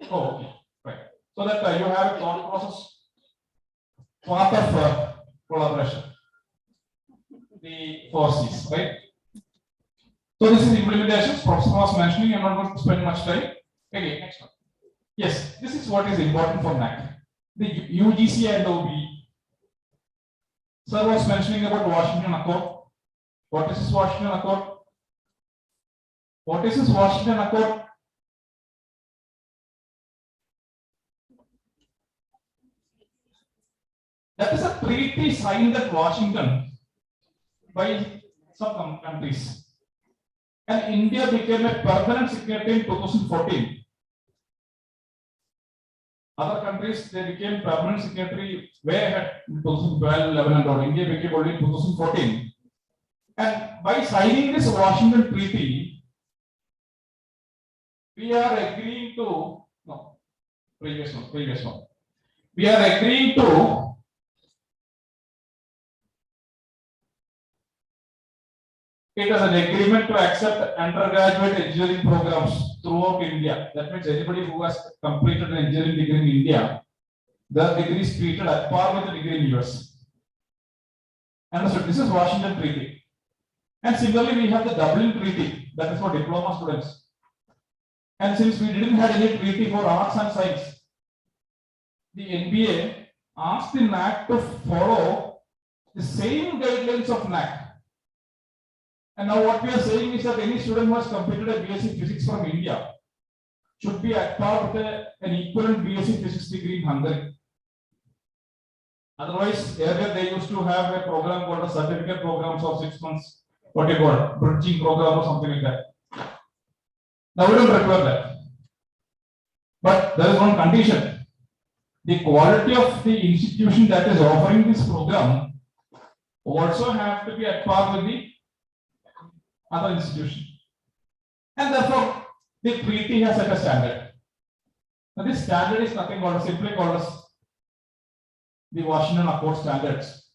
I: Oh, okay, right. So that you have a thought process, part of collaboration. The 4 C's, right? So this is implementations. Professor was mentioning. I'm not going to spend much time. Okay, next one. Yes, this is what is important for NAC. The UGC and OBE. Sir was mentioning about Washington Accord. What is this Washington Accord? What is this Washington Accord? That is a treaty signed at Washington by some countries. And India became a permanent signatory in 2014. Other countries, they became permanent signatory way ahead in 2012, 11 and all. India became only in 2014. And by signing this Washington Treaty, we are agreeing to, no, previous one. We are agreeing to it is an agreement to accept undergraduate engineering programs throughout India. That means anybody who has completed an engineering degree in India, the degree is treated at par with the degree in US. Understood? This is Washington Treaty. And similarly, we have the Dublin Treaty, that is for diploma students. And since we didn't have any treaty for arts and science, the NBA asked the NAC to follow the same guidelines of NAC. And now what we are saying is that any student who has completed a BSc Physics from India should be at par with an equivalent BSc Physics degree in Hungary. Otherwise, earlier they used to have a program called a certificate programs of 6 months, what you call bridging program or something like that. Now we don't require that. But there is one condition. The quality of the institution that is offering this program also have to be at par with the other institution. And therefore, the treaty has set a standard. Now, this standard is nothing but simply called as the Washington Accord standards.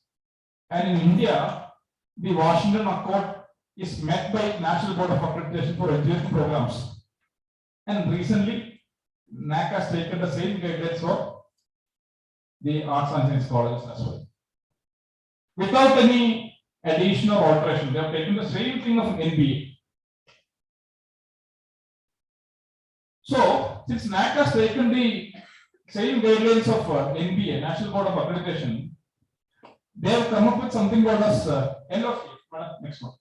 I: And in India, the Washington Accord is met by National Board of Accreditation for Engineering Programs. And recently, NAC has taken the same guidelines for the arts and science colleges as well. Without any additional alteration, they have taken the same thing of NBA. So, since NAC has taken the same guidelines of NBA, National Board of Accreditation, they have come up with something called as LOCF. Next one.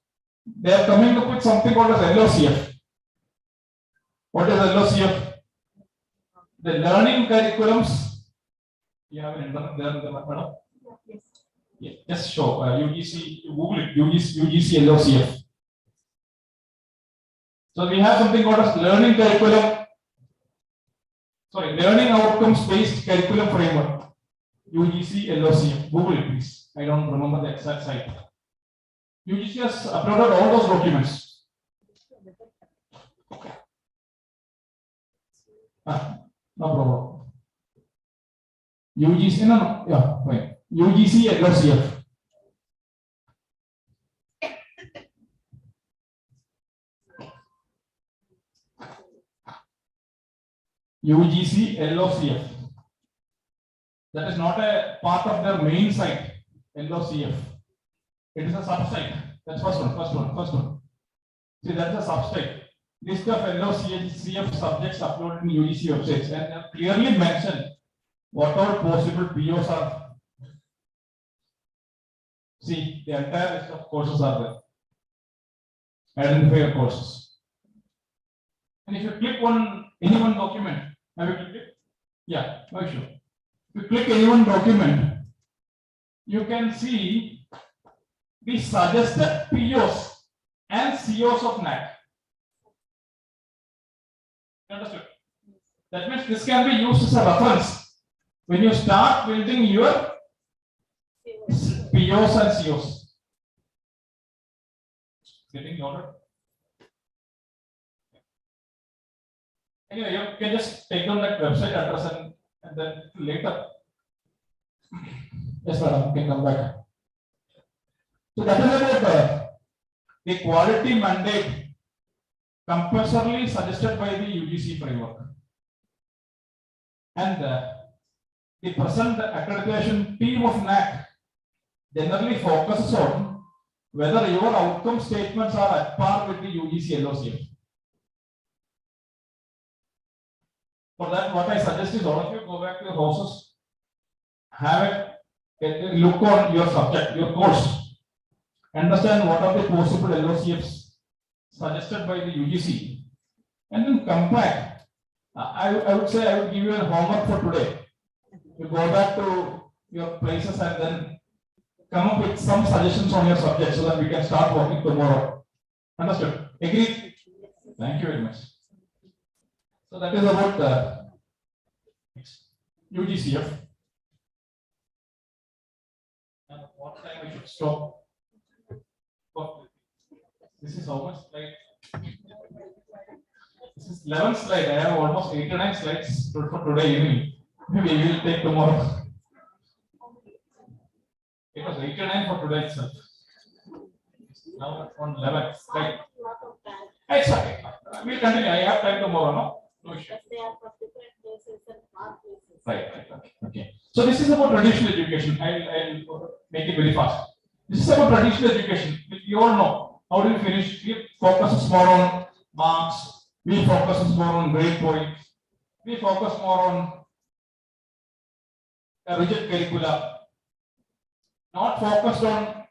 I: They are coming up with something called as LOCF. What is LOCF? The learning curriculums. You have an internet there, madam? Yes. Yeah, just show UGC, Google it, UGC LOCF. So we have something called as learning curriculum. Sorry, learning outcomes based curriculum framework. UGC LOCF. Google it, please. I don't remember the exact site. UGC has uploaded all those documents. No problem. UGC, no, yeah, fine. UGC LOCF. UGC LOCF. That is not a part of their main site, LOCF. It is a sub-site. That's first one. See, that's a sub-site. List of LOCF subjects uploaded in UGC websites and they have clearly mentioned what all possible POs are. See, the entire list of courses are there. Identify your courses. And if you click on any one document, have you clicked it? Yeah, very sure. If you click any one document, you can see the suggested POs and COs of NAC. Understood? That means this can be used as a reference when you start building your POs and COs. Getting ordered? Anyway, you can just take down that website address and then later. Yes, madam, you can come back. So that is about the quality mandate compulsorily suggested by the UGC framework. And the present accreditation team of NAC generally focuses on whether your outcome statements are at par with the UGC LOCF. For that, what I suggest is all of you go back to your houses, have a look on your subject, your course, understand what are the possible LOCFs suggested by the UGC, and then come back. I would say I would give you a homework for today. You go back to your places and then come up with some suggestions on your subject so that we can start working tomorrow. Understood? Agreed? Thank you very much. So that is about UGCF. And what time we should stop? Oh, this is how much slide? This is 11 slide. I have almost 8 or 9 slides for today evening. Maybe we will take tomorrow. It was 8 or 9 for today itself. Now on 11. Right. It's okay. We'll continue. I have time tomorrow, no? No issue. Right. Okay. So this is about traditional education. I'll make it very fast. This is about traditional education. You all know. How do we finish? We focus more on marks. We focus more on grade points. We focus more on a rigid curricula. Not focused on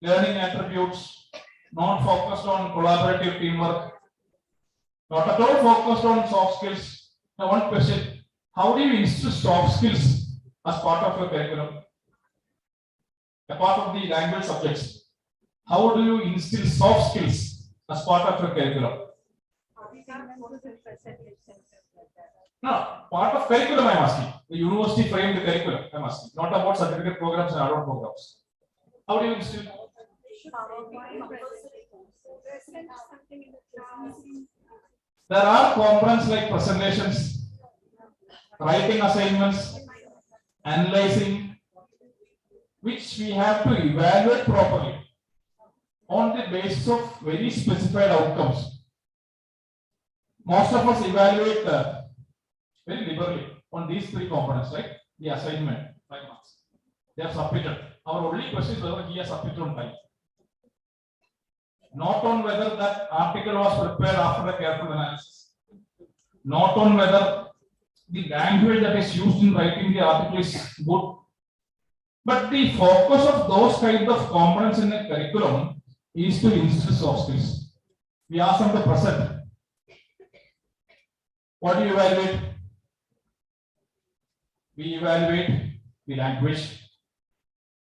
I: learning attributes. Not focused on collaborative teamwork. Not at all focused on soft skills. Now, one question: how do you instill soft skills as part of your curriculum? Apart from the language subjects, how do you instill soft skills as part of your curriculum? No, part of curriculum I'm asking. The university framed the curriculum I'm asking, not about certificate programs and adult programs. How do you instill? There are components like presentations, writing assignments, analyzing, which we have to evaluate properly on the basis of very specified outcomes. Most of us evaluate very liberally on these three components, right? The assignment, 5 marks. They have submitted. Our only question is whether he has submitted on time. Not on whether that article was prepared after a careful analysis. Not on whether the language that is used in writing the article is good. But the focus of those kind of components in the curriculum is to instill soft skills. We ask them to present. What do you evaluate? We evaluate the language.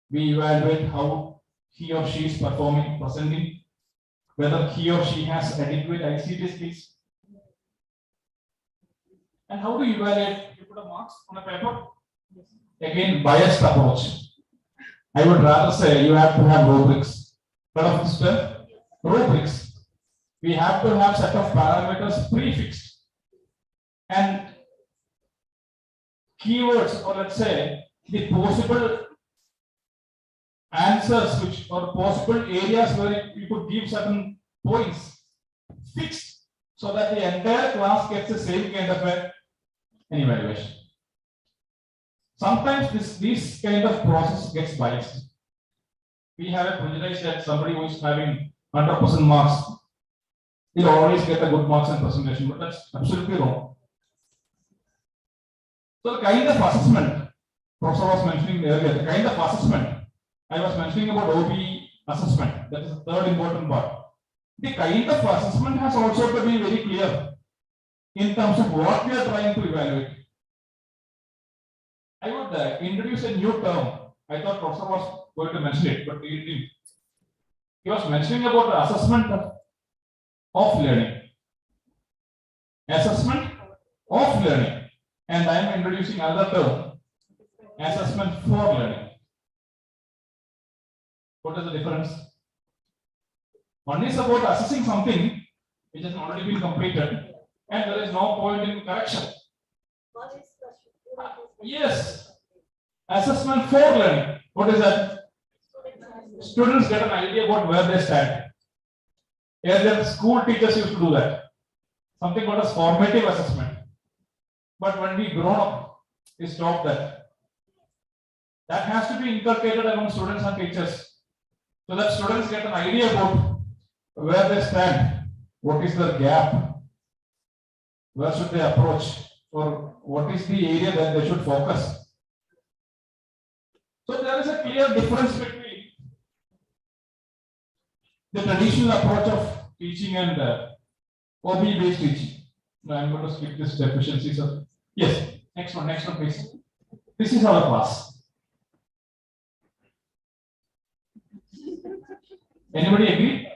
I: We evaluate how he or she is performing, presenting, whether he or she has adequate ICT skills. And how do you evaluate? You put a marks on a paper? Again, biased approach. I would rather say you have to have rubrics. But of this term, rubrics. We have to have set of parameters prefixed. And keywords, or let's say the possible answers which or possible areas where you could give certain points fixed so that the entire class gets the same kind of an evaluation. Sometimes this kind of process gets biased. We have a prejudice that somebody who is having 100% marks will always get a good marks in presentation, but that's absolutely wrong. So the kind of assessment Professor was mentioning earlier, the kind of assessment I was mentioning about OB assessment, that is the third important part. The kind of assessment has also to be very clear in terms of what we are trying to evaluate. I would introduce a new term. I thought Professor was going to mention it, but he didn't. He was mentioning about the assessment of learning. Assessment of learning. And I am introducing another term, assessment for learning. What is the difference? One is about assessing something which has already been completed and there is no point in correction. Yes, assessment for learning. What is that? Students get an idea about where they stand. Earlier, school teachers used to do that. Something called as formative assessment. But when we grown up, we stopped that. That has to be inculcated among students and teachers so that students get an idea about where they stand, what is their gap, where should they approach, or what is the area that they should focus. So there is a clear difference between the traditional approach of teaching and OB-based teaching. Now I'm going to skip this deficiencies of. Yes, next one, please. This is our class. Anybody agree?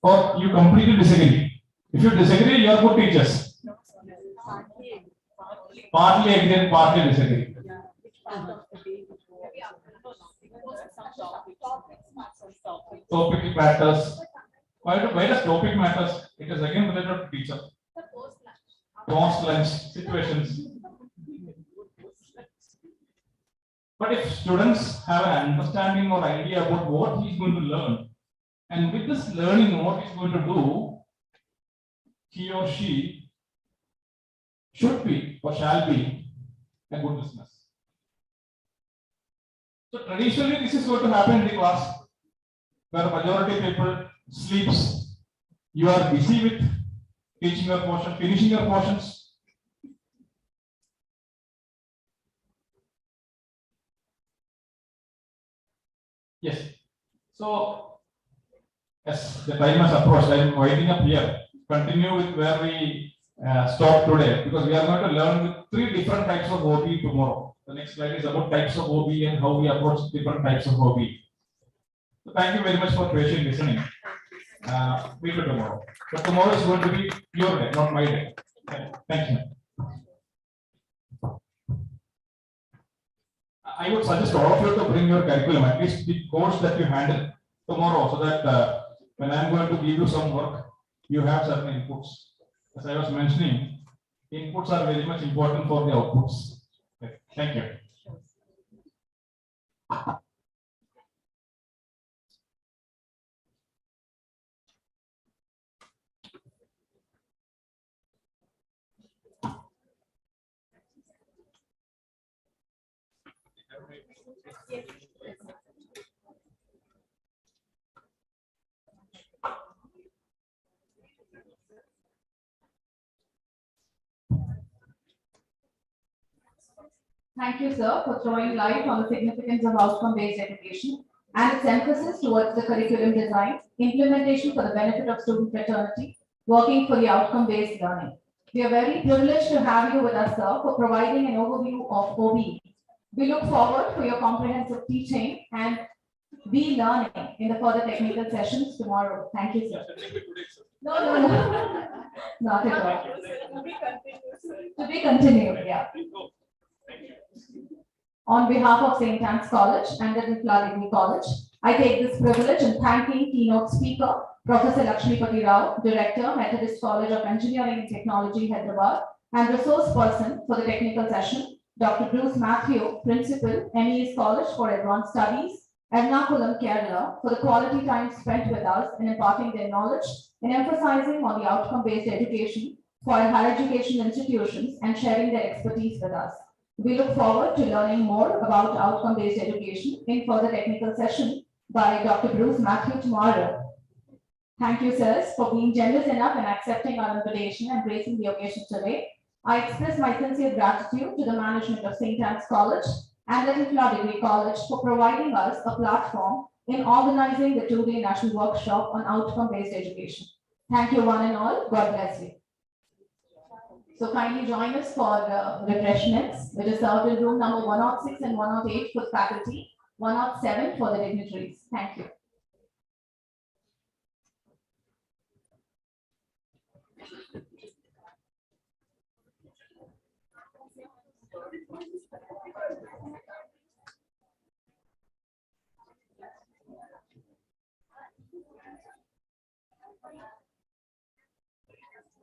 I: Or you completely disagree? If you disagree, you are good teachers. Partly agree and partly disagree. Topic matters. Why does topic matters? It is again related to teacher. Post lunch situations. But if students have an understanding or idea about what he is going to learn, And with this learning, what he's going to do, he or she should be or shall be a good business. So traditionally, this is going to happen in the class where majority of people sleeps. You are busy with teaching your portion, finishing your portions. Yes. So as the time has approached, I am winding up here. Continue with where we stopped today, because we are going to learn with 3 different types of OB tomorrow. The next slide is about types of OB and how we approach different types of OB. So thank you very much for patient listening. Meet you tomorrow. But tomorrow is going to be your day, not my day. Thank you. I would suggest all of you to bring your curriculum, at least the course that you handle tomorrow, so that when I am going to give you some work, you have certain inputs. As I was mentioning, inputs are very much important for the outputs. Okay. Thank you.
A: Thank you, sir, for throwing light on the significance of outcome-based education and its emphasis towards the curriculum design, implementation for the benefit of student fraternity, working for the outcome-based learning. We are very privileged to have you with us, sir, for providing an overview of OB. We look forward for your comprehensive teaching and be learning in the further technical sessions tomorrow. Thank you, sir. No. Not at all. To be continued, yeah. On behalf of St.Ann's College and the IQAC College, I take this privilege in thanking keynote speaker, Professor Lakshmipati Rao, Director, Methodist College of Engineering and Technology, Hyderabad, and resource person for the technical session, Dr. Bruce Matthew, Principal, MES College for Advanced Studies, Ernakulam, Kerala, for the quality time spent with us in imparting their knowledge and emphasizing on the outcome-based education for higher education institutions and sharing their expertise with us. We look forward to learning more about outcome-based education in further technical session by Dr. Bruce Matthew tomorrow. Thank you, sirs, for being generous enough and accepting our invitation and gracing the occasion today. I express my sincere gratitude to the management of St.Anne's College and the IQAC College for providing us a platform in organizing the 2-day national workshop on outcome-based education. Thank you, one and all. God bless you. So kindly join us for refreshments, which is served in room number 106 and 108 for faculty, 107 for the dignitaries. Thank you.